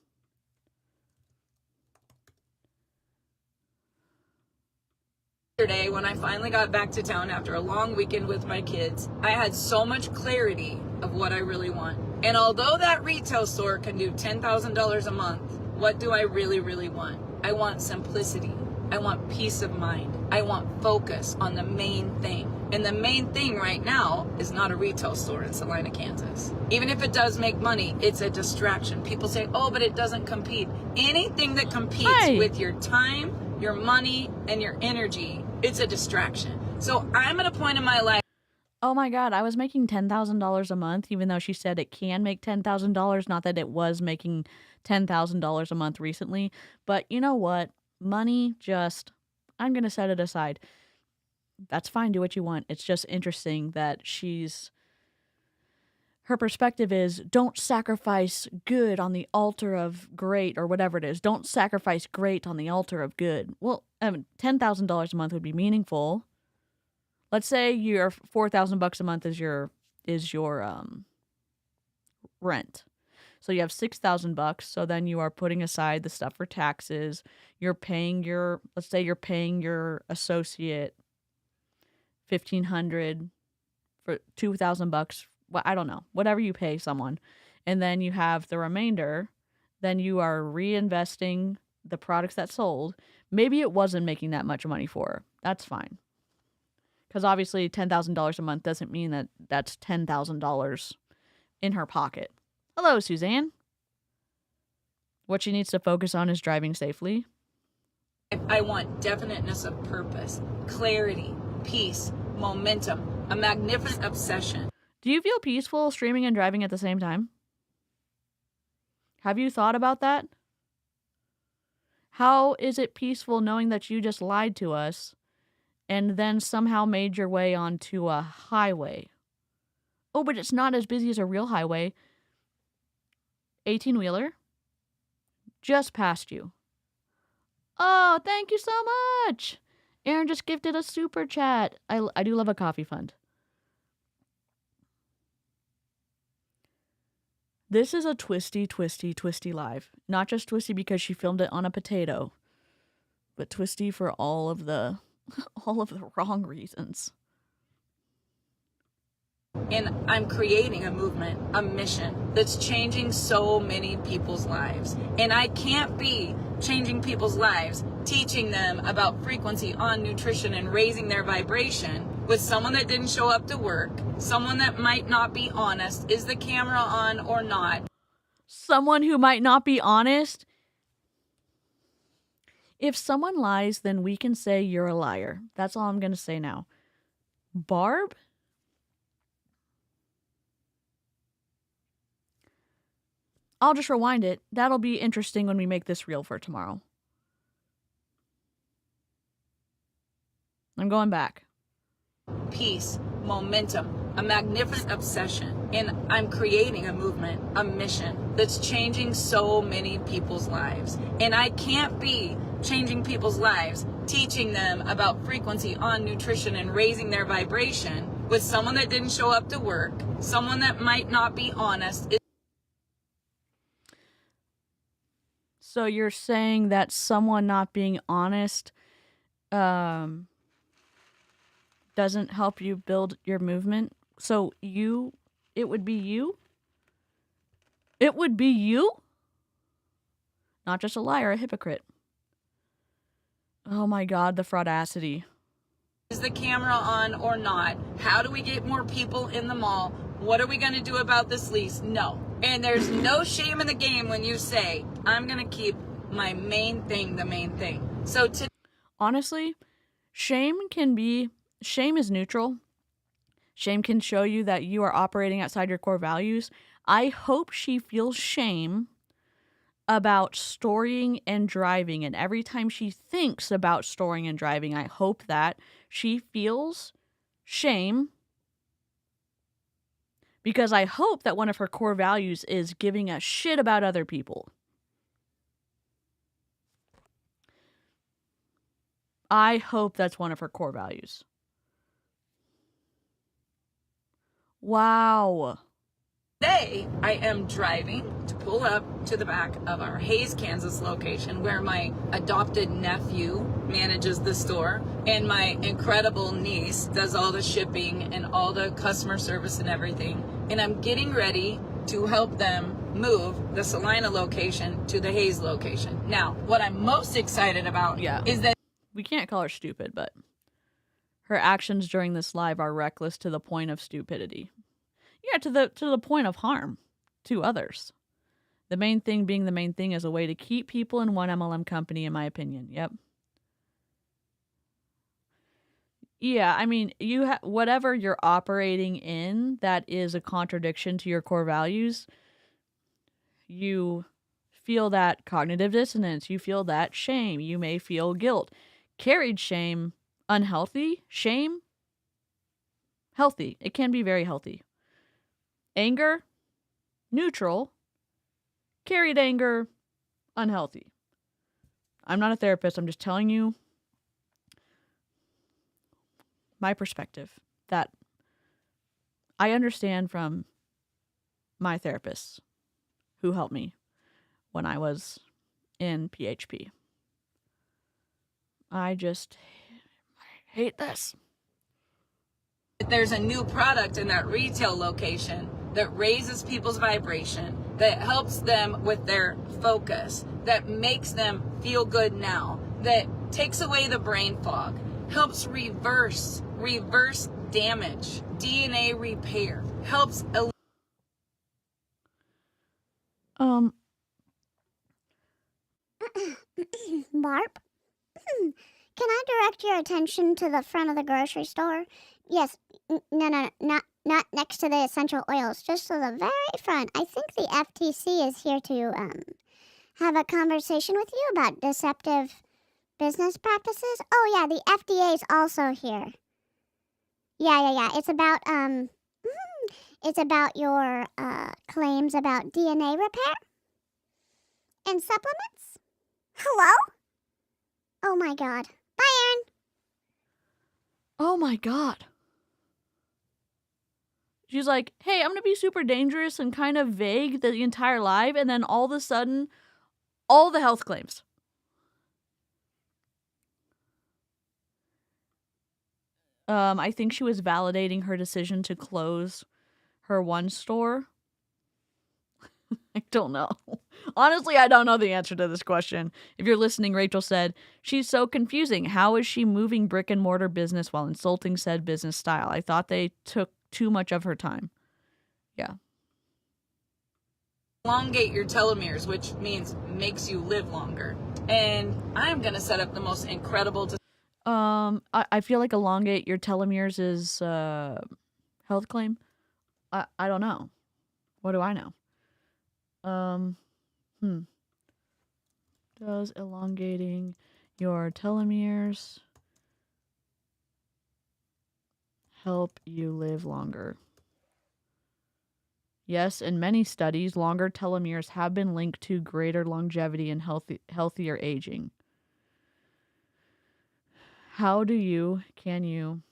Yesterday, when I finally got back to town after a long weekend with my kids, I had so much clarity of what I really want. And although that retail store can do $10,000 a month, what do I really, really want? I want simplicity. I want peace of mind. I want focus on the main thing. And the main thing right now is not a retail store in Salina, Kansas. Even if it does make money, it's a distraction. People say, oh, but it doesn't compete. Anything that competes with your time, your money, and your energy, it's a distraction. So I'm at a point in my life. Oh my God, I was making $10,000 a month, even though she said it can make $10,000. Not that it was making $10,000 a month recently. But you know what? Money I'm going to set it aside. That's fine. Do what you want. It's just interesting that her perspective is don't sacrifice good on the altar of great or whatever it is. Don't sacrifice great on the altar of good. Well, $10,000 a month would be meaningful. Let's say your $4,000 a month is your rent. So you have $6,000. So then you are putting aside the stuff for taxes. Let's say you're paying your associate $1,500 for $2,000. Well, I don't know, whatever you pay someone. And then you have the remainder. Then you are reinvesting the products that sold. Maybe it wasn't making that much money for her. That's fine. Because obviously $10,000 a month doesn't mean that that's $10,000 in her pocket. Hello, Suzanne. What she needs to focus on is driving safely. I want definiteness of purpose, clarity, peace, momentum, a magnificent obsession. Do you feel peaceful streaming and driving at the same time? Have you thought about that? How is it peaceful knowing that you just lied to us and then somehow made your way onto a highway? Oh, but it's not as busy as a real highway. 18-wheeler? Just past you. Oh, thank you so much. Aaron just gifted a super chat. I do love a coffee fund. This is a twisty live. Not just twisty because she filmed it on a potato, but twisty for all of the wrong reasons. And I'm creating a movement, a mission that's changing so many people's lives. And I can't be changing people's lives, teaching them about frequency on nutrition and raising their vibration with someone that didn't show up to work, someone that might not be honest. Is the camera on or not? Someone who might not be honest? If someone lies, then we can say you're a liar. That's all I'm going to say now. Barb? I'll just rewind it. That'll be interesting when we make this reel for tomorrow. I'm going back. Peace, momentum, a magnificent obsession. And I'm creating a movement, a mission that's changing so many people's lives. And I can't be changing people's lives, teaching them about frequency on nutrition and raising their vibration with someone that didn't show up to work, someone that might not be honest. So you're saying that someone not being honest doesn't help you build your movement? So it would be you? It would be you? Not just a liar, a hypocrite. Oh my God, the fraudacity. Is the camera on or not? How do we get more people in the mall? What are we going to do about this lease? No. And there's no shame in the game when you say, I'm going to keep my main thing the main thing. So honestly, shame is neutral. Shame can show you that you are operating outside your core values. I hope she feels shame about storing and driving. And every time she thinks about storing and driving, I hope that she feels shame. Because I hope that one of her core values is giving a shit about other people. I hope that's one of her core values. Wow. Today, I am driving to pull up to the back of our Hayes, Kansas location where my adopted nephew manages the store and my incredible niece does all the shipping and all the customer service and everything. And I'm getting ready to help them move the Salina location to the Hayes location. Now, what I'm most excited about is that we can't call her stupid, but her actions during this live are reckless to the point of stupidity. Yeah, to the point of harm to others. The main thing being the main thing is a way to keep people in one MLM company, in my opinion. Yep. Yeah, I mean, whatever you're operating in that is a contradiction to your core values, you feel that cognitive dissonance, you feel that shame, you may feel guilt. Carried shame, unhealthy. Shame, healthy. It can be very healthy. Anger, neutral. Carried anger, unhealthy. I'm not a therapist. I'm just telling you my perspective that I understand from my therapists who helped me when I was in PHP. I hate this. there's a new product in that retail location that raises people's vibration, that helps them with their focus, that makes them feel good now, that takes away the brain fog, helps reverse damage, DNA repair, helps Barb, Can I direct your attention to the front of the grocery store? Yes, no, not next to the essential oils, just to the very front. I think the FTC is here to have a conversation with you about deceptive business practices. Oh yeah, the FDA is also here. Yeah. It's about your claims about DNA repair and supplements. Hello? Oh my God. Bye, Aaron. Oh my God. She's like, hey, I'm going to be super dangerous and kind of vague the entire live. And then all of a sudden, all the health claims. I think she was validating her decision to close her one store. I don't know. Honestly, I don't know the answer to this question. If you're listening, Rachel said, she's so confusing. How is she moving brick and mortar business while insulting said business style? I thought they took too much of her time. Yeah. Elongate your telomeres, which means makes you live longer. And I'm going to set up the most incredible... I feel like elongate your telomeres is health claim. I don't know. What do I know? Does elongating your telomeres help you live longer? Yes, in many studies, longer telomeres have been linked to greater longevity and healthier aging. How do you, can you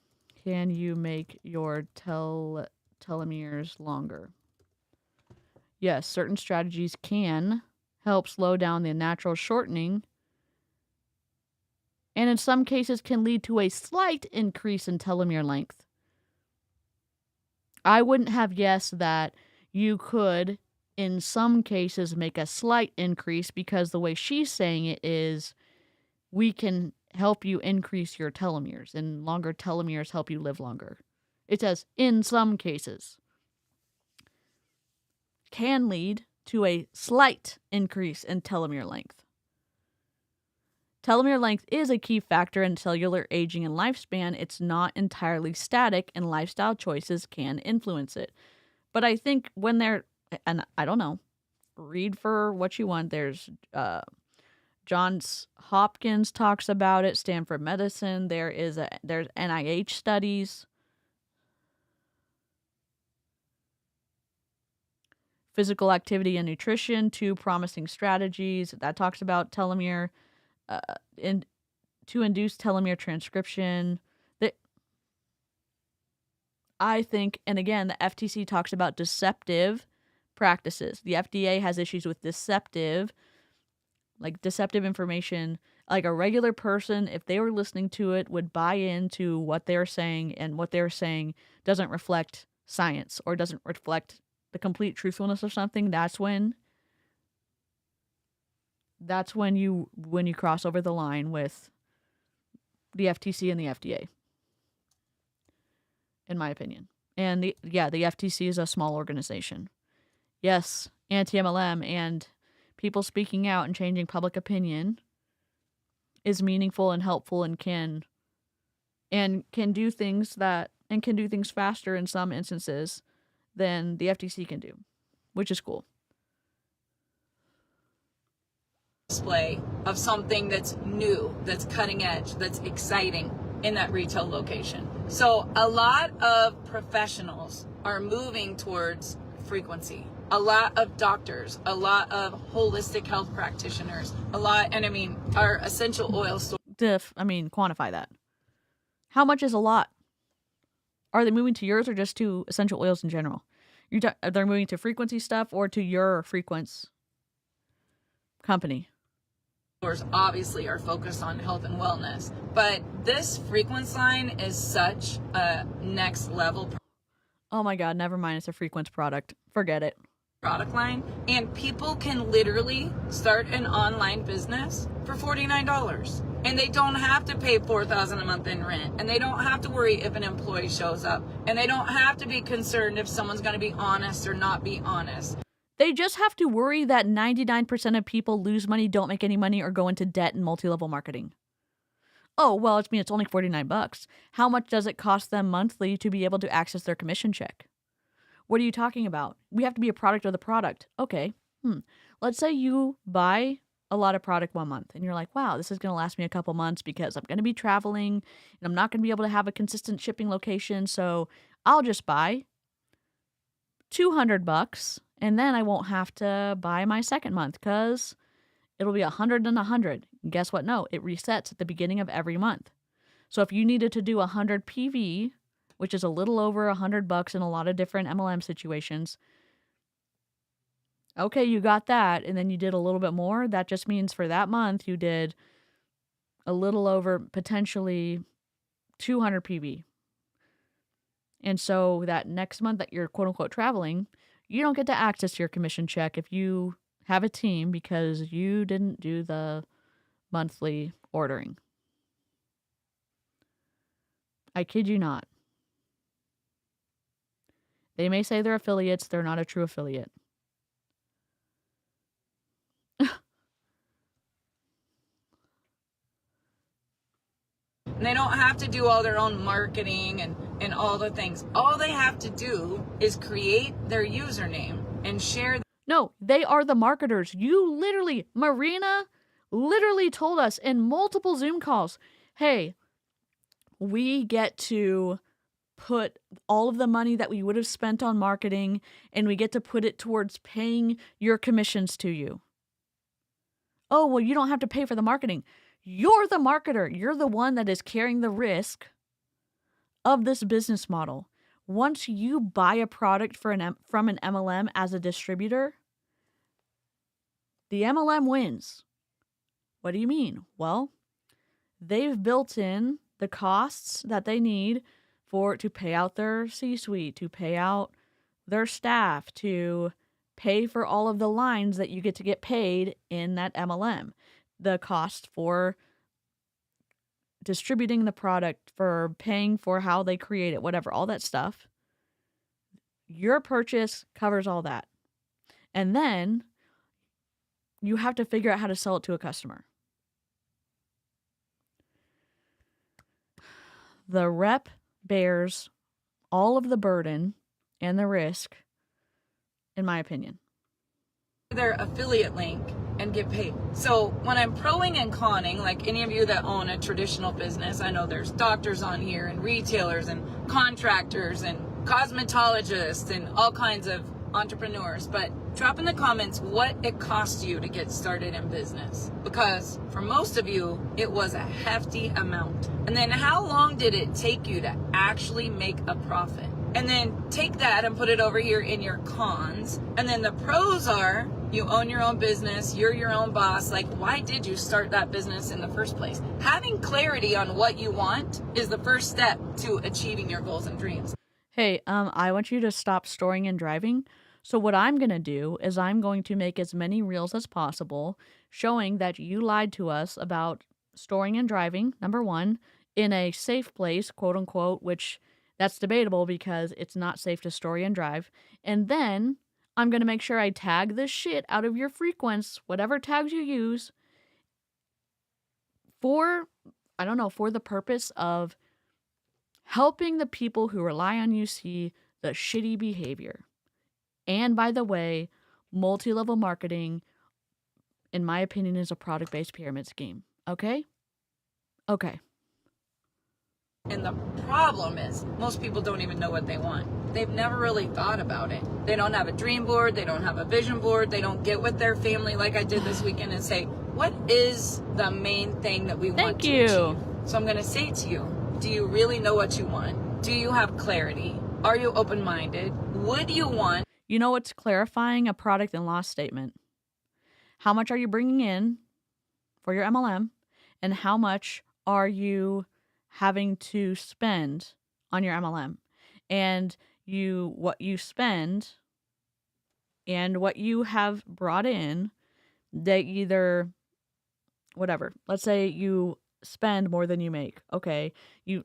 make your telomeres longer? Yes, certain strategies can help slow down the natural shortening, and in some cases can lead to a slight increase in telomere length. I wouldn't have guessed that you could, in some cases, make a slight increase, because the way she's saying it is, we can help you increase your telomeres, and longer telomeres help you live longer. It says, in some cases, can lead to a slight increase in telomere length. Telomere length is a key factor in cellular aging and lifespan. It's not entirely static, and lifestyle choices can influence it. But I think when they're, and I don't know, read for what you want. There's Johns Hopkins talks about it, Stanford Medicine. There's NIH studies. Physical activity and nutrition, 2 promising strategies. That talks about telomere, to induce telomere transcription. I think, and again, the FTC talks about deceptive practices. The FDA has issues with deceptive information. Like a regular person, if they were listening to it, would buy into what they're saying, and what they're saying doesn't reflect science or doesn't reflect the complete truthfulness of something. That's when you cross over the line with the FTC and the FDA, in my opinion. And the FTC is a small organization. Yes, anti-MLM and people speaking out and changing public opinion is meaningful and helpful, and can do things faster in some instances than the FTC can do, which is cool. Display of something that's new, that's cutting edge, that's exciting in that retail location. So a lot of professionals are moving towards frequency. A lot of doctors, a lot of holistic health practitioners, our essential oil store. Quantify that. How much is a lot? Are they moving to yours or just to essential oils in general? They're moving to frequency stuff or to your Frequence company? Obviously are focused on health and wellness, but this Frequence line is such a next level. Oh my God, never mind. It's a Frequence product. Forget it. Product line, and people can literally start an online business for $49, and they don't have to pay $4,000 a month in rent, and they don't have to worry if an employee shows up, and they don't have to be concerned if someone's going to be honest or not be honest. They just have to worry that 99% of people lose money, don't make any money, or go into debt in multi-level marketing. Oh, well, it's only $49. How much does it cost them monthly to be able to access their commission check? What are you talking about? We have to be a product of the product. Okay. Let's say you buy a lot of product one month and you're like, wow, this is going to last me a couple months because I'm going to be traveling and I'm not going to be able to have a consistent shipping location. So I'll just buy $200 and then I won't have to buy my second month because it'll be 100 and 100. Guess what? No, it resets at the beginning of every month. So if you needed to do 100 PV, which is a little over $100 in a lot of different MLM situations, okay, you got that, and then you did a little bit more. That just means for that month you did a little over potentially 200 PV. And so that next month that you're quote-unquote traveling, you don't get to access your commission check if you have a team because you didn't do the monthly ordering. I kid you not. They may say they're affiliates. They're not a true affiliate. And they don't have to do all their own marketing and all the things. All they have to do is create their username and share. No, they are the marketers. Marina literally told us in multiple Zoom calls, hey, we get to put all of the money that we would have spent on marketing and we get to put it towards paying your commissions to you. Oh, well, you don't have to pay for the marketing. You're the marketer. You're the one that is carrying the risk of this business model. Once you buy a product from an MLM as a distributor, the MLM wins. What do you mean? Well, they've built in the costs that they need to pay out their C-suite, to pay out their staff, to pay for all of the lines that you get to get paid in that MLM. The cost for distributing the product, for paying for how they create it, whatever, all that stuff. Your purchase covers all that. And then you have to figure out how to sell it to a customer. The rep bears all of the burden and the risk, in my opinion. Their affiliate link and get paid. So when I'm proing and conning, like any of you that own a traditional business, I know there's doctors on here and retailers and contractors and cosmetologists and all kinds of entrepreneurs, but drop in the comments what it cost you to get started in business, because for most of you it was a hefty amount. And then how long did it take you to actually make a profit? And then take that and put it over here in your cons. And then the pros are you own your own business, you're your own boss. Like, why did you start that business in the first place? Having clarity on what you want is the first step to achieving your goals and dreams. Hey, I want you to stop storing and driving. So what I'm going to do is I'm going to make as many reels as possible showing that you lied to us about storing and driving, number one, in a safe place, quote unquote, which that's debatable because it's not safe to store and drive. And then I'm going to make sure I tag the shit out of your Frequence, whatever tags you use, for the purpose of helping the people who rely on you see the shitty behavior. And by the way, multi-level marketing, in my opinion, is a product-based pyramid scheme. Okay? Okay. And the problem is most people don't even know what they want. They've never really thought about it. They don't have a dream board. They don't have a vision board. They don't get with their family like I did this weekend and say, what is the main thing that we want to achieve? So I'm going to say to you, do you really know what you want? Do you have clarity? Are you open-minded? Would you want? You know what's clarifying a product and loss statement? How much are you bringing in for your MLM? And how much are you having to spend on your MLM? And what you spend and what you have brought in, they either, whatever. Let's say you spend more than you make. Okay.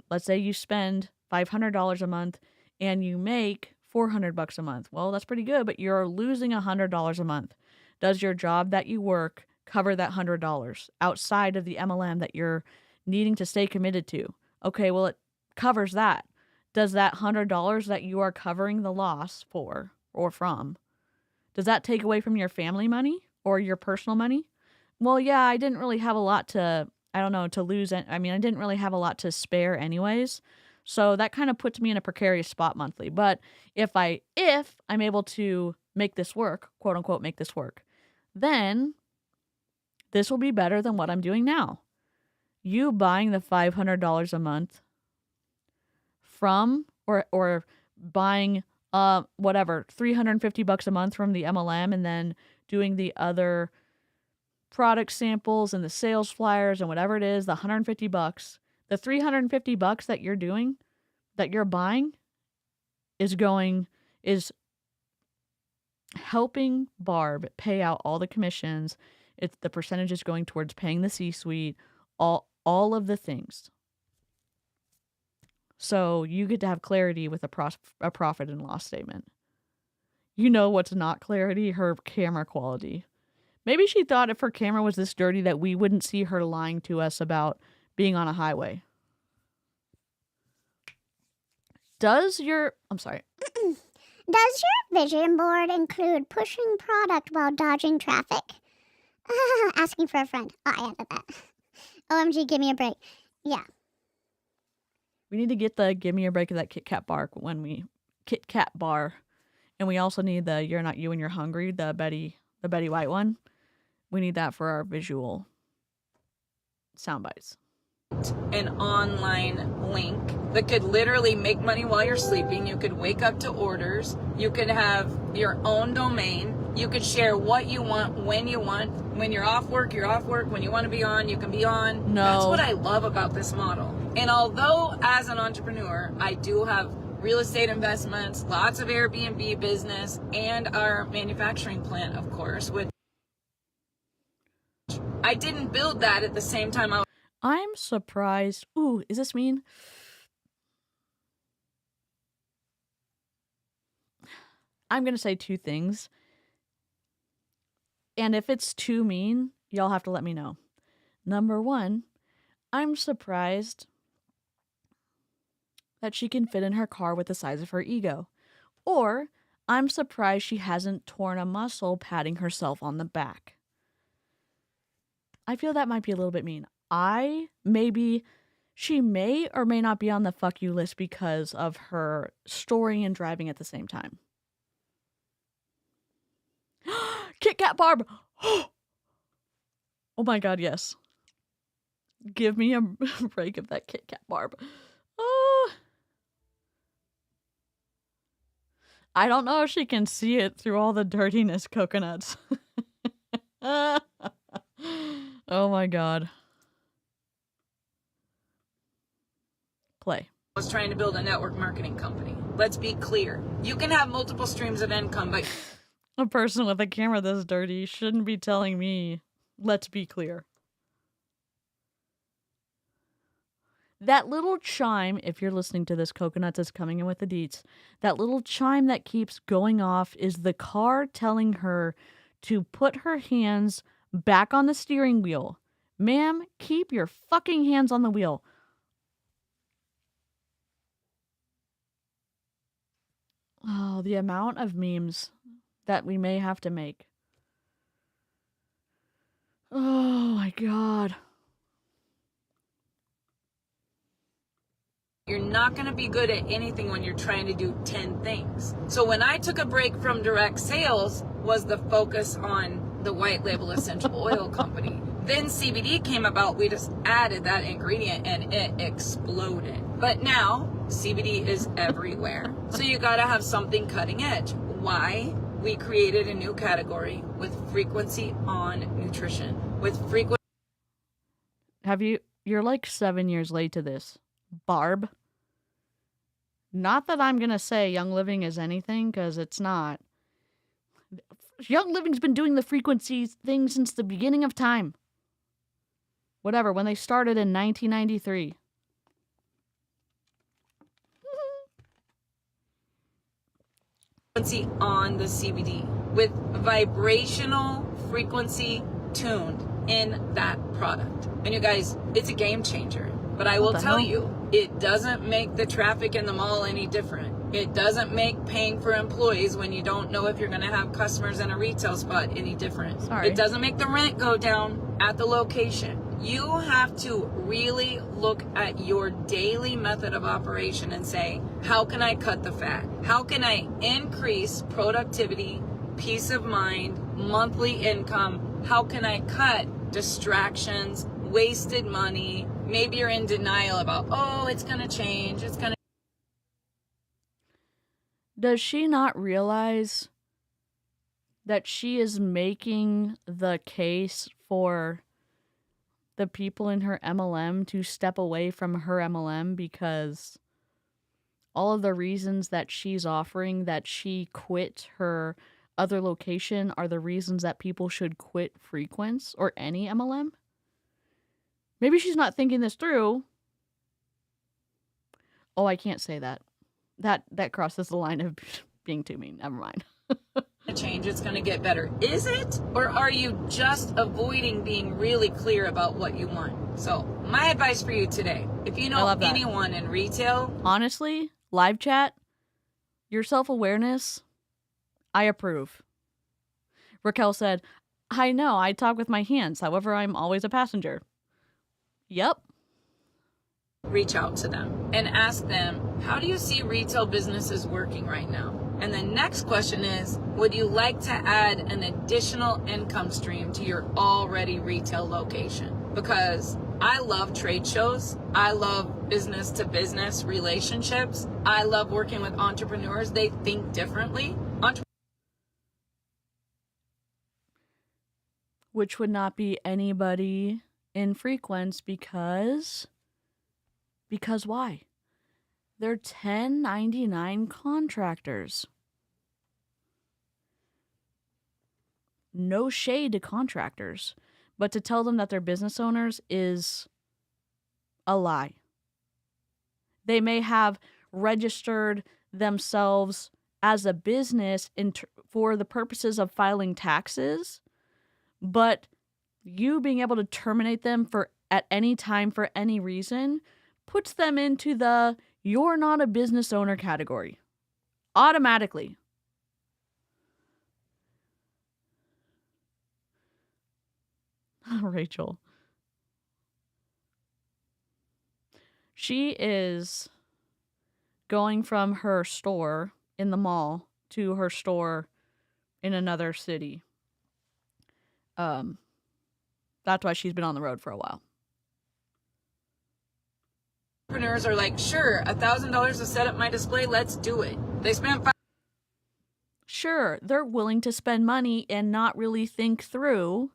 Let's say you spend $500 a month and you make $400 a month. Well, that's pretty good, but you're losing $100 a month. Does your job that you work cover that $100 outside of the MLM that you're needing to stay committed to. Okay, well, it covers that. Does that $100 that you are covering the loss for or from, does that take away from your family money or your personal money? Well, yeah, I didn't really have a lot to, to lose. I mean, I didn't really have a lot to spare anyways. So that kind of puts me in a precarious spot monthly. But if I'm able to make this work, quote unquote, make this work, then this will be better than what I'm doing now. You buying the $500 a month from, or buying whatever, $350 a month from the MLM, and then doing the other product samples and the sales flyers and whatever it is, the $150, the $350 that you're doing, that you're buying, is helping Barb pay out all the commissions. It's the percentage is going towards paying the C-suite, all of the things. So you get to have clarity with a profit and loss statement. You know what's not clarity? Her camera quality. Maybe she thought if her camera was this dirty that we wouldn't see her lying to us about being on a highway. Does your vision board include pushing product while dodging traffic? Asking for a friend. Oh, I added that. OMG, give me a break. Yeah. We need to get the give me a break of that Kit Kat bar Kit Kat bar. And we also need the You're Not You and You're Hungry, the Betty White one. We need that for our visual sound bites. An online link that could literally make money while you're sleeping. You could wake up to orders. You could have your own domain. You could share what you want, when you want. When you're off work, you're off work. When you want to be on, you can be on. No. That's what I love about this model. And although as an entrepreneur, I do have real estate investments, lots of Airbnb business, and our manufacturing plant, of course, which I didn't build that at the same time. I'm surprised. Ooh, is this mean? I'm going to say two things. And if it's too mean, y'all have to let me know. Number one, I'm surprised that she can fit in her car with the size of her ego. Or I'm surprised she hasn't torn a muscle patting herself on the back. I feel that might be a little bit mean. She may or may not be on the fuck you list because of her storing and driving at the same time. Kit Kat Barb! Oh my god, yes. Give me a break of that Kit Kat Barb. I don't know if she can see it through all the dirtiness coconuts. Oh my god. Play. I was trying to build a network marketing company. Let's be clear. You can have multiple streams of income, but a person with a camera this dirty shouldn't be telling me, let's be clear. That little chime, if you're listening to this, Coconuts is coming in with the deets. That little chime that keeps going off is the car telling her to put her hands back on the steering wheel. Ma'am, keep your fucking hands on the wheel. Oh, the amount of memes that we may have to make. Oh my god. you're not going to be good at anything when you're trying to do 10 things. So when I took a break from direct sales was the focus on the white label essential oil company. Then CBD came about, we just added that ingredient and it exploded. But now CBD is everywhere. So you gotta have something cutting edge. Why? We created a new category with frequency on nutrition. With frequency. You're like 7 years late to this. Barb. Not that I'm gonna say Young Living is anything, because it's not. Young Living's been doing the frequency thing since the beginning of time. Whatever, when they started in 1993. Frequency on the CBD with vibrational frequency tuned. in that product. And you guys, it's a game changer. But I will tell you, it doesn't make the traffic in the mall any different. It doesn't make paying for employees when you don't know if you're going to have customers in a retail spot any different. Sorry. It doesn't make the rent go down at the location. You have to really look at your daily method of operation and say, how can I cut the fat? How can I increase productivity, peace of mind, monthly income? How can I cut distractions, wasted money? Maybe you're in denial about, oh, it's going to change. It's going to. Does she not realize that she is making the case for the people in her MLM to step away from her MLM because all of the reasons that she's offering that she quit her other location are the reasons that people should quit Frequence or any MLM? Maybe she's not thinking this through. Oh, I can't say that. That crosses the line of being too mean. Never mind. Change, it's going to get better. Is it? Or are you just avoiding being really clear about what you want? So my advice for you today, if you know anyone in retail, honestly, live chat, your self-awareness, I approve. Raquel said, I know, I talk with my hands. However, I'm always a passenger. Yep. Reach out to them and ask them, how do you see retail businesses working right now? And the next question is, would you like to add an additional income stream to your already retail location? Because I love trade shows. I love business to business relationships. I love working with entrepreneurs. They think differently. Which would not be anybody in Frequence because why? They're 1099 contractors. No shade to contractors, but to tell them that they're business owners is a lie. They may have registered themselves as a business for the purposes of filing taxes, but you being able to terminate them at any time for any reason puts them into the you're not a business owner category. Automatically. Rachel. She is going from her store in the mall to her store in another city. That's why she's been on the road for a while. Entrepreneurs are like, sure, $1,000 to set up my display, let's do it. They spend Sure, they're willing to spend money and not really think through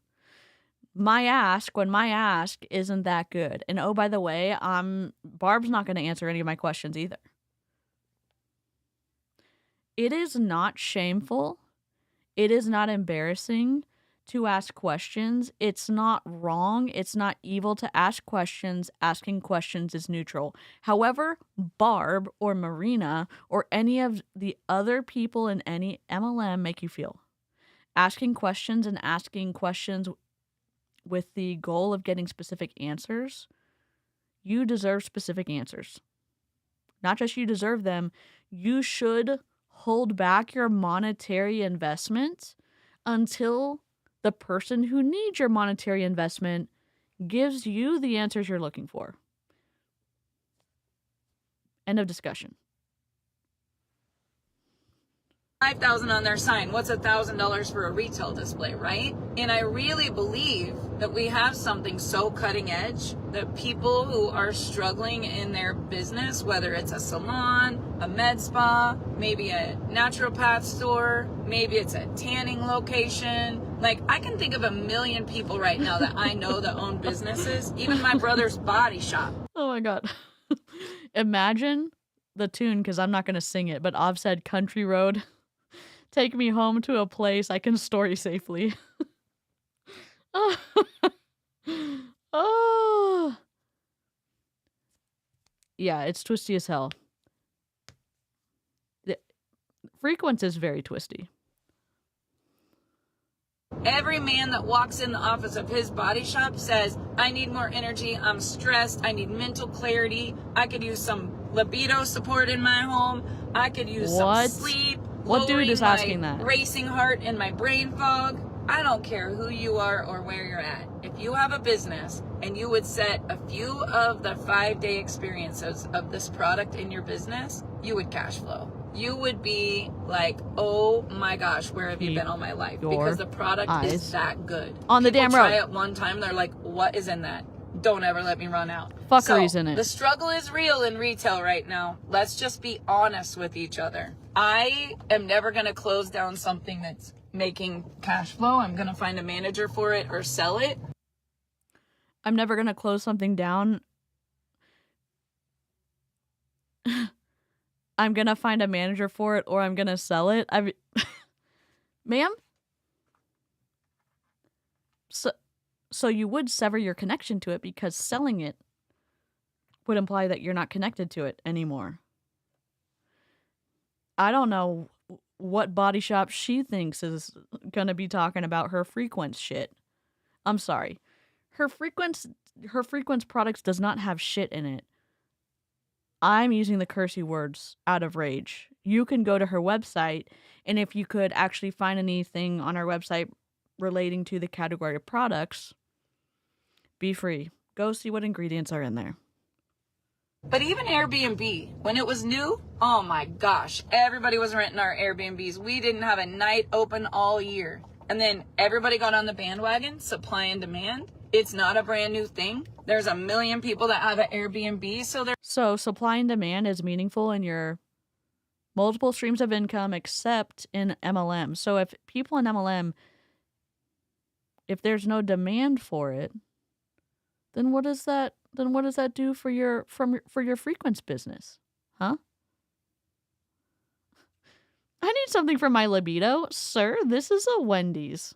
my ask when my ask isn't that good. And oh, by the way, Barb's not going to answer any of my questions either. It is not shameful. It is not embarrassing to ask questions. It's not wrong. It's not evil to ask questions. Asking questions is neutral. However, Barb or Marina or any of the other people in any MLM make you feel. Asking questions and asking questions with the goal of getting specific answers, you deserve specific answers. Not just you deserve them, you should hold back your monetary investment until the person who needs your monetary investment gives you the answers you're looking for. End of discussion. $5,000 on their sign. What's $1,000 for a retail display, right? And I really believe that we have something so cutting edge that people who are struggling in their business, whether it's a salon, a med spa, maybe a naturopath store, maybe it's a tanning location. Like, I can think of 1 million people right now that I know that own businesses, even my brother's body shop. Oh my God. Imagine the tune, because I'm not going to sing it, but I've said Country Road. Take me home to a place I can story safely. Oh. Yeah, it's twisty as hell. The Frequence is very twisty. Every man that walks in the office of his body shop says, I need more energy, I'm stressed, I need mental clarity, I could use some libido support in my home, I could use some sleep, what dude is asking my that? Racing heart and my brain fog. I don't care who you are or where you're at. If you have a business and you would set a few of the 5-day experiences of this product in your business, you would cash flow. You would be like, oh my gosh, where have you been all my life? Because the product is that good. On the damn road. Try it one time, they're like, what is in that? Don't ever let me run out. Fuckery's in it. The struggle is real in retail right now. Let's just be honest with each other. I am never going to close down something that's making cash flow. I'm going to find a manager for it or sell it. I'm never going to close something down. I'm going to find a manager for it or I'm going to sell it. Ma'am? So you would sever your connection to it because selling it would imply that you're not connected to it anymore. I don't know what body shop she thinks is going to be talking about her Frequence shit. I'm sorry. Her Frequence products does not have shit in it. I'm using the cursey words out of rage. You can go to her website, and if you could actually find anything on her website relating to the category of products, be free. Go see what ingredients are in there. But even Airbnb, when it was new, oh my gosh, everybody was renting our Airbnbs. We didn't have a night open all year. And then everybody got on the bandwagon, supply and demand. It's not a brand new thing. There's a million people that have an Airbnb, So supply and demand is meaningful in your multiple streams of income except in MLM. So if people in MLM, if there's no demand for it, then what does that do for your Frequence business? Huh? I need something for my libido. Sir, this is a Wendy's.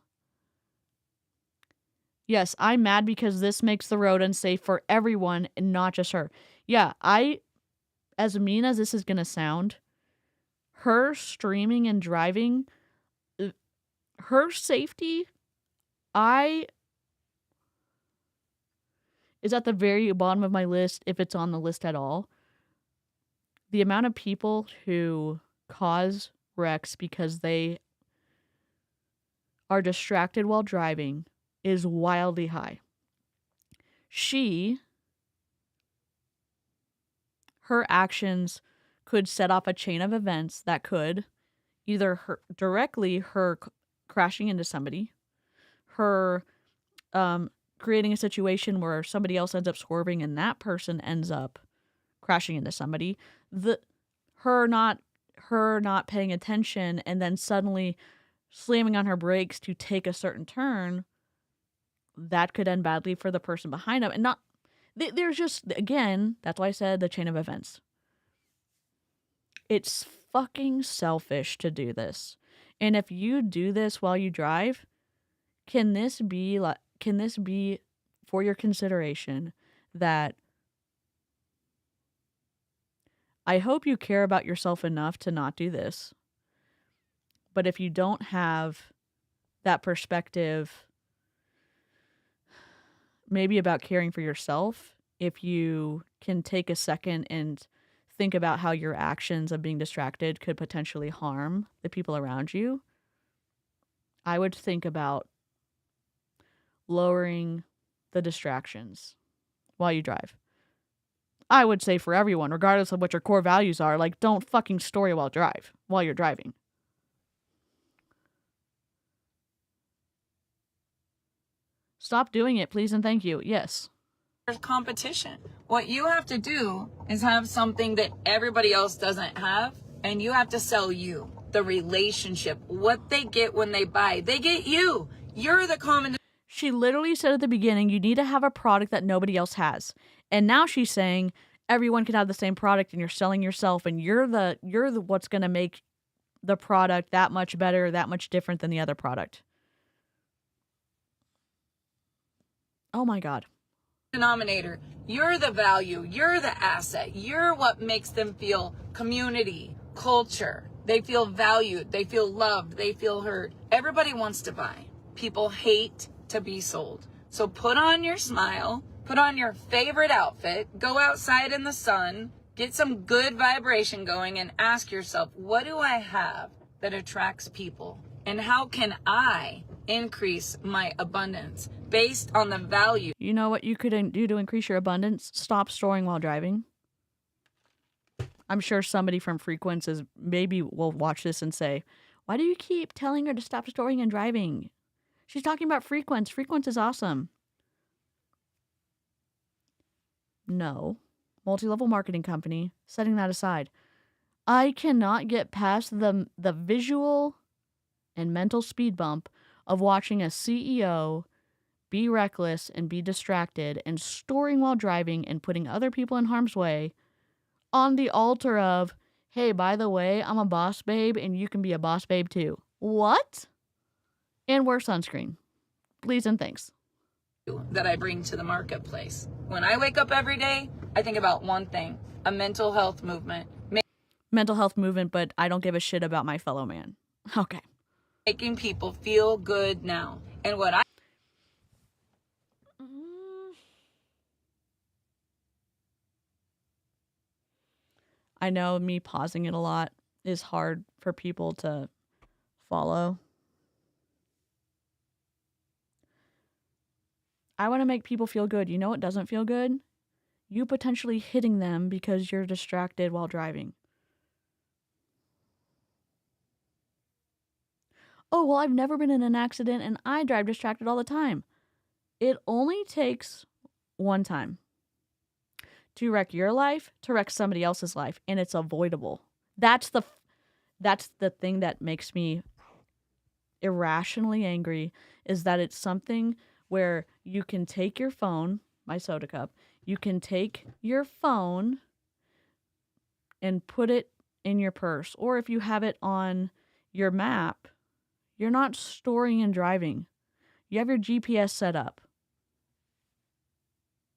Yes, I'm mad because this makes the road unsafe for everyone and not just her. Yeah, as mean as this is going to sound, her streaming and driving, her safety, is at the very bottom of my list, if it's on the list at all. The amount of people who cause wrecks because they are distracted while driving is wildly high. Her actions could set off a chain of events that could either her crashing into somebody, her creating a situation where somebody else ends up swerving and that person ends up crashing into somebody, her not paying attention and then suddenly slamming on her brakes to take a certain turn, that could end badly for the person behind them. And there's just, again, that's why I said the chain of events. It's fucking selfish to do this. And if you do this while you drive, can this be for your consideration that I hope you care about yourself enough to not do this. But if you don't have that perspective, maybe about caring for yourself, if you can take a second and think about how your actions of being distracted could potentially harm the people around you, I would think about lowering the distractions while you drive. I would say for everyone, regardless of what your core values are, like, don't fucking story while you're driving. Stop doing it, please and thank you. Yes. There's competition. What you have to do is have something that everybody else doesn't have, and you have to sell you. The relationship, what they get when they buy. They get you. You're the common... She literally said at the beginning, you need to have a product that nobody else has. And now she's saying everyone can have the same product and you're selling yourself and you're the what's going to make the product that much better, that much different than the other product. Oh my God. Denominator. You're the value. You're the asset. You're what makes them feel community, culture. They feel valued. They feel loved. They feel heard. Everybody wants to buy. People hate to be sold. So put on your smile, put on your favorite outfit, go outside in the sun, get some good vibration going, and ask yourself, what do I have that attracts people? And how can I increase my abundance based on the value? You know what you could do to increase your abundance? Stop storing while driving. I'm sure somebody from Frequence maybe will watch this and say, why do you keep telling her to stop storing and driving? She's talking about Frequence. Frequence is awesome. No. Multi-level marketing company, setting that aside. I cannot get past the visual and mental speed bump of watching a CEO be reckless and be distracted and storing while driving and putting other people in harm's way on the altar of, hey, by the way, I'm a boss babe and you can be a boss babe too. What? And wear sunscreen. Please and thanks. That I bring to the marketplace. When I wake up every day, I think about one thing, a mental health movement. Mental health movement, but I don't give a shit about my fellow man. Okay. Making people feel good now. And what I know me pausing it a lot is hard for people to follow. I want to make people feel good. You know what doesn't feel good? You potentially hitting them because you're distracted while driving. Oh, well, I've never been in an accident and I drive distracted all the time. It only takes one time to wreck your life, to wreck somebody else's life, and it's avoidable. That's the thing that makes me irrationally angry, is that it's something where you can take your phone, my soda cup, you can take your phone and put it in your purse, or if you have it on your map, you're not storing and driving. You have your GPS set up.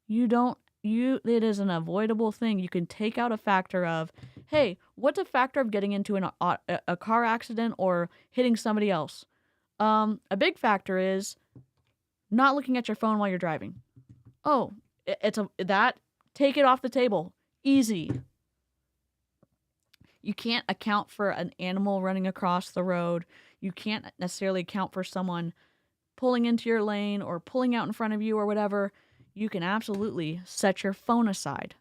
It is an avoidable thing. You can take out a factor of, hey, what's a factor of getting into a car accident or hitting somebody else? A big factor is not looking at your phone while you're driving. Oh, take it off the table. Easy. You can't account for an animal running across the road. You can't necessarily account for someone pulling into your lane or pulling out in front of you or whatever. You can absolutely set your phone aside.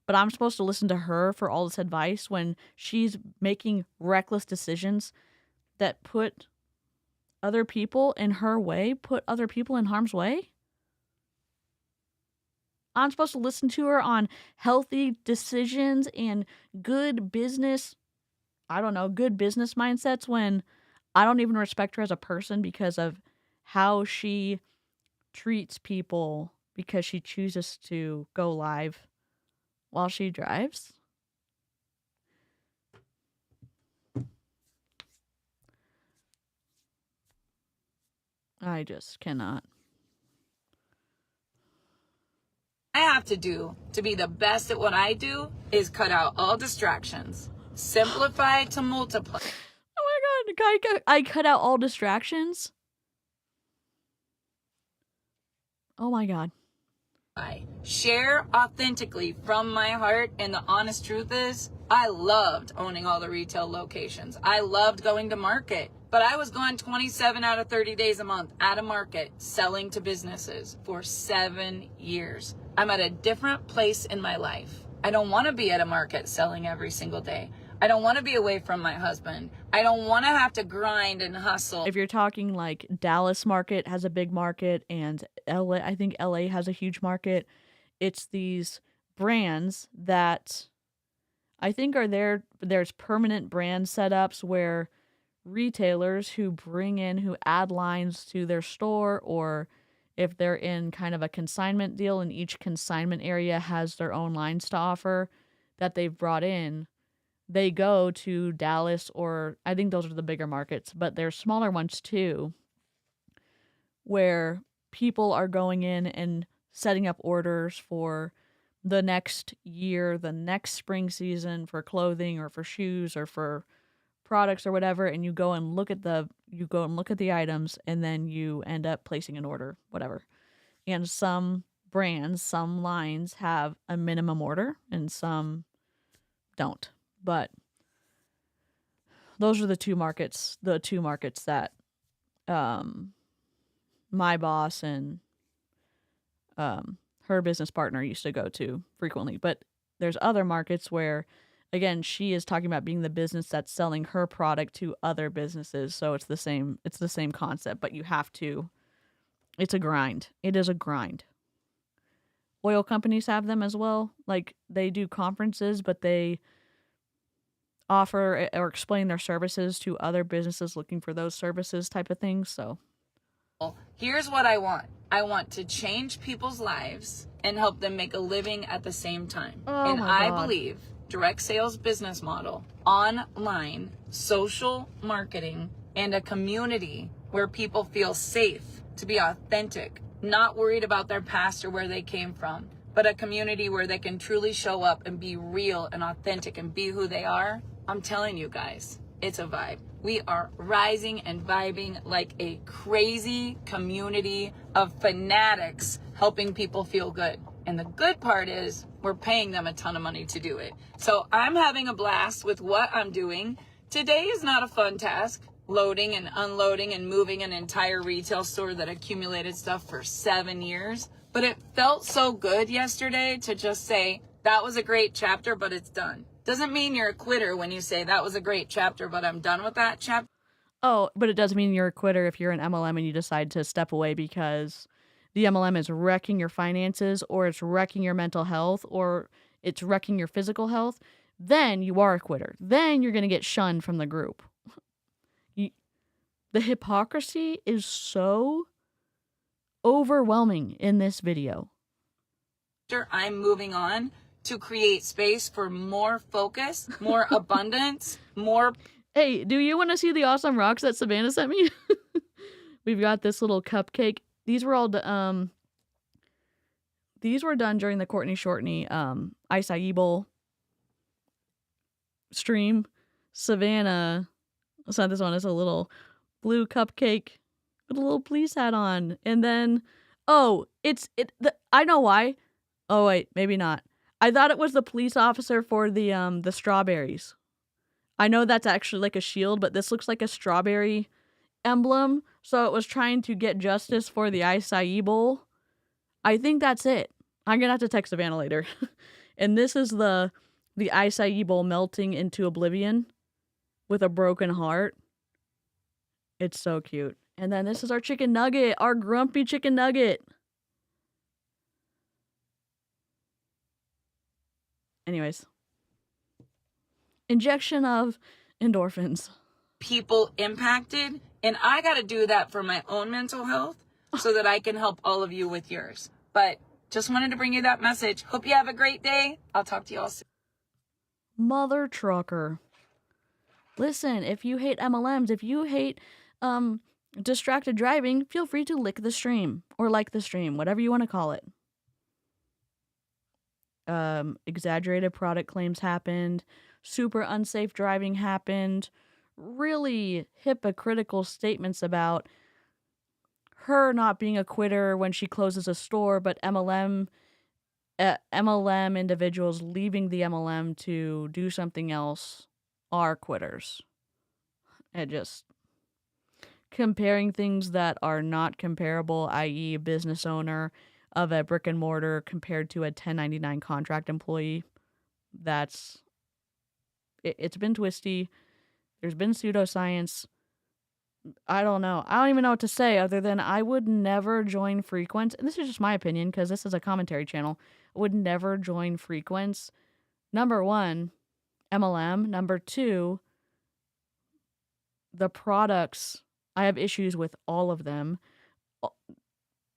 But I'm supposed to listen to her for all this advice when she's making reckless decisions that put other people in her way, put other people in harm's way? I'm supposed to listen to her on healthy decisions and good business mindsets when I don't even respect her as a person because of how she treats people because she chooses to go live while she drives. I just cannot. I have to do to be the best at what I do is cut out all distractions. Simplify to multiply. Oh my God, I cut out all distractions? Oh my God. I share authentically from my heart, and the honest truth is, I loved owning all the retail locations. I loved going to market, but I was gone 27 out of 30 days a month at a market selling to businesses for 7 years. I'm at a different place in my life. I don't want to be at a market selling every single day. I don't want to be away from my husband. I don't want to have to grind and hustle. If you're talking like Dallas market has a big market and I think LA has a huge market. It's these brands that I think are there's permanent brand setups where retailers who add lines to their store, or if they're in kind of a consignment deal and each consignment area has their own lines to offer that they've brought in, they go to Dallas, or I think those are the bigger markets, but there's smaller ones too, where people are going in and setting up orders for the next year, the next spring season for clothing or for shoes or for products or whatever, and you go and look at the items, and then you end up placing an order, whatever. And some brands, some lines have a minimum order, and some don't. But those are the two markets that my boss and her business partner used to go to frequently. But there's other markets where, again, she is talking about being the business that's selling her product to other businesses. So it's the same concept, but you have to, it's a grind. It is a grind. Oil companies have them as well. Like, they do conferences, but they offer or explain their services to other businesses looking for those services type of things. So here's what I want. I want to change people's lives and help them make a living at the same time. Oh, and my I God. believe direct sales business model, online, social marketing, and a community where people feel safe to be authentic, not worried about their past or where they came from, but a community where they can truly show up and be real and authentic and be who they are. I'm telling you guys, it's a vibe. We are rising and vibing like a crazy community of fanatics helping people feel good. And the good part is we're paying them a ton of money to do it. So I'm having a blast with what I'm doing. Today is not a fun task, loading and unloading and moving an entire retail store that accumulated stuff for 7 years. But it felt so good yesterday to just say, that was a great chapter, but it's done. Doesn't mean you're a quitter when you say that was a great chapter, but I'm done with that chapter. Oh, but it does mean you're a quitter if you're an MLM and you decide to step away because the MLM is wrecking your finances, or it's wrecking your mental health, or it's wrecking your physical health. Then you are a quitter. Then you're going to get shunned from the group. The hypocrisy is so overwhelming in this video. I'm moving on to create space for more focus, more abundance, more. Hey, do you want to see the awesome rocks that Savannah sent me? We've got this little cupcake. These were all done during the Courtney Shortney acai bowl stream. Savannah sent this one as a little blue cupcake with a little police hat on, and then I know why. Oh wait, maybe not. I thought it was the police officer for the strawberries. I know that's actually like a shield, but this looks like a strawberry emblem. So it was trying to get justice for the acai bowl. I think that's it. I'm gonna have to text Savannah later. And this is the acai bowl melting into oblivion with a broken heart. It's so cute. And then this is our chicken nugget, our grumpy chicken nugget. Anyways, injection of endorphins. People impacted, and I got to do that for my own mental health so that I can help all of you with yours. But just wanted to bring you that message. Hope you have a great day. I'll talk to you all soon. Mother trucker. Listen, if you hate MLMs, if you hate distracted driving, feel free to lick the stream or like the stream, whatever you want to call it. Exaggerated product claims happened. Super unsafe driving happened. Really hypocritical statements about her not being a quitter when she closes a store, but MLM individuals leaving the MLM to do something else are quitters. And just comparing things that are not comparable, i.e. a business owner of a brick and mortar compared to a 1099 contract employee. It's been twisty. There's been pseudoscience. I don't know. I don't even know what to say other than I would never join Frequence. And this is just my opinion because this is a commentary channel. I would never join Frequence. Number one, MLM. Number two, the products. I have issues with all of them.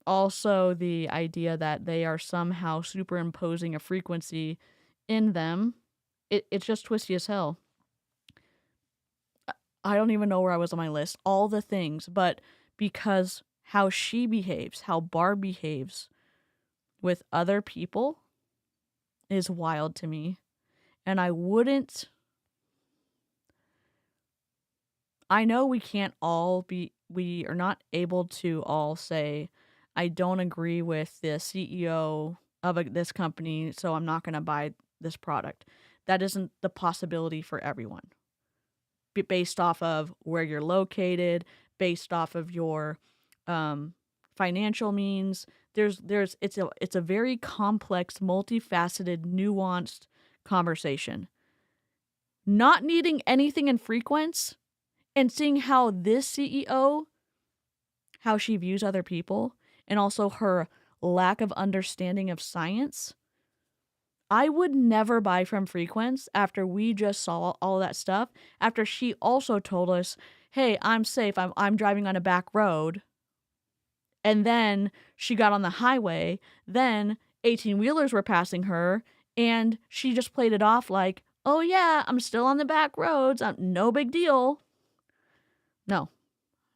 Also, the idea that they are somehow superimposing a frequency in them. It's just twisty as hell. I don't even know where I was on my list. All the things, but because how she behaves, how Barb behaves with other people is wild to me. And I wouldn't I know we are not able to all say, I don't agree with the CEO of this company, so I'm not going to buy this product. That isn't the possibility for everyone. Based off of where you're located, based off of your financial means, it's a very complex, multifaceted, nuanced conversation. Not needing anything in Frequence and seeing how this CEO, how she views other people, and also her lack of understanding of science, I would never buy from Frequence after we just saw all that stuff, after she also told us, hey, I'm safe, I'm driving on a back road. And then she got on the highway, then 18-wheelers were passing her, and she just played it off like, oh yeah, I'm still on the back roads, no big deal. No.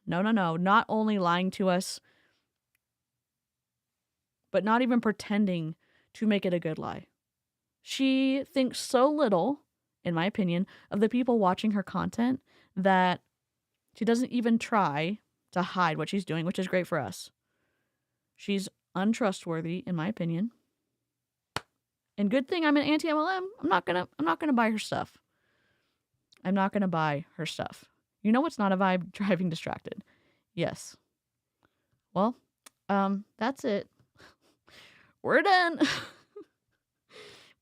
Not only lying to us, but not even pretending to make it a good lie. She thinks so little, in my opinion, of the people watching her content that she doesn't even try to hide what she's doing, which is great for us. She's untrustworthy, in my opinion. And good thing I'm an anti-MLM. I'm not gonna buy her stuff. I'm not gonna buy her stuff. You know what's not a vibe? Driving distracted. Yes. Well, that's it. We're done.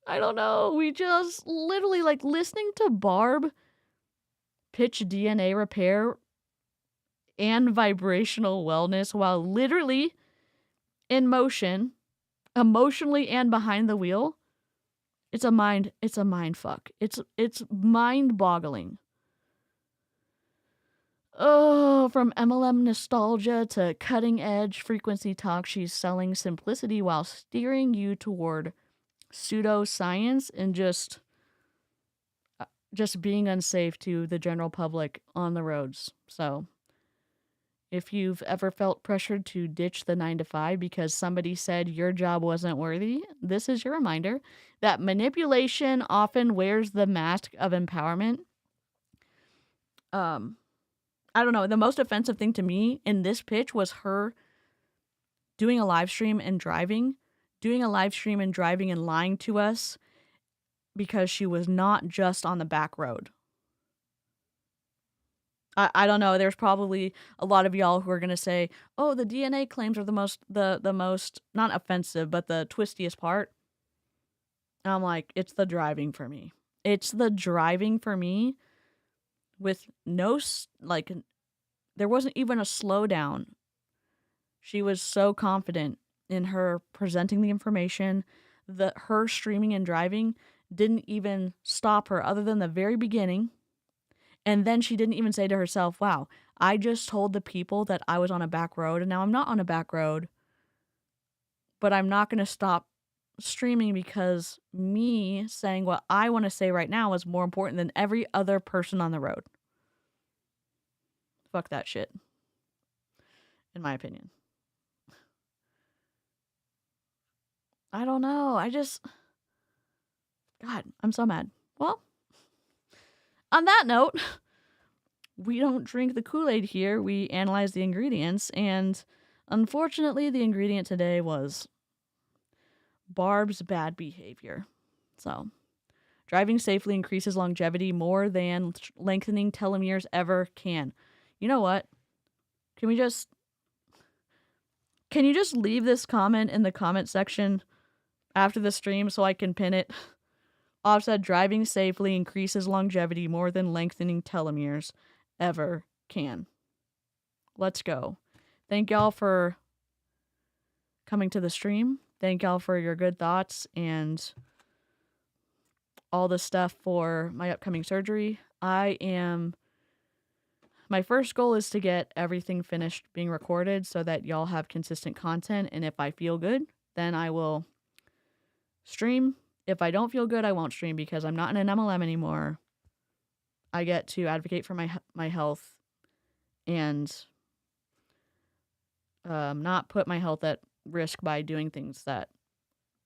I don't know. We just literally like listening to Barb pitch DNA repair and vibrational wellness while literally in motion, emotionally and behind the wheel. It's a mind fuck. It's mind-boggling. Oh, from MLM nostalgia to cutting-edge frequency talk, she's selling simplicity while steering you toward pseudoscience and just being unsafe to the general public on the roads. So, if you've ever felt pressured to ditch the 9-to-5 because somebody said your job wasn't worthy, this is your reminder that manipulation often wears the mask of empowerment. I don't know. The most offensive thing to me in this pitch was her doing a live stream and driving and lying to us because she was not just on the back road. I don't know. There's probably a lot of y'all who are going to say, oh, the DNA claims are the most, not offensive, but the twistiest part. And I'm like, it's the driving for me. It's the driving for me with no, like, there wasn't even a slowdown. She was so confident in her presenting the information that her streaming and driving didn't even stop her other than the very beginning. And then she didn't even say to herself, wow, I just told the people that I was on a back road and now I'm not on a back road, but I'm not going to stop streaming because me saying what I want to say right now is more important than every other person on the road. Fuck that shit. In my opinion. I don't know. God, I'm so mad. Well, on that note, we don't drink the Kool-Aid here. We analyze the ingredients, and unfortunately, the ingredient today was Barb's bad behavior. So, driving safely increases longevity more than lengthening telomeres ever can. You know what? Can you just leave this comment in the comment section after the stream so I can pin it? Offset, driving safely increases longevity more than lengthening telomeres ever can. Let's go. Thank y'all for coming to the stream. Thank y'all for your good thoughts and all the stuff for my upcoming surgery. My first goal is to get everything finished being recorded so that y'all have consistent content. And if I feel good, then I will stream. If I don't feel good, I won't stream because I'm not in an MLM anymore. I get to advocate for my health and not put my health at risk by doing things that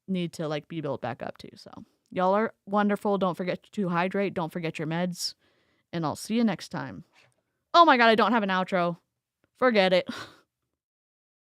need to like be built back up to. So y'all are wonderful. Don't forget to hydrate. Don't forget your meds. And I'll see you next time. Oh my god, I don't have an outro. Forget it.